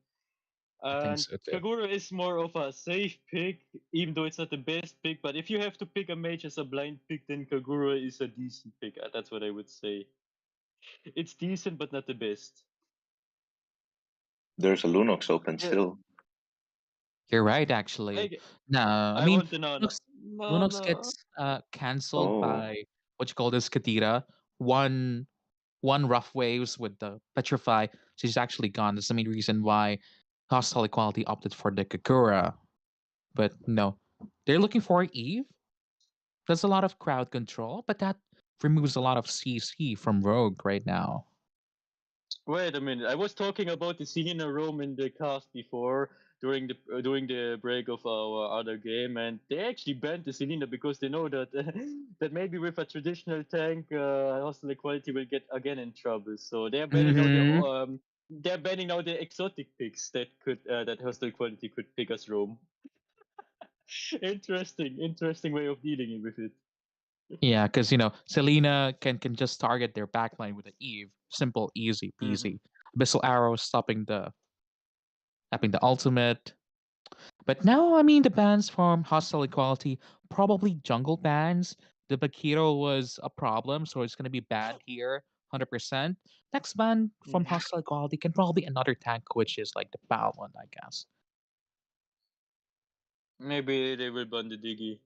I think And so too. Kagura is more of a safe pick, even though it's not the best pick. But if you have to pick a mage as a blind pick, then Kagura is a decent pick. That's what I would say. It's decent, but not the best. There's a Lunox open Yeah, still. You're right, actually. I No, I I mean, want the Nana. Lunox Nana. gets cancelled Oh, by what you call this Kadira. One rough waves with the Petrify. She's actually gone. That's the main reason why Hostile Equality opted for the Kakura. But no, they're looking for Eve. There's a lot of crowd control, but that removes a lot of CC from Rogue right now. Wait a minute. I was talking about the scene in a room in the cast before during the break of our other game, and they actually banned the Selena because they know that that maybe with a traditional tank, hostile equality will get again in trouble. So Mm-hmm. they're banning now the exotic picks that hostile equality could pick as Rome. Interesting way of dealing with it. Yeah, because Selena can just target their backline with an Eve. Simple, easy Hmm. peasy. Abyssal Arrow stopping the ultimate. But now, I mean, the bans from Hostile Equality, probably jungle bans. The Bakiro was a problem, so it's going to be banned here, 100%. Next ban from Hmm. Hostile Equality can probably be another tank, which is like the Pal one, I guess. Maybe they will ban the Diggy.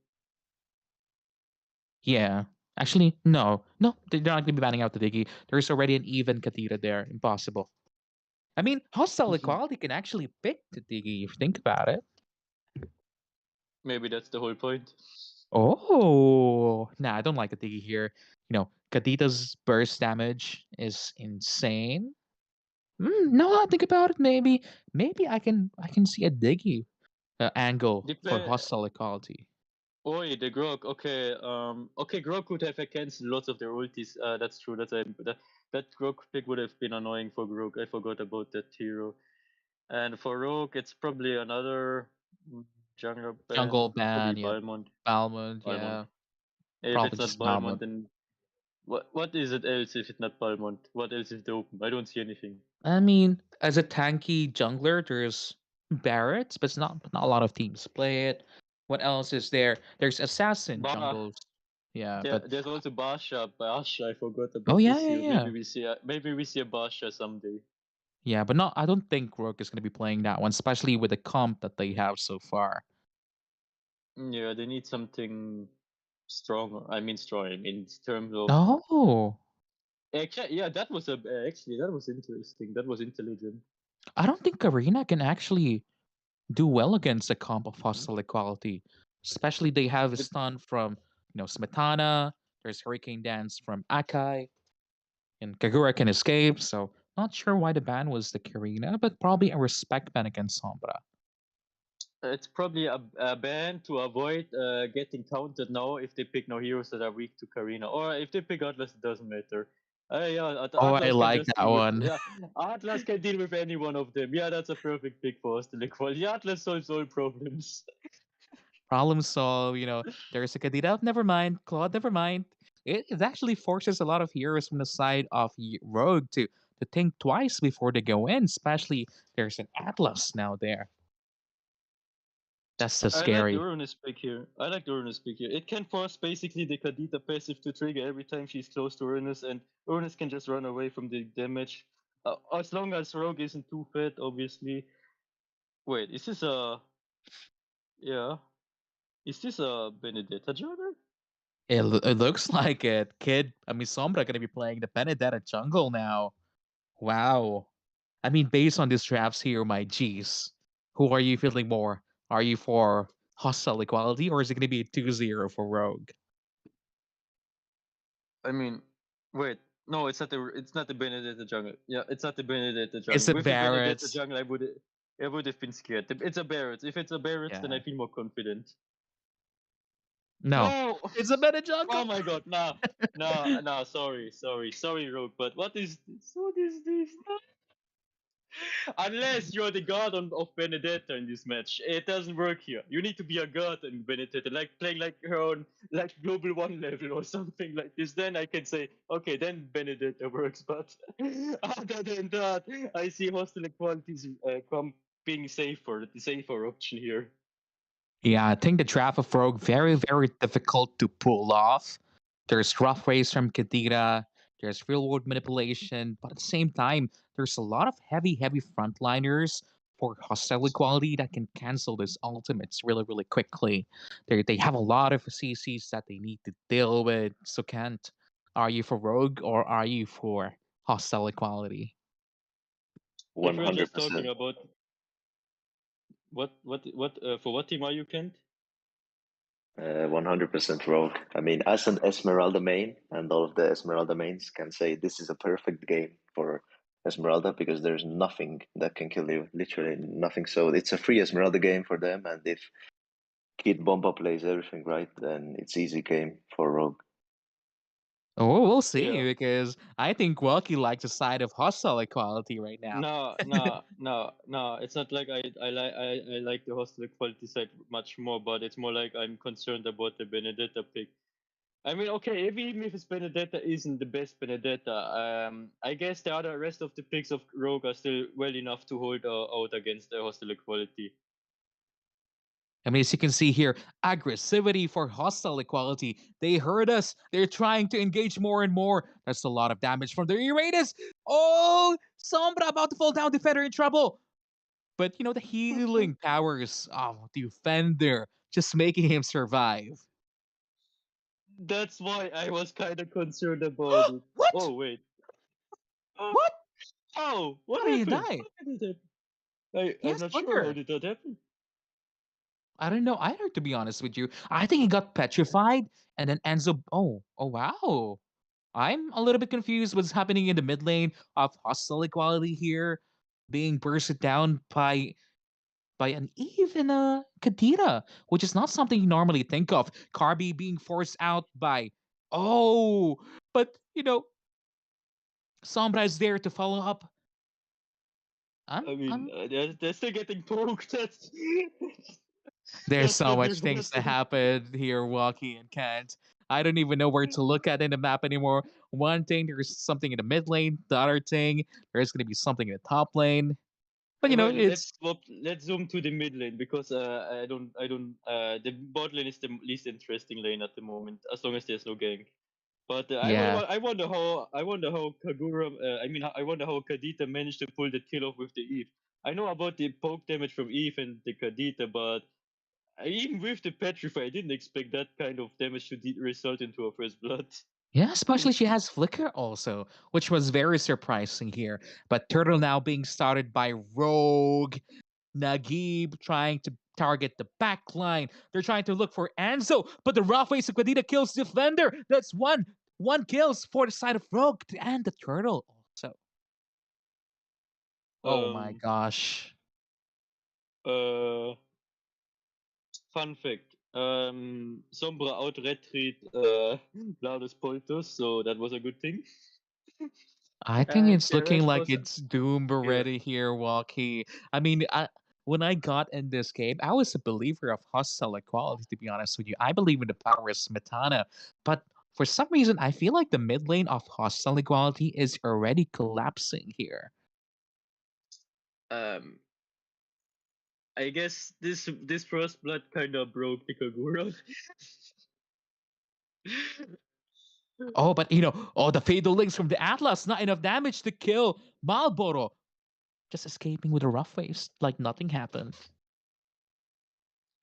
Yeah. Actually, no. No, they're not going to be banning out the Diggy. There's already an even Katira there. Impossible. I mean, Hostile Equality can actually pick the Diggy if you think about it. Maybe that's the whole point. Oh, nah, I don't like Katigi here. Kadita's burst damage is insane. No, I think about it. Maybe I can see a Diggy angle They for play. hostile equality. Oi, the Grog. Okay, Grog could have cancelled lots of their ultis. That's true. That Grog pick would have been annoying for Grog. I forgot about that hero. And for Rogue, it's probably another jungler Jungle ban. Probably ban, yeah, Balmond. Balmond, Balmond. yeah, If probably it's not just Balmond, Balmond. then what is it else if it's not Balmond? What else is the open? I don't see anything. I mean, as a tanky jungler, there's Barretts, but it's not a lot of teams play it. What else is there? There's assassin Bah, jungles, yeah, but there's also Basha. Basha, I forgot oh about yeah, this yeah, hero. yeah. Maybe we see a Basha someday. Yeah, but not. I don't think Rook is going to be playing that one, especially with the comp that they have so far. Yeah, they need something stronger. I mean, strong in terms of. Oh, Actually, yeah, that was interesting. That was intelligent. I don't think Karina can actually do well against the comp of hostile equality. Especially they have a It, stun from Smetana. There's Hurricane Dance from Akai, and Kagura can escape. So not sure why the ban was the Karina, but probably a respect ban against Sombra. it's probably a ban to avoid getting counted now if they pick no heroes that are weak to Karina, or if they pick Atlas, it doesn't matter. Yeah, Oh, I Atlas can like just that deal with one. Atlas can deal with any one of them. Yeah, that's a perfect pick for hostile equality. Atlas solves all problems. Problem solved. There's a Kadira. Never mind. Claude, never mind. It actually forces a lot of heroes from the side of Rogue to think twice before they go in, especially there's an Atlas now there. That's so I like the scary. Uranus pick here. It can force basically the Kadita passive to trigger every time she's close to Uranus, and Uranus can just run away from the damage. As long as Rogue isn't too fat, obviously. Wait, is this a. Yeah. Is this a Benedetta jungle? It looks like it. Sombra gonna be playing the Benedetta jungle now. Wow. I mean, based on these drafts here, my G's, who are you feeling more? Are you for hostile equality or is it gonna be a 2-0 for Rogue? I mean, wait. No, it's not the Benedetta jungle. Yeah, it's not the Benedetta It's jungle. a With the Benedetta Barrett. jungle, I would have been scared. It's a Barrett. If it's a Barrett, then I Yeah. feel more confident. No. No! It's a meta Oh jungle. my god, no. No, no, sorry, Rogue, but what is this? What is this? No. Unless you're the god of Benedetta in this match, it doesn't work here. You need to be a god in Benedetta, like playing like her own, like global one level or something like this. Then I can say, okay, then Benedetta works. But other than that, I see hostile equalities being safer, the safer option here. Yeah, I think the draft of Rogue very, very difficult to pull off. There's rough ways from Kadira, there's real world manipulation, but at the same time, there's a lot of heavy, heavy frontliners for hostile equality that can cancel these ultimates really, really quickly. They have a lot of CCs that they need to deal with. So Kent, are you for Rogue or are you for hostile equality? If we're just talking 100%. about for what team are you, Kent? 100% Rogue. I mean, as an Esmeralda main, and all of the Esmeralda mains can say this is a perfect game for Esmeralda because there's nothing that can kill you. Literally nothing. So it's a free Esmeralda game for them, and if Kid Bomba plays everything right, then it's easy game for Rogue. Oh, we'll see Yeah. because I think Welky likes the side of hostile equality right now. No, no, no, no. It's not like I like the hostile equality side much more, but it's more like I'm concerned about the Benedetta pick. I mean, okay, even if it's Benedetta isn't the best Benedetta, I guess the other rest of the picks of Rogue are still well enough to hold out against the hostile equality. I mean, as you can see here, aggressivity for hostile equality. They heard us. They're trying to engage more and more. That's a lot of damage from the Uranus. Oh, Sombra about to fall down. Defender in trouble. But the healing powers of Defender just making him survive. That's why I was kind of concerned about it. What? Oh wait. Oh, What? oh, what How did he happened? die? How did it happen? He I'm has not sure how flicker. did that happen. I don't know either, to be honest with you. I think he got petrified and then Enzo. Oh, wow. I'm a little bit confused what's happening in the mid lane of hostile equality here, being bursted down by an even Kadira, which is not something you normally think of. Carby being forced out by but Sombra is there to follow up. I'm, I mean, I'm they're still getting poked. There's That's so the much things to difference. happen here, Walkie and Kent. I don't even know where to look at in the map anymore. One thing, there's something in the mid lane. The other thing, there's going to be something in the top lane. But Well, it's let's zoom to the mid lane because the bot lane is the least interesting lane at the moment as long as there's no gank. But yeah. I wonder how Kagura I wonder how Kadita managed to pull the kill off with the Eve. I know about the poke damage from Eve and the Kadita, but even with the Petrify, I didn't expect that kind of damage to result into a first blood. Yeah, especially she has Flicker also, which was very surprising here. But Turtle now being started by Rogue, Nagib trying to target the back line. They're trying to look for Anzo, but the rough ways of Quadita kills Defender. That's one kills for the side of Rogue and the Turtle also. Oh my Um, gosh. uh, Fun fact. Sombra out retreat Bladus Poltus, so that was a good thing. I think And it's the looking rest like was it's doomed yeah. already here, Walkie. I mean, when I got in this game, I was a believer of hostile equality, to be honest with you. I believe in the power of Smetana, but for some reason, I feel like the mid lane of hostile equality is already collapsing here. Um, I guess this first blood kind of broke the Kagura. Oh, but oh, the fatal links from the Atlas, not enough damage to kill Malboro. Just escaping with a rough waves, like nothing happened.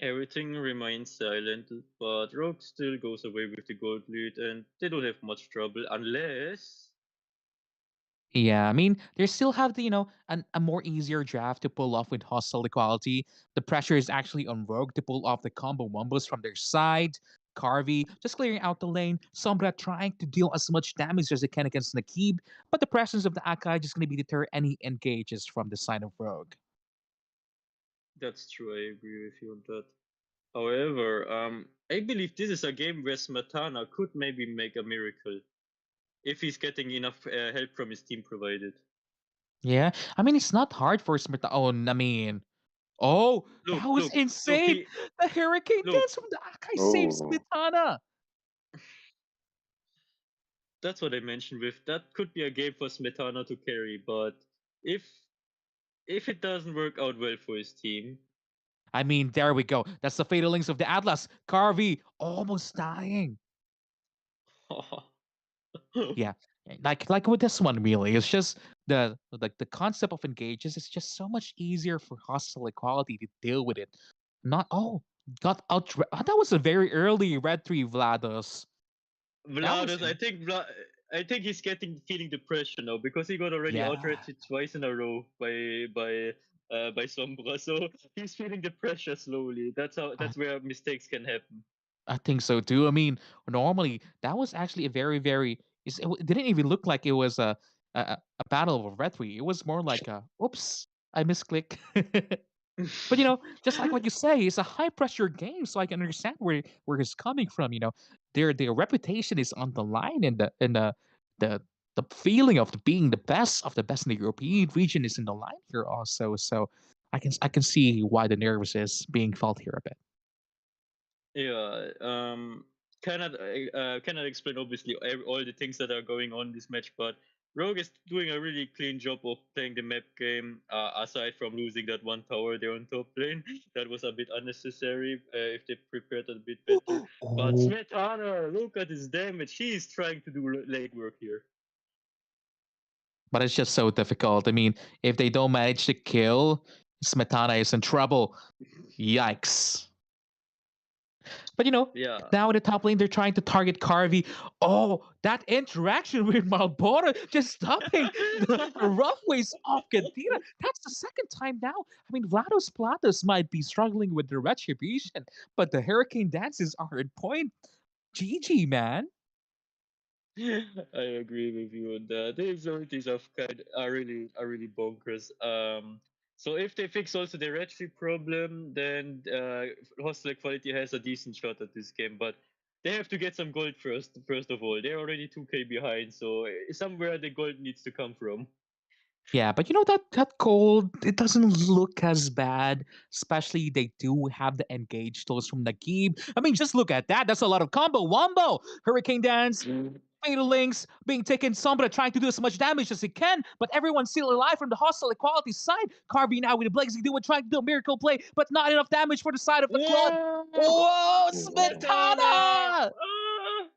Everything remains silent, but Rogue still goes away with the gold lead, and they don't have much trouble unless. Yeah, I mean, they still have a more easier draft to pull off with hostile equality. The pressure is actually on Rogue to pull off the combo wombos from their side. Carvey just clearing out the lane. Sombra trying to deal as much damage as they can against Nakib, but the presence of the Akai just going to be deter any engages from the side of Rogue. That's true, I agree with you on that. However, I believe this is a game where Smetana could maybe make a miracle if he's getting enough help from his team provided. Yeah, I mean, it's not hard for Smith. Oh, I mean, oh, Look, that was look, look, insane. The Hurricane look. Dance from the Akai saved Oh, Smetana. That's what I mentioned with that could be a game for Smetana to carry, but if if it doesn't work out well for his team. I mean, there we go. That's the fatal links of the Atlas. Carvey almost dying. Yeah, like with this one, really, it's just the concept of engages is just so much easier for hostile equality to deal with it. Not got out. That was a very early red three Vlados. That was Vlados, I think he's getting feeling the pressure now because he got already yeah. outrated twice in a row by Sombra, so he's feeling the pressure slowly. I That's where mistakes can happen. I think so too. I mean, normally that was actually a very. It didn't even look like it was a battle of red three. It was more like a oops, I misclick. But just like what you say, it's a high pressure game, so I can understand where he's coming from. Their reputation is on the line, and the the feeling of being the best of the best in the European region is in the line here also. So I can see why the nerves is being felt here a bit. Yeah, cannot explain obviously all the things that are going on in this match, but Rogue is doing a really clean job of playing the map game. Aside from losing that one tower there on top lane, that was a bit unnecessary. If they prepared a bit better, but Oh, Smetana, look at his damage. He's trying to do legwork here. but it's just so difficult. I mean, if they don't manage to kill, Smetana is in trouble. Yikes. But Yeah. now in the top lane, they're trying to target Carvey. Oh, that interaction with Malbora just stopping the rough ways off Kadira. That's the second time now. I mean, Vlados Platas might be struggling with the retribution, but the Hurricane dances are in point. GG, man. I agree with you on that. The abilities of kind are really bonkers. So if they fix also the red tree problem, then Hostile Quality has a decent shot at this game. But they have to get some gold first. First of all, they're already 2K behind, so somewhere the gold needs to come from. Yeah, but that gold, it doesn't look as bad. Especially they do have the engage tools from Nagib. I mean, just look at that. That's a lot of combo wombo. Hurricane dance, fatal links, being taken, Sombra trying to do as much damage as he can, but everyone's still alive from the hostile equality side. Carvey now with the Blazing Duo trying to do a miracle play, but not enough damage for the side of the Claude. Whoa! Whoa, Smetana!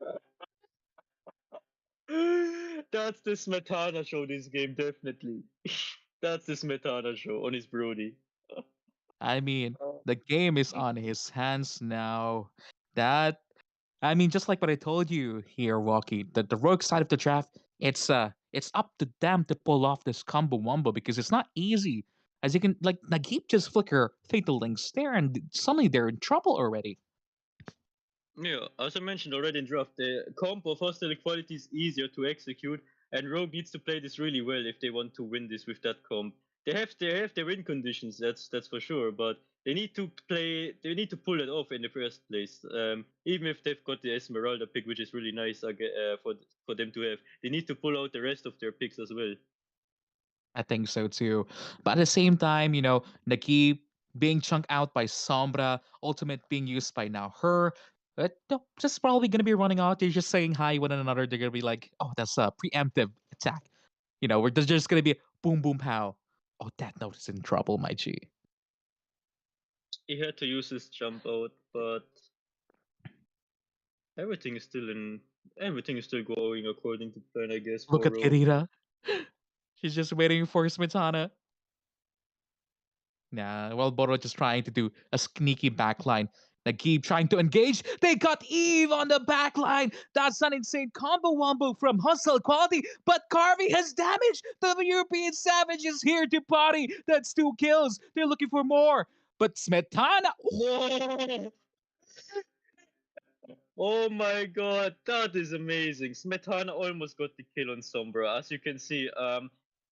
Smetana! That's the Smetana show this game, definitely. That's the Smetana show on his Brody. I mean, the game is on his hands now. That I mean, just like what I told you here, Walkie, the rogue side of the draft, it's up to them to pull off this combo wumbo because it's not easy. As you can like Nagib just flicker fatal links there and suddenly they're in trouble already. Yeah, as I mentioned already in draft, the comp of hostile equality is easier to execute, and Rogue needs to play this really well if they want to win this with that comp. They have their win conditions, that's for sure, but They need to play. They need to pull it off in the first place. Even if they've got the Esmeralda pick, which is really nice for them to have, they need to pull out the rest of their picks as well. I think so too. But at the same time, Nagib being chunked out by Sombra, Ultimate being used by now her. But no, just probably gonna be running out. They're just saying hi one another. They're gonna be like, "Oh, that's a preemptive attack." We're just gonna be boom, boom, pow. Oh, that note is in trouble, my G. He had to use his jump out, but everything is still in. Everything is still going according to plan, I guess, Look for at Rogue. Kirita. She's just waiting for Smetana. Nah, well, Boro just trying to do a sneaky backline. Nagib trying to engage. They got Eve on the backline. That's an insane combo wombo from Hustle Quality. But Carvey has damage. The European Savage is here to party. That's 2 kills. They're looking for more. But Smetana. No! Oh my god, that is amazing. Smetana almost got the kill on Sombra. As you can see,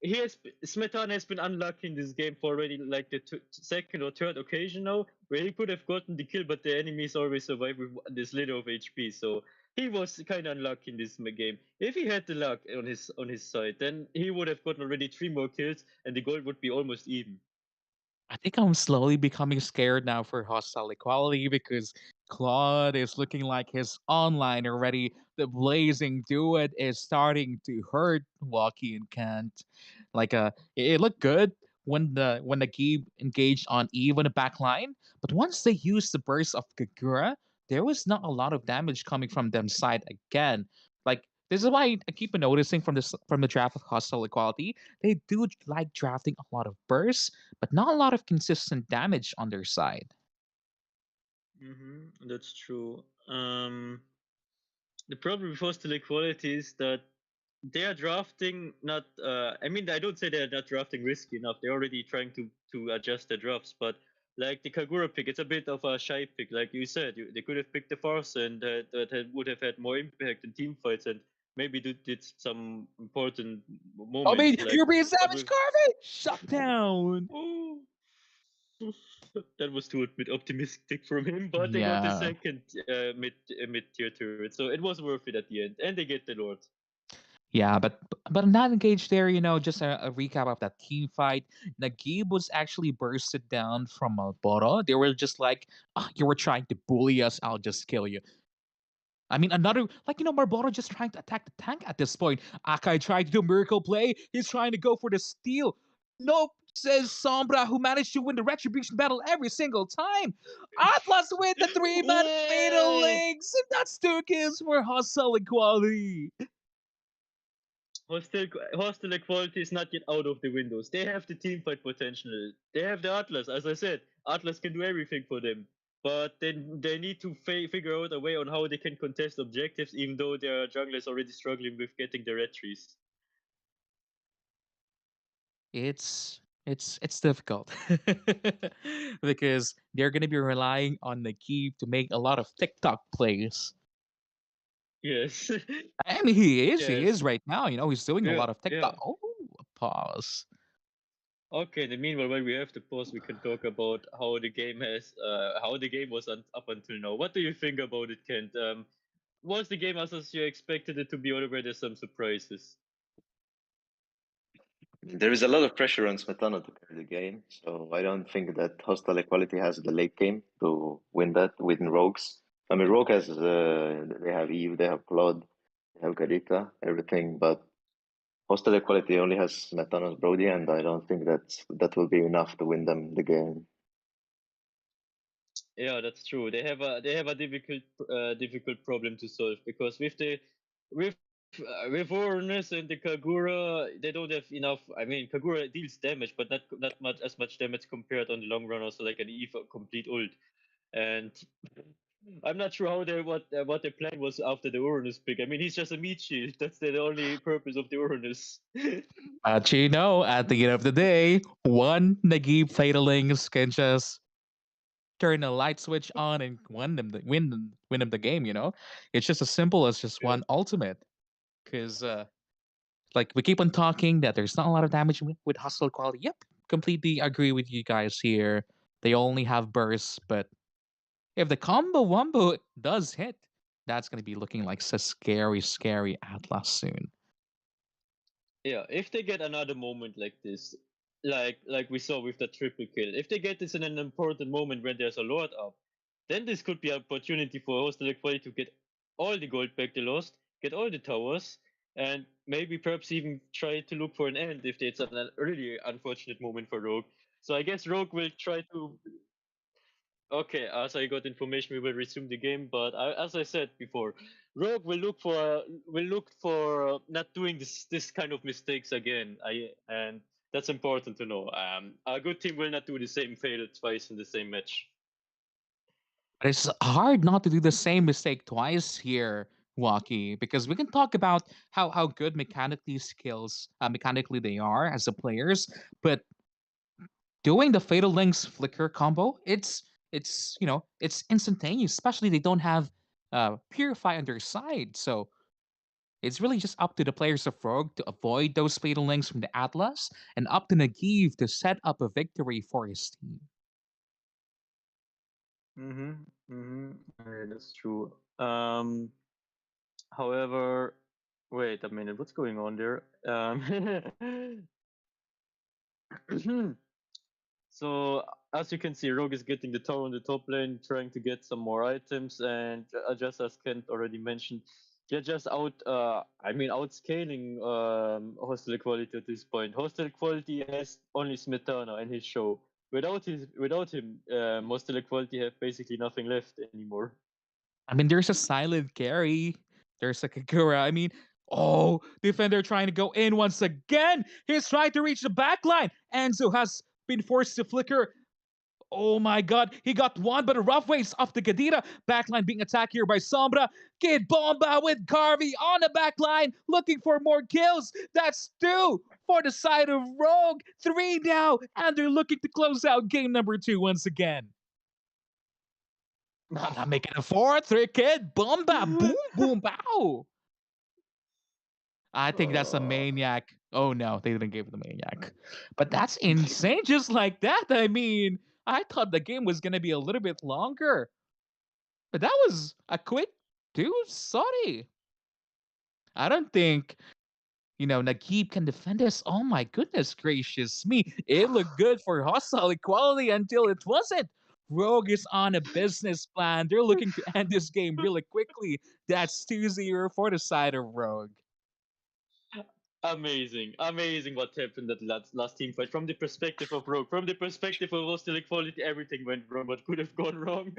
Smetana has been unlucky in this game for already like the second or third occasion now, where he could have gotten the kill, but the enemies always survive with this little of HP. So he was kind of unlucky in this game. If he had the luck on his side, then he would have gotten already 3 more kills, and the goal would be almost even. I think I'm slowly becoming scared now for hostile equality because Claude is looking like his online already. The blazing duet is starting to hurt Walkie and Kent. It looked good when the Gabe engaged on Eve on the back line, but once they used the burst of Kagura, there was not a lot of damage coming from them side again. Like this is why I keep noticing from the draft of hostile equality, they do like drafting a lot of bursts but not a lot of consistent damage on their side. That's true. The problem with hostile equality is that they are drafting not. I mean, I don't say they're not drafting risky enough. They're already trying to adjust their drafts, but like the Kagura pick, it's a bit of a shy pick. Like you said, they could have picked the Farce, and would have had more impact in team fights, and maybe did some important I mean, moments. Like, you're being but savage, with Carvey! Shut down! oh, that was too bit optimistic from him, but they got the Yeah. second mid tier turret, so it was worth it at the end, and they get the Lord. Yeah, but I'm not engaged there. Just a recap of that team fight. Nagib was actually bursted down from Malboro. They were just like, you were trying to bully us. I'll just kill you. I mean, Marlboro just trying to attack the tank at this point. Akai tried to do a miracle play. He's trying to go for the steal. Nope, says Sombra, who managed to win the retribution battle every single time. Atlas with the 3-man fatal Whoa! links, and that's 2 kills for hustle equality. Hostile equality is not yet out of the windows. They have the team fight potential. They have the Atlas. As I said, Atlas can do everything for them. But then they need to figure out a way on how they can contest objectives, even though their jungler is already struggling with getting the red trees. It's difficult because they're gonna be relying on the key to make a lot of TikTok plays. Yes. I mean, he is. He Yes. is right now. He's doing a Yeah. lot of TikTok. Yeah. Oh, pause. Okay. In the meanwhile, when we have the pause, we can talk about how the game was up until now. What do you think about it, Kent? Was the game as you expected it to be, or were there some surprises? There is a lot of pressure on Smetana to carry the game, so I don't think that Hostile Equality has the late game to win Rogues. I mean, Rogue has they have Eve, they have Claude, they have Garita, everything, but Hostile Equality only has Smetana's Brody, and I don't think that will be enough to win them the game. Yeah, that's true. They have a difficult problem to solve because with Uranus and the Kagura, they don't have enough. I mean, Kagura deals damage, but not much as much damage compared on the long run. Also, like an Eve complete ult, and I'm not sure how what their plan was after the Uranus pick. I mean, he's just a meat shield. That's the only purpose of the Uranus. But at the end of the day, one Nagib Fatalings can just turn a light switch on and win them the game. It's just as simple as just Yeah. one ultimate. Because we keep on talking that there's not a lot of damage with hostile quality. Yep, completely agree with you guys here. They only have bursts, but if the combo wumbo does hit, that's going to be looking like a scary, scary Atlas soon. Yeah, if they get another moment like this, like we saw with the triple kill, if they get this in an important moment when there's a lord up, then this could be an opportunity for Hostel Equality to get all the gold back they lost, get all the towers, and maybe perhaps even try to look for an end if it's a really unfortunate moment for Rogue. So I guess Rogue will try to. Okay, as I got information, we will resume the game. But as I said before, Rogue will look for not doing this kind of mistakes again. And that's important to know. A good team will not do the same fail twice in the same match. But it's hard not to do the same mistake twice here, Waki, because we can talk about how good mechanically they are as the players, but doing the Fatal Links flicker combo, it's instantaneous. Especially they don't have Purify on their side, so it's really just up to the players of Rogue to avoid those Fatal Links from the Atlas, and up to Nagiv to set up a victory for his team. That's true. However, wait a minute, what's going on there? So as you can see, Rogue is getting the tower on the top lane, trying to get some more items, and just as Kent already mentioned, they're just outscaling Hostel Equality at this point. Hostel Equality has only Smetana and his show. Without him, Hostel Equality have basically nothing left anymore. I mean, there's a silent carry. There's a Kagura. I mean, oh, defender trying to go in once again. He's trying to reach the back line. Enzo has been forced to flicker. Oh my god, he got one, but a rough waves off the Gadira. Backline being attacked here by Sombra. Kid Bomba with Garvey on the backline, looking for more kills. That's two for the side of Rogue. Three now, and they're looking to close out game number 2 once again. Not making a fourth, Kid Bomba. Boom, boom, pow. I think that's a maniac. Oh no, they didn't give it the maniac. But that's insane just like that. I mean, I thought the game was gonna be a little bit longer. But that was a quick dude. Sorry. I don't think, Nagib can defend us. Oh my goodness gracious me. It looked good for hostile equality until it wasn't. Rogue is on a business plan. They're looking to end this game really quickly. That's 2-0 for the side of Rogue. Amazing what happened at last team fight. From the perspective of Rogue, from the perspective of Hostel Equality, everything went wrong. What could have gone wrong?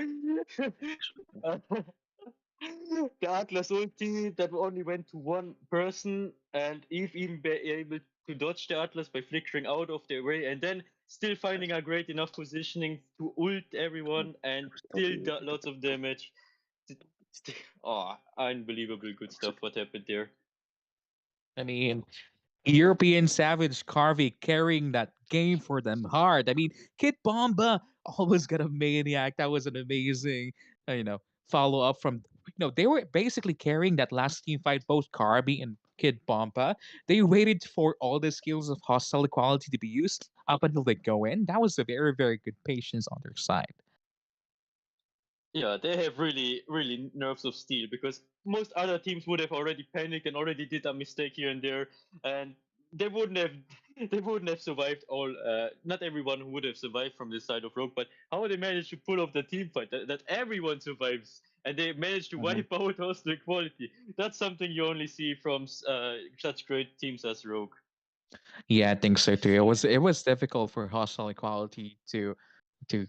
The Atlas ulti that only went to one person, and Eve even be able to dodge the Atlas by flickering out of their way, and then still finding a great enough positioning to ult everyone and still lots of damage. Oh, unbelievable good stuff what happened there. I mean, European Savage Carvey carrying that game for them hard. I mean, Kid Bomba always got a maniac. That was an amazing, follow up from. They were basically carrying that last team fight, both Carby and Kid Bomba. They waited for all the skills of hostile equality to be used up until they go in. That was a very, very good patience on their side. Yeah, they have really nerves of steel because most other teams would have already panicked and already did a mistake here and there, and they wouldn't have they wouldn't have survived all. Not everyone would have survived from this side of Rogue, but how they managed to pull off the team fight that everyone survives and they managed to wipe out hostile equality. That's something you only see from such great teams as Rogue. Yeah, I think so too. It was difficult for hostile equality to to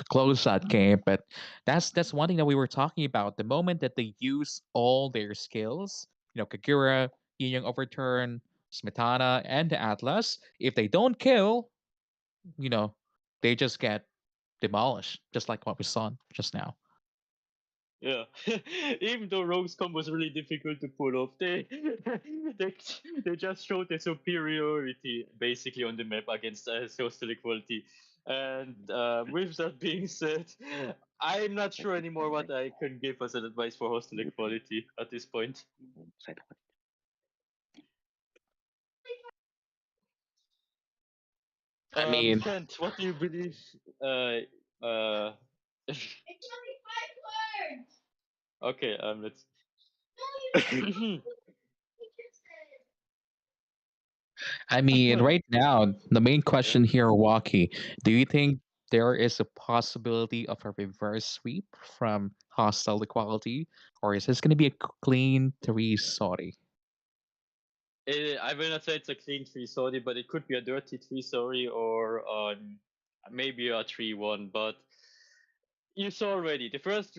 close that game, but that's one thing that we were talking about. The moment that they use all their skills, Kagura, Yin Yang Overturn, Smetana, and the Atlas, if they don't kill, you know, they just get demolished, just like what we saw just now. Yeah, even though Rogue's combo was really difficult to pull off, they they just showed their superiority basically on the map against hostile equality. And with that being said, I'm not sure anymore what I can give as an advice for hostile equality at this point. I mean, Kent, what do you believe? Uh, okay. Let's. I mean, right now, the main question here, Waki, do you think there is a possibility of a reverse sweep from hostile equality, or is this going to be a clean three sorry? I will not say it's a clean 3 sorry, but it could be a dirty 3 sorry or maybe a 3-1. But you saw already the first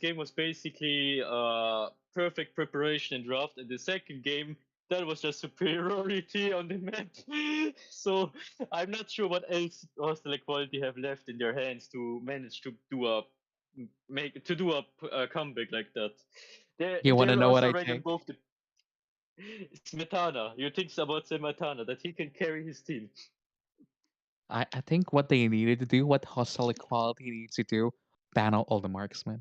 game was basically perfect preparation and draft, and the second game that was just superiority on the map. So I'm not sure what else Hostile Equality have left in their hands to manage to do a comeback like that. You want They to know what lost I already on think? both the Smetana. You think about Smetana that he can carry his team. I think what they needed to do, what hostile equality needs to do, ban out all the marksmen.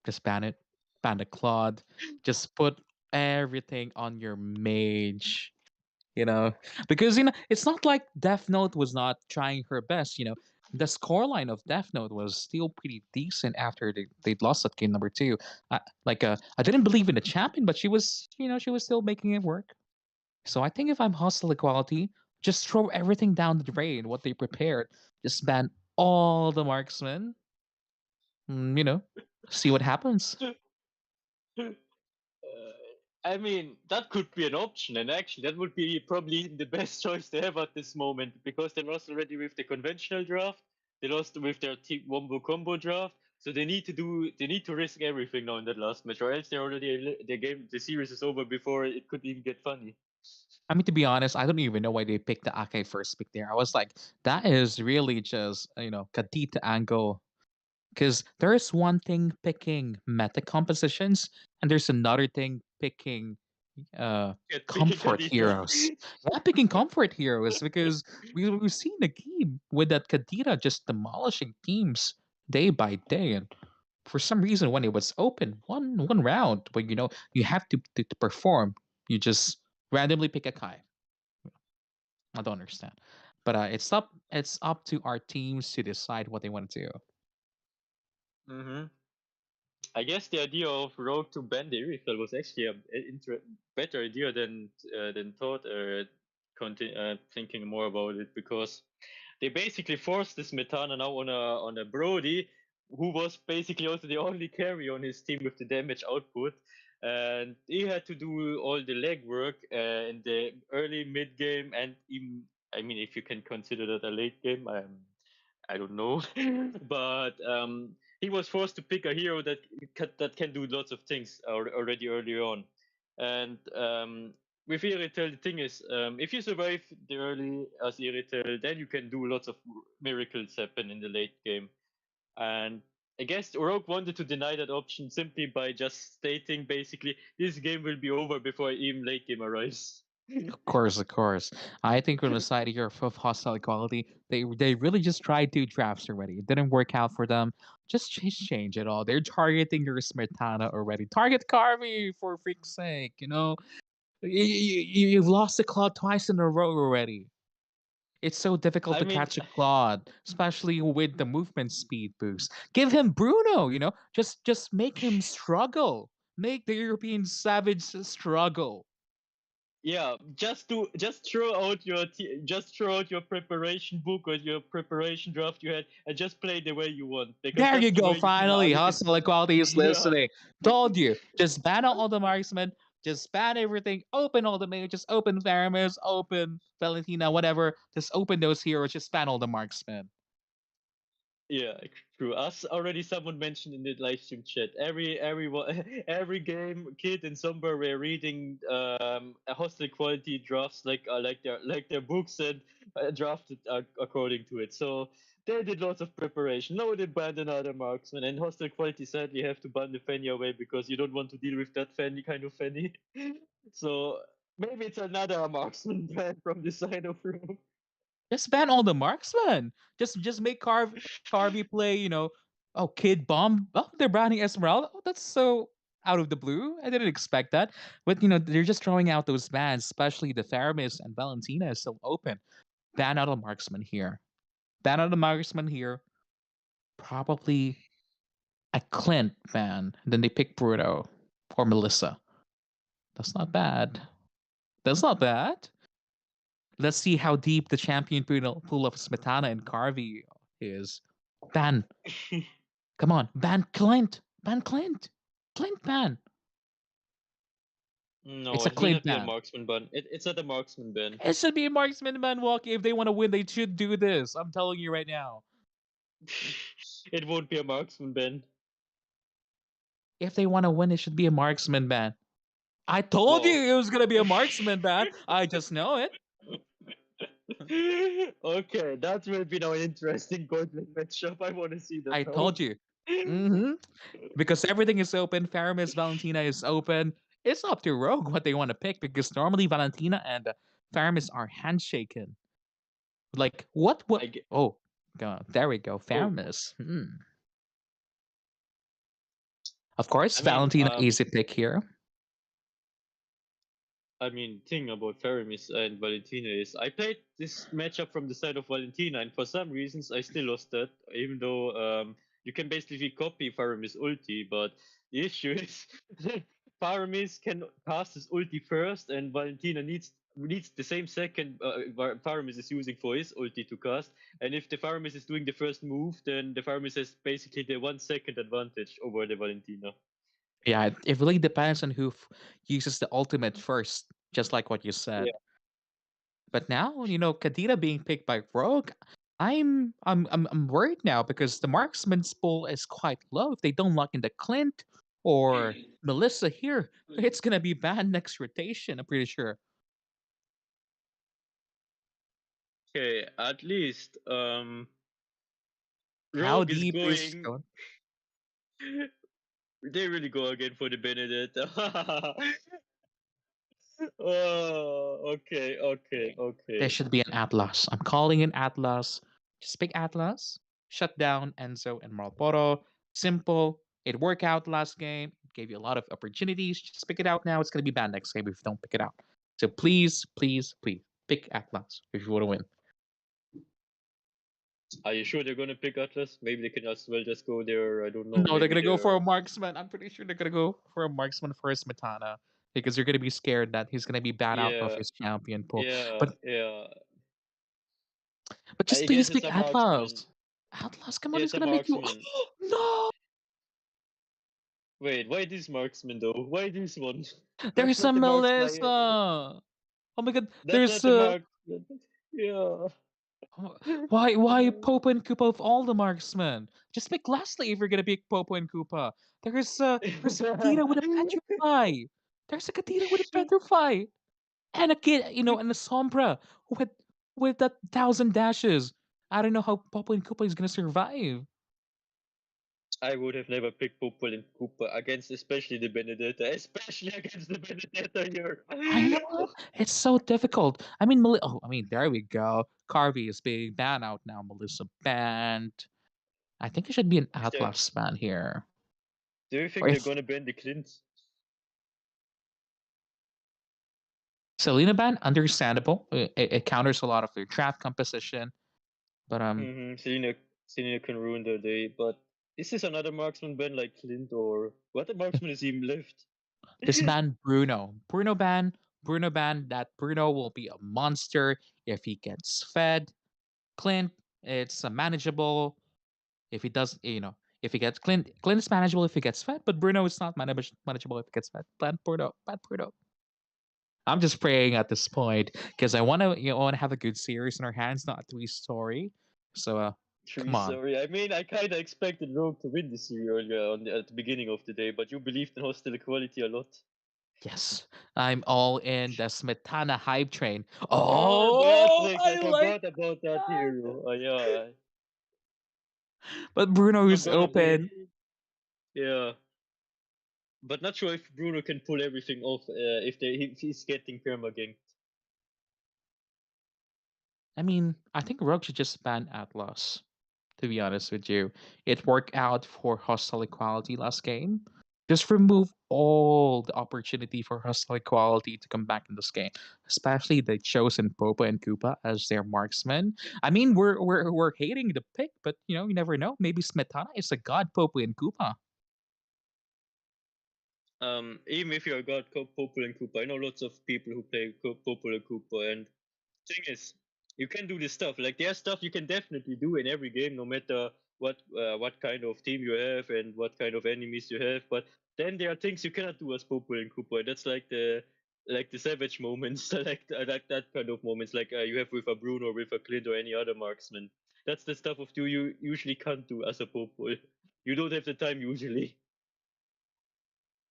Just ban it. Ban the Claude. Just put everything on your mage. You know, because it's not like Death Note was not trying her best. The scoreline of Death Note was still pretty decent after they'd lost that game number two. I didn't believe in the champion, but she was still making it work. So I think if I'm hostile equality, just throw everything down the drain. What they prepared, just ban all the marksmen. You know, see what happens. I mean, that could be an option, and actually, that would be probably the best choice they have at this moment because they lost already with the conventional draft. They lost with their team wombo combo draft, so they need to risk everything now in that last match, or else the series is over before it could even get funny. I mean, to be honest, I don't even know why they picked the Akai first pick there. I was like, that is really just Kadita angle. Because there is one thing picking meta compositions, and there's another thing picking Picking comfort Kadita. heroes. Yeah, picking comfort heroes because we've seen the game with that Kadita just demolishing teams day by day, and for some reason when it was open one round, but you have to perform, you just randomly pick a Kai. I don't understand, but it's up to our teams to decide what they want to do. Hmm. I guess the idea of Rogue to ban the Irithel was actually better idea than thought. Thinking more about it because they basically forced this Metana now on a Brody who was basically also the only carry on his team with the damage output, and he had to do all the legwork in the early mid game and even I mean if you can consider that a late game. I don't know, but he was forced to pick a hero that can do lots of things already early on. And with Iritel, the thing is, if you survive the early as Iritel, then you can do lots of miracles happen in the late game. And I guess Rogue wanted to deny that option simply by just stating basically this game will be over before even late game arrives. Of course, of course. I think on the side here of hostile equality, they really just tried two drafts already. It didn't work out for them. Just change it all. They're targeting your Smirtana already. Target Carvey for freak's sake. You've lost the Claude twice in a row already. It's so difficult I to mean, catch a Claude, especially with the movement speed boost. Give him Bruno. Just make him struggle. Make the European Savage struggle. yeah, just throw out your preparation book or your preparation draft you had and just play the way you want because There that's you the go. way you can Finally, argue. hostile equality is Yeah, listening. Told you. Just ban out all the marksmen. Just ban everything. Open all the mages. Open Theramis. Open Valentina. Whatever. Just open those heroes. Just ban all the marksmen. yeah, true. As already someone mentioned in the live stream chat, every game, kid and somewhere were reading a hostile quality drafts like their books and drafted according to it. So they did lots of preparation. No, they banned another marksman, and hostile quality sadly have to ban the Fanny away because you don't want to deal with that Fanny kind of Fanny. So maybe it's another marksman ban from the side of room. Just ban all the marksmen. Just make Carvey play. Oh, Kid Bomb. Oh, they're banning Esmeralda. Oh, that's so out of the blue. I didn't expect that. But they're just throwing out those bans, especially the Theramis and Valentina is still open. ban out a marksman here. Ban out a marksman here. Probably a Clint ban. Then they pick Bruno or Melissa. That's not bad. That's not bad. Let's see how deep the champion pool of Smetana and Carvey is. Ban. Come on. Ban Clint. Ban Clint. Clint ban. No, It's a it will Clint not be a ban. marksman ban. It's not a marksman ban. It should be a marksman ban walk. If they want to win, they should do this. I'm telling you right now. It won't be a marksman ban. If they want to win, it should be a marksman ban. I told you Wow. it was gonna be a marksman ban. I just know it. Okay, that will be now an interesting Gauntlet matchup. I want to see that I now. told you. hmm Because everything is open. Faramis, Valentina is open. It's up to Rogue what they want to pick because normally Valentina and Faramis are handshaken. Like what? I What? get, Oh, there we go. oh, Faramis. Of course, I mean, Valentina um, easy pick here. thing about Faramis and Valentina is I played this matchup from the side of Valentina, and for some reasons I still lost that, even though you can basically copy Faramis' ulti, but the issue is Faramis can cast his ulti first, and Valentina needs the same second Faramis is using for his ulti to cast, and if the Faramis is doing the first move, then the Faramis has basically the 1 second advantage over the Valentina. Yeah, it really depends on who uses the ultimate first, just like what you Yeah. said. But now, Kadita being picked by Rogue, I'm worried now because the marksman's pool is quite low. If they don't lock in the Clint or Melissa here, it's gonna be banned next rotation. I'm pretty sure. Okay, at least How Rogue is deep is going. They really go again for the Benedetta. Oh, okay, okay, there okay. should be an Atlas. I'm calling in Atlas. Just pick Atlas. Shut down Enzo and Malporo. Simple. It worked out last game. It gave you a lot of opportunities. Just pick it out now. It's gonna be bad next game if you don't pick it out. So please, please, please pick Atlas if you want to win. Are you sure they're gonna pick Atlas? Maybe they can as well just go there. I don't know. No, they're Maybe gonna go for they're. a marksman. I'm pretty sure they're gonna go for a marksman for Smetana because you're gonna be scared that he's gonna be bad out of Yeah, his champion pool. yeah, But yeah. but just I please guess it's pick a marksman. Atlas. Atlas, come on, Yeah, he's it's a gonna make you. marksman. No, Wait, why this marksman though? Why this one? That's there's not a the marksman. Melissa. Oh my god, That's there's not the marksman. Yeah. why Popo and Koopa of all the marksmen? Just pick Leslie if you're gonna pick Popo and Koopa. There's a Kadita with a petrify. There's a Kadita with a petrify. And a kid, and a Sombra with that 1,000 dashes. I don't know how Popo and Koopa is gonna survive. I would have never picked Popol and Cooper against, especially the Benedetta, especially against the Benedetta here. I know it's so difficult. I mean, there we go. Carvey is being banned out now. Melissa banned. I think it should be an Is there, Atlas ban here. do you Or think they're if gonna ban the Clint? Selena ban, understandable. It counters a lot of their draft composition. But Selena can ruin their day, but is this another marksman ban like Clint, or what marksman is even left? this ban Bruno. Bruno ban. That Bruno will be a monster if he gets fed. Clint, it's manageable if he does. If he gets Clint is manageable if he gets fed, but Bruno is not manageable if he gets fed. Ban Bruno. I'm just praying at this point because I want to have a good series in our hands, not a three-story. So Tree, come on. sorry. I mean, I kind of expected Rogue to win this series earlier at the beginning of the day, but you believed in hostile equality a lot. Yes, I'm all in the Smetana hype train. Oh, Oh, Beatrix, I I like forgot about that that. hero. Yeah, But Bruno not is gonna be. open. Yeah, but not sure if Bruno can pull everything off if he's getting perma. I think Rogue should just ban Atlas, to be honest with you. It worked out for hostile equality last game. Just remove all the opportunity for hostile equality to come back in this game, especially the chosen Popa and Koopa as their marksmen. I mean, we're hating the pick, but you never know. Maybe Smetana is a god Popa and Koopa. Even if you're god Popul and Koopa, I know lots of people who play Popul and Koopa, and thing is, you can do this stuff. Like there's stuff you can definitely do in every game, no matter what kind of team you have and what kind of enemies you have. But then there are things you cannot do as Popul and Koopa. That's like the savage moments. I like that kind of moments, like you have with a Bruno or with a Clint or any other marksman. That's the stuff of you usually can't do as a Popul. You don't have the time usually.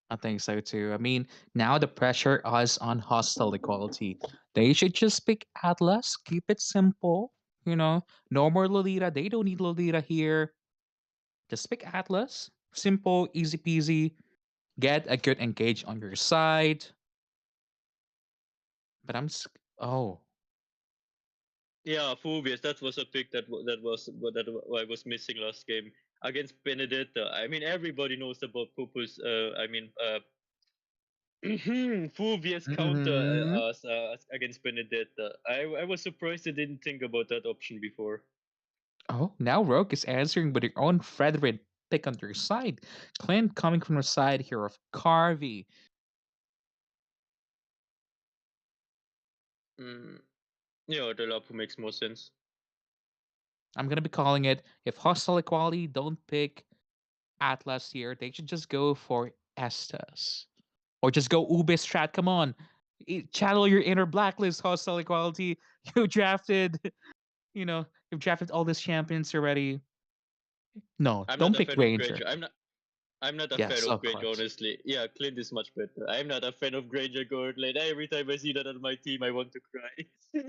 I think so too. I mean, now the pressure is on hostile equality. They should just pick Atlas, keep it simple. No more Lolita. They don't need Lolita here. Just pick Atlas. Simple, easy peasy. Get a good engage on your side. But oh, Yeah, Phobius. That was a pick that I was missing last game against Benedetta. I mean, everybody knows about Pupus. Phobius counter hmm against Benedetta. I was surprised I didn't think about that option before. oh. Now Rogue is answering with your own Frederick pick on your side. Clint coming from the side here of Carvey. Mm, yeah, the Lapu makes more sense. I'm gonna be calling it. If hostile equality don't pick Atlas here, they should just go for Estes. Or just go Ube Strat. Come on. Channel your inner blacklist, hostile equality. You drafted, you've drafted all these champions already. No, I'm not don't a pick fan of Ranger. Granger. I'm not a fan Yes, of of Granger, course. honestly. Yeah, Clint is much better. I'm not a fan of Granger Gold Lane. Every time I see that on my team, I want to cry.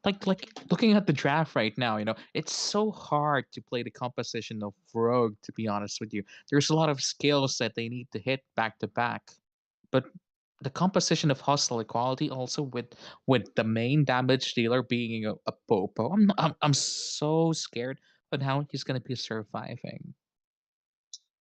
But like looking at the draft right now, it's so hard to play the composition of Rogue, to be honest with you. There's a lot of skills that they need to hit back to back. But the composition of hostile equality also with the main damage dealer being a Popo. I'm so scared on how he's gonna be surviving.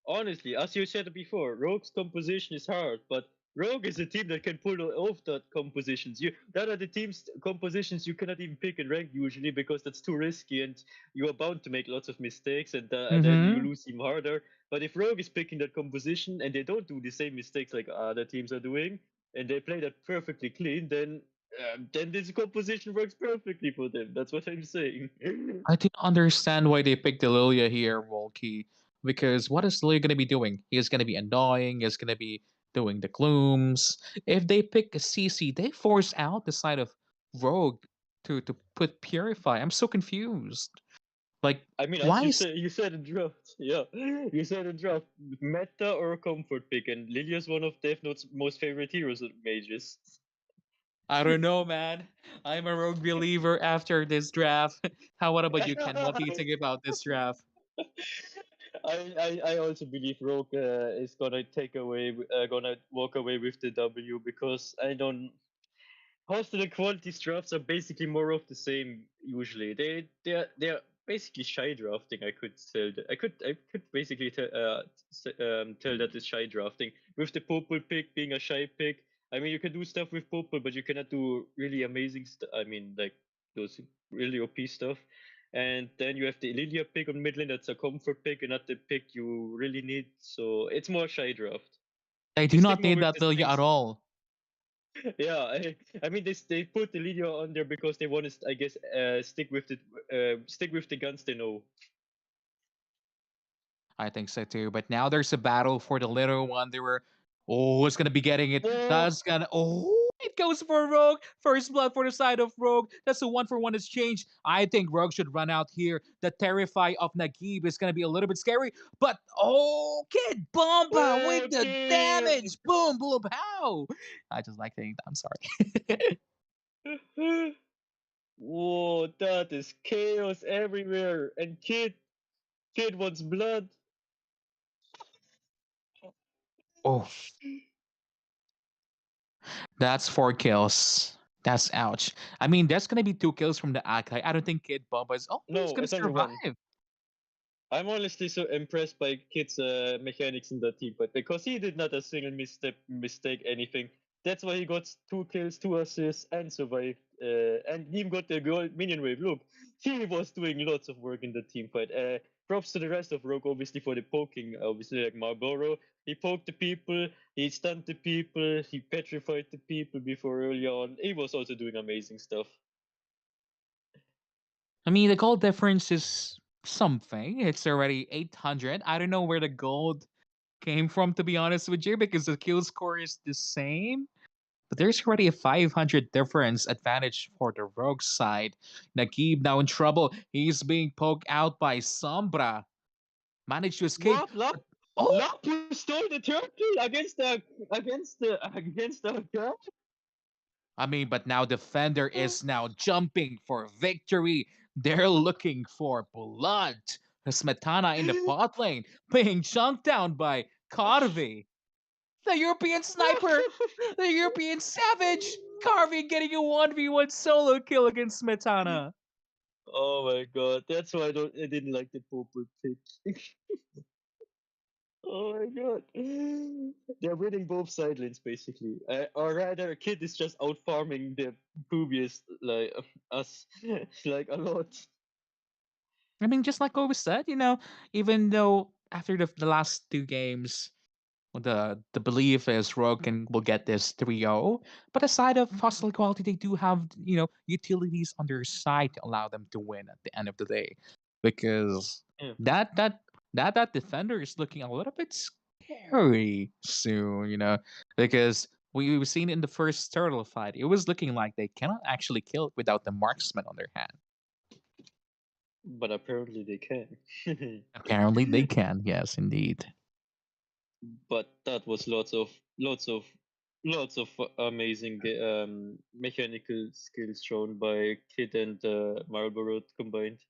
Honestly, as you said before, Rogue's composition is hard, but Rogue is a team that can pull off that compositions. That are the teams compositions you cannot even pick in rank usually because that's too risky and you are bound to make lots of mistakes and then you Mm-hmm. lose even harder. But if Rogue is picking that composition and they don't do the same mistakes like other teams are doing, and they play that perfectly clean, then this composition works perfectly for them. That's what I'm saying. I didn't understand why they picked Lilia here, Wolkey. Because what is Lilia gonna be doing? He's gonna be annoying, he's gonna be doing the glooms. If they pick a CC, they force out the side of Rogue to put Purify. I'm so confused. Like, I mean, as why is you said in draft, yeah, you said in draft, meta or a comfort pick, and Lilia's one of Death Note's most favorite heroes and mages. I don't know, man. I'm a Rogue believer after this draft. What about you, Ken? What do you think about this draft? I also believe Rogue is gonna gonna walk away with the W because I don't. Hostel quality drafts are basically more of the same usually. They're basically shy drafting. I could basically tell that it's shy drafting with the Popul pick being a shy pick. I mean, you can do stuff with Popul, but you cannot do really amazing stuff. I mean, like those really OP stuff. And then you have the Lilia pick on mid lane. That's a comfort pick, and not the pick you really need. So it's more shy draft. I They do stick not more need with that the Lilia at things. all. Yeah, I mean they put the Lydia on there because they want to, I guess, stick with the guns they know. I think so too. But now there's a battle for the little one. They were, oh, it's gonna be getting it. Oh, That's gonna, oh, it goes for Rogue. First blood for the side of Rogue. That's a one for one exchange. I think Rogue should run out here. The terrify of Nagib is gonna be a little bit scary. But oh, Kid Bomba with the okay. damage. Boom, boom, pow. I just like saying that. I'm sorry. Whoa, that is chaos everywhere, and kid wants blood. Oh, that's 4 kills. That's ouch. I mean, there's gonna be 2 kills from the Akai. I don't think Kid Bomba is. Oh, he's No, gonna it's only one. survive. I'm honestly so impressed by Kid's mechanics in the team fight because he did not a single mistake anything. That's why he got 2 kills, 2 assists, and survived. And he got the goal minion wave. Look, he was doing lots of work in the team fight. Props to the rest of Rogue, obviously for the poking. Obviously, like Marlboro, he poked the people, he stunned the people, he petrified the people before early on. He was also doing amazing stuff. I mean, the gold difference is something. It's already 800. I don't know where the gold came from, to be honest with you, because the kill score is the same. But there's already a 500 difference advantage for the rogue side. Nagib now in trouble. He's being poked out by Sombra. Managed to escape. What? Lap? But, oh, Lapu stole the turtle against the guy? I mean, but now Defender is now jumping for victory. They're looking for blood. Smetana in the bot lane being chunked down by Carvey. The European sniper, the European savage, Carvey getting a 1v1 solo kill against Smetana. Oh my god, that's why I didn't like the purple pick. Oh my god. They're winning both side lanes basically. Or rather, Kid is just out farming the previous like us like a lot. I mean, just like Obi said, even though after the last two games, the belief is Rogue will get this 3-0. But aside of hostile quality, they do have utilities on their side to allow them to win at the end of the day, because Yeah. that defender is looking a little bit scary soon. Because we've seen in the first turtle fight, it was looking like they cannot actually kill it without the marksman on their hand. But apparently they can. Apparently, they can. Yes, indeed. But that was lots of amazing mechanical skills shown by Kid and Marlboro combined.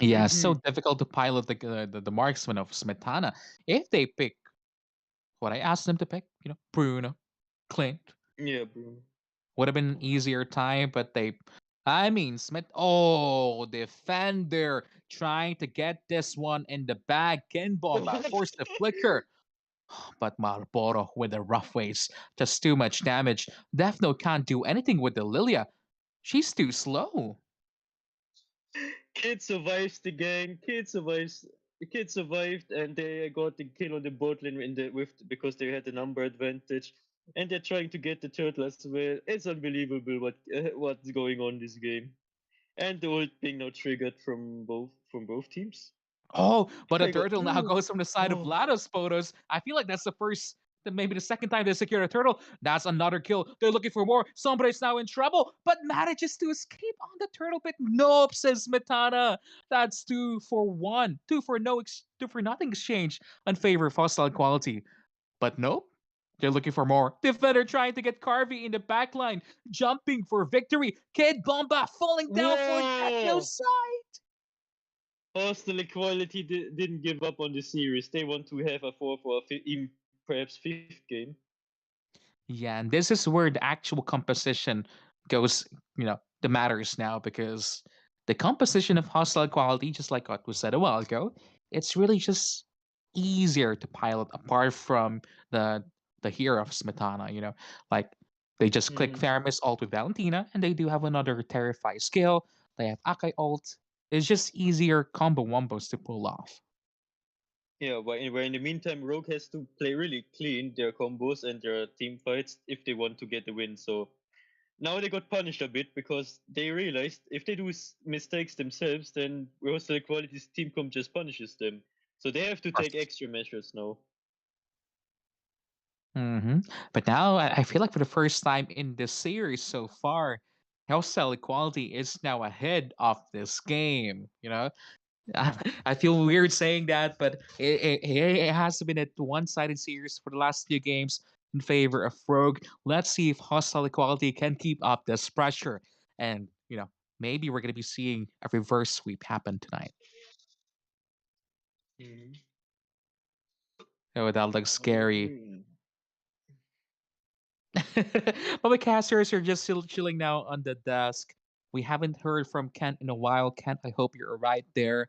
Yeah, so difficult to pilot the marksman of Smetana. If they pick what I asked them to pick, Bruno, Clint, Yeah, bro. would have been an easier time, but I mean, Smith, oh, defender trying to get this one in the bag. Ken Bomba What? forced the flicker, but Marlboro with the rough ways, just too much damage. Defno can't do anything with the Lilia. She's too slow. Kid survives the gang. Kid survived, and they got the kill on the bot lane because they had the number advantage, and they're trying to get the turtle as well. It's unbelievable what's going on this game, and the ult being now triggered from both teams. Oh, but Oh the my god! turtle now goes from the side of Oh, Lados photos. I feel like that's the first, maybe the second time they secure a turtle. That's another kill. They're looking for more. Somebody's now in trouble, but manages to escape on the turtle pit. Nope, says Smetana. That's 2-for-1. Two for nothing exchange in favor of hostile quality. But nope. They're looking for more. Defender trying to get Carvey in the backline, jumping for victory. Kid Bomba falling down for Techno whoa! side. Hostile Equality didn't give up on the series. They want to have a fourth or even perhaps fifth game. Yeah, and this is where the actual composition goes, the matters now, because the composition of hostile quality, just like what was said a while ago, it's really just easier to pilot apart from the the hero of Smetana, Like they just click Mhm. Theramis ult with Valentina, and they do have another Terrify skill. They have Akai ult. It's just easier combo wombos to pull off. Yeah, where in the meantime, Rogue has to play really clean their combos and their team fights if they want to get the win. So now they got punished a bit because they realized if they do mistakes themselves, then Hostile Equality's team comp just punishes them. So they have to take extra measures now. But now I feel like for the first time in this series so far, Hellcell Equality is now ahead of this game. I feel weird saying that, but it has been a one-sided series for the last few games in favor of Rogue. Let's see if Hostile Equality can keep up this pressure, and maybe we're gonna be seeing a reverse sweep happen tonight. Mhm. Oh, that looks I scary. agree. Public casters are just still chilling now on the desk. We haven't heard from Kent in a while. Kent, I hope you're right there.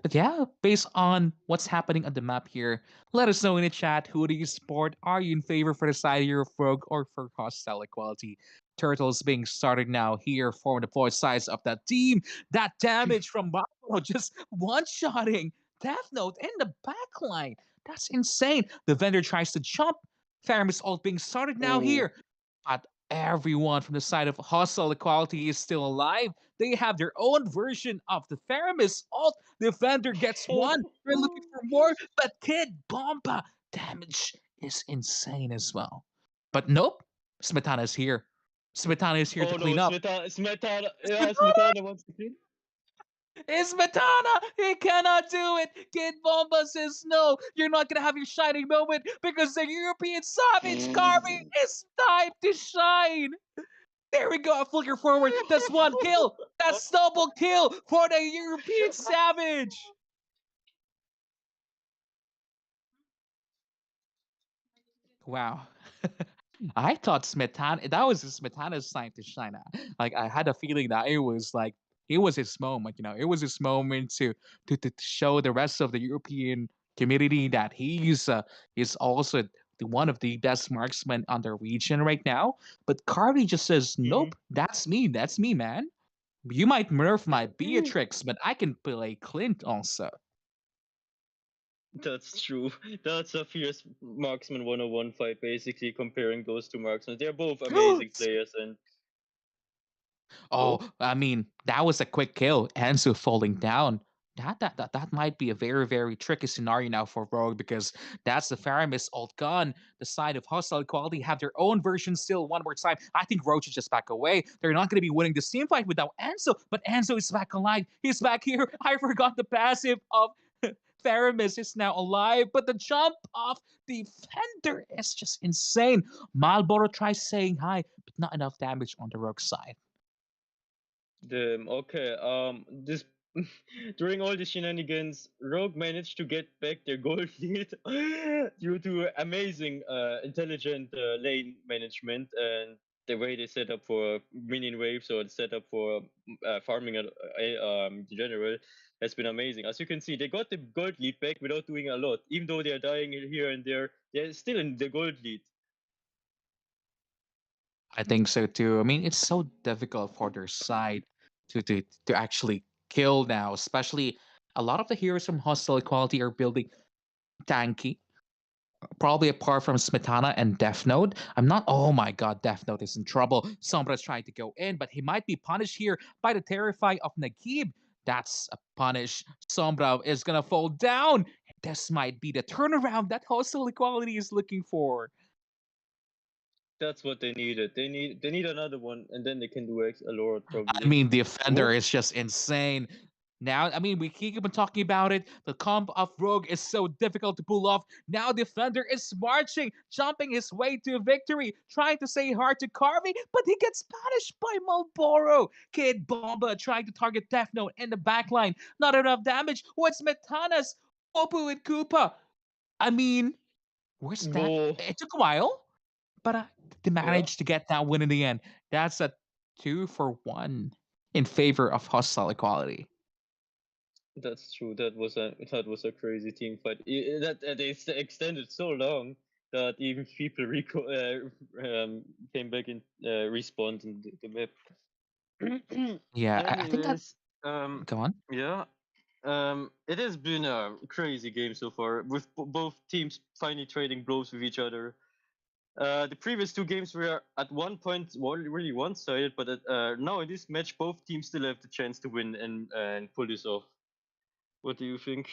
But yeah, based on what's happening on the map here, let us know in the chat who do you support. Are you in favor for the side here of Rogue or for hostile equality? Turtles being started now here for the both sides of that team. That damage from Buffalo just one-shotting Death Note in the backline. That's insane. The vendor tries to jump. Faramis ult being started now Oh. here. But everyone from the side of hostile equality is still alive. They have their own version of the Faramis ult. The Defender gets one. They're looking for more, but Kid Bomba damage is insane as well. But nope, Smetana is here. Smetana is here to Oh no, clean up. Smetana, yeah, Smetana Smetana wants to clean. is Smetana. He cannot do it. Kid Bomba says no. You're not gonna have your shining moment because the European Savage Carving is time to shine. There we go. Flicker forward. That's one kill. That's double kill for the European Savage. Wow. I thought Smetana, that was Smetana's time to shine. Like, I had a feeling that it was his moment, it was his moment to show the rest of the European community that he's also one of the best marksmen on the region right now. But Carvey just says, Mhm. nope, that's me, man. You might nerf my Beatrix, but I can play Clint also. That's true. That's a fierce marksman 101 fight, basically comparing those two marksmen. They're both amazing players, and Oh, oh, I mean, that was a quick kill. Enzo falling down. That might be a very, very tricky scenario now for Rogue because that's the Faramis old gun. The side of hostile equality have their own version still one more time. I think Rogue should just back away. They're not going to be winning this team fight without Enzo, but Enzo is back alive. He's back here. I forgot the passive of Faramis is now alive, but the jump off defender is just insane. Malboro tries saying hi, but not enough damage on the Rogue side. okay. This during all the shenanigans, Rogue managed to get back their gold lead due to amazing, intelligent lane management and the way they set up for minion waves or set up for farming in general has been amazing. As you can see, they got the gold lead back without doing a lot, even though they are dying here and there. They're still in the gold lead. I think so too. I mean, it's so difficult for their side to actually kill now, especially a lot of the heroes from Hostile Equality are building tanky. Probably apart from Smetana and Death Note. I'm not. Oh my god, Death Note is in trouble. Sombra's trying to go in, but he might be punished here by the Terrify of Nagib. That's a punish. Sombra is gonna fall down. This might be the turnaround that Hostile Equality is looking for. That's what they needed. They need another one, and then they can do a lot I probably. mean, the offender Oh, is just insane. Now, I mean, we keep on talking about it. The comp of Rogue is so difficult to pull off. Now, the offender is marching, jumping his way to victory, trying to say hard to Carvey, but he gets punished by Malboro. Kid Bomba trying to target Death Note in the backline. Not enough damage. What's Metanas? Popu and Koopa. I mean, where's that? whoa. It took a while, but they Yeah, managed to get that win in the end. That's a 2-for-1 in favor of hostile equality. that's true. That was a crazy team fight. That they extended so long that even people came back and respawned in the map. Yeah, I think that. Anyways, Go on. yeah. It has been a crazy game so far, with both teams finally trading blows with each other. The previous two games were at one point really one-sided, but now in this match, both teams still have the chance to win and pull this off. What do you think?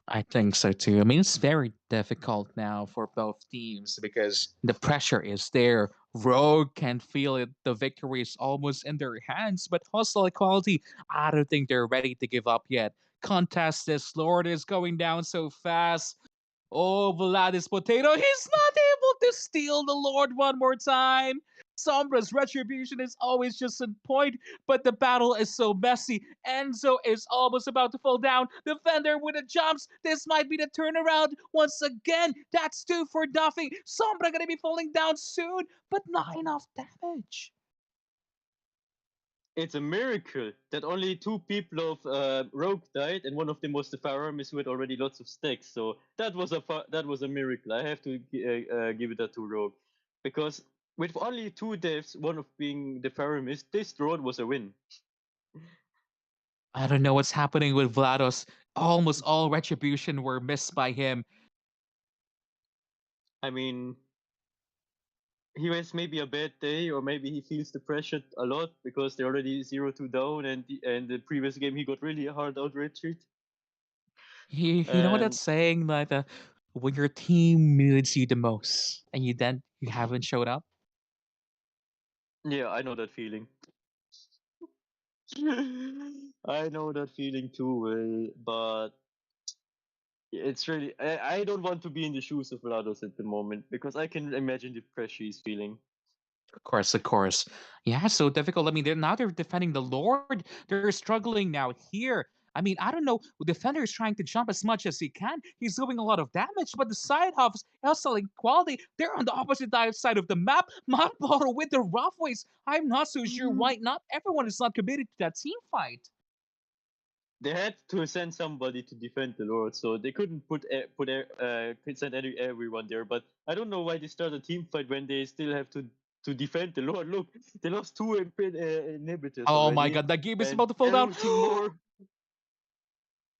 I think so too. I mean, it's very difficult now for both teams because the pressure is there. Rogue can feel it. The victory is almost in their hands, but hostile equality, I don't think they're ready to give up yet. Contest this Lord is going down so fast. Oh, Vladis Potato, he's not able to steal the Lord one more time. Sombra's retribution is always just on point, but the battle is so messy. Enzo is almost about to fall down. Defender with the jumps. This might be the turnaround once again. That's two for nothing. Sombra gonna be falling down soon, but not enough damage. It's a miracle that only two people of Rogue died, and one of them was the Faramis who had already lots of stacks. So that was a miracle. I have to give it that to Rogue, because with only two deaths, one of being the Faramis, this draw was a win. I don't know what's happening with Vlados. Almost all retribution were missed by him. I mean, he has maybe a bad day, or maybe he feels the pressure a lot because they're already 0-2 down, and the previous game he got really hard out retreat. You know what And that's saying? Like, when your team needs you the most, and you haven't showed up. yeah, I know that feeling. I know that feeling too well, but it's really I don't want to be in the shoes of Vlados at the moment because I can imagine the pressure he's feeling. Of course, of course. Yeah, so difficult. I mean, they're defending the Lord. They're struggling now here. I mean, I don't know. The defender is trying to jump as much as he can. He's doing a lot of damage, but the side halves, selling quality, they're on the opposite side of the map. Mud Bottle with the rough ways. I'm not so sure why not everyone is not committed to that team fight. They had to send somebody to defend the Lord, so they couldn't send everyone there. But I don't know why they start a team fight when they still have to defend the Lord. Look, they lost two inhibitors Oh my already, god, that game is and about to fall they're down. losing more.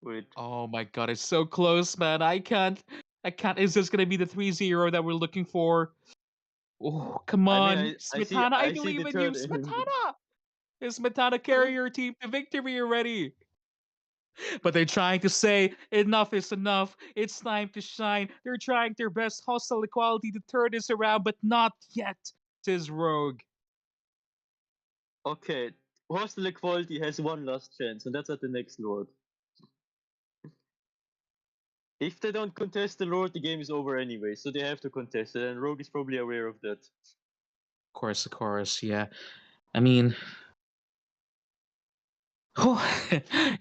Wait, Oh my god, it's so close, man. I can't. I can't. Is this gonna be the 3-0 that we're looking for? Oh, come I mean, on. Smetana, I I see believe the in you. third. Smetana! Is Smetana carry your team to victory already? But they're trying to say enough is enough. It's time to shine. They're trying their best hostile equality to turn this around, but not yet, says Rogue. Okay, Hostel Equality has one last chance, and that's at the next Lord. If they don't contest the Lord, the game is over anyway, so they have to contest it, and Rogue is probably aware of that. Of course, yeah. I mean,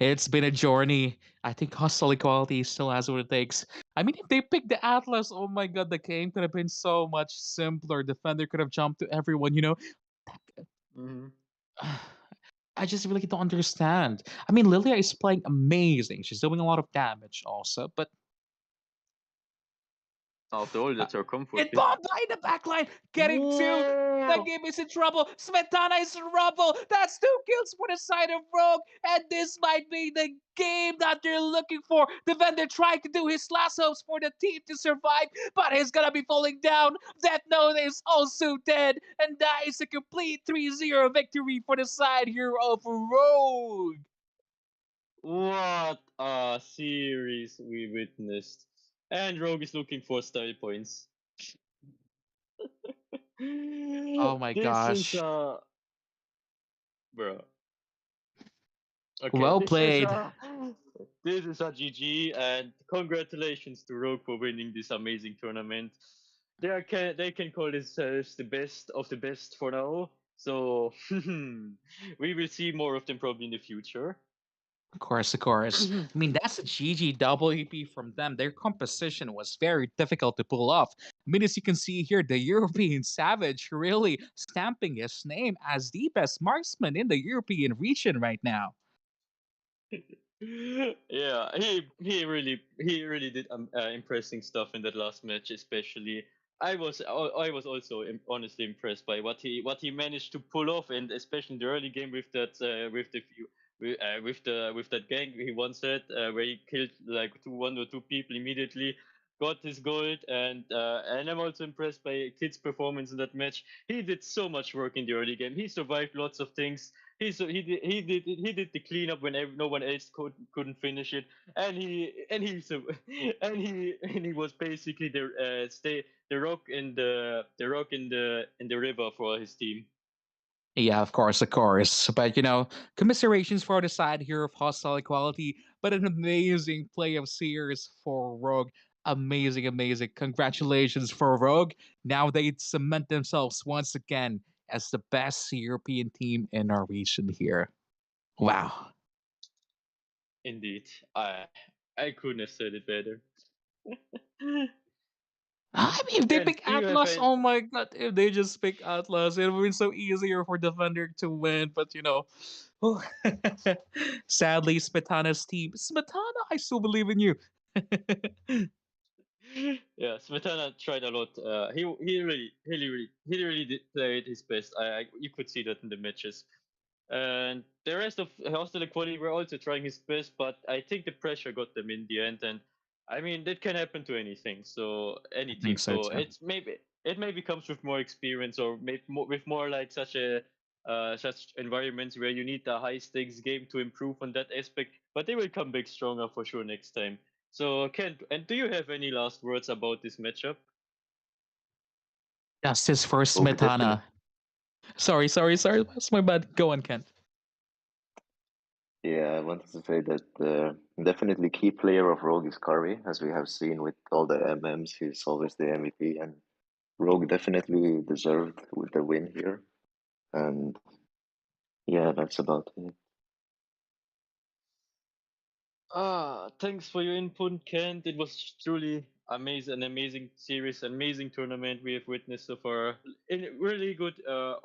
it's been a journey. I think hostile equality still has what it takes. I mean, if they picked the Atlas, oh my god, the game could have been so much simpler. Defender could have jumped to everyone, you know? Mm-hmm. I just really don't understand. I mean, Lilia is playing amazing. She's doing a lot of damage also, but After all, uh, that's our comfort get pick. bombed by the backline, getting two. The Whoa! game is in trouble. Smetana is in trouble. That's 2 kills for the side of Rogue, and this might be the game that they're looking for. Defender trying to do his last hopes for the team to survive, but he's gonna be falling down. Death Note is also dead, and that is a complete 3-0 victory for the side here of Rogue. What a series we witnessed. And Rogue is looking for style points. Oh my This is gosh. bro. Okay, Well played. this is a GG, and congratulations to Rogue for winning this amazing tournament. They can call themselves the best of the best for now. So we will see more of them probably in the future. Of course, of course. I mean, that's a GGWP from them. Their composition was very difficult to pull off. I mean, as you can see here, the European Savage really stamping his name as the best marksman in the European region right now. Yeah, he really did impressive stuff in that last match, especially. I was also honestly impressed by what he managed to pull off, and especially in the early game with that with that gang he once had, where he killed like one or two people immediately, got his gold, and I'm also impressed by Kid's performance in that match. He did so much work in the early game. He survived lots of things. He did the cleanup when no one else couldn't finish it, and he was basically the rock in the river for his team. Yeah, of course, of course. But commiserations for the side here of hostile equality, but an amazing play of Sears for Rogue. Amazing, amazing. Congratulations for Rogue. Now they cement themselves once again as the best European team in our region here. Wow. Indeed, I couldn't have said it better. I mean, if they Ken, pick do you have Atlas, any? oh my god! If they just pick Atlas, it would be so easier for Defender to win. But oh, sadly, Smetana's team. Smetana, I still believe in you. Yeah, Smetana tried a lot. He really did played his best. You could see that in the matches. And the rest of Hostel Equality were also trying his best, but I think the pressure got them in the end. And I mean, that can happen to anything. So any I think team. so So too. it maybe comes with more experience, or maybe with more like such environments where you need a high stakes game to improve on that aspect. But they will come back stronger for sure next time. So Ken, and do you have any last words about this matchup? Justice for Rogue definitely. Smetana. Sorry. That's my bad. Go on, Kent. Yeah, I wanted to say that definitely key player of Rogue is Curry, as we have seen with all the MMs. He's always the MVP, and Rogue definitely deserved with the win here. And yeah, that's about it. Thanks for your input, Kent. It was truly amazing, an amazing series, amazing tournament we have witnessed so far. Really good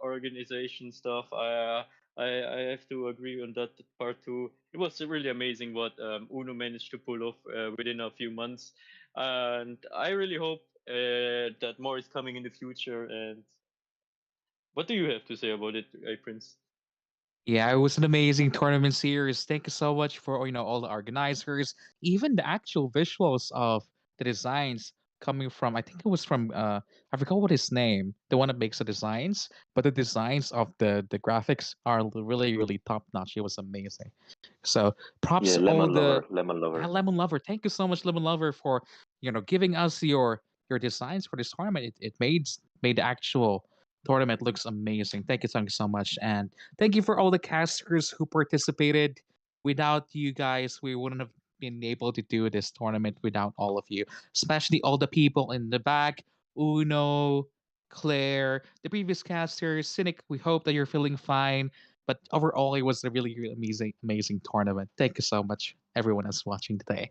organization stuff. I have to agree on that part too. It was really amazing what Uno managed to pull off within a few months, and I really hope that more is coming in the future. And what do you have to say about it, Prince? Yeah, it was an amazing tournament series. Thank you so much for all the organizers, even the actual visuals of the designs coming from. I think it was from I forgot what his name, the one that makes the designs, but the designs of the graphics are really top notch. It was amazing. So props Yeah, to all Lemon the Lover, Lemon Lover. Lemon Lover. Thank you so much, Lemon Lover, for giving us your designs for this tournament. It made the actual tournament looks amazing. Thank you so much, and thank you for all the casters who participated. Without you guys, we wouldn't have been able to do this tournament without all of you, especially all the people in the back. Uno, Claire, the previous casters, Cynic. We hope that you're feeling fine. But overall, it was a really amazing tournament. Thank you so much, everyone that's watching today.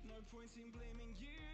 No point in blaming you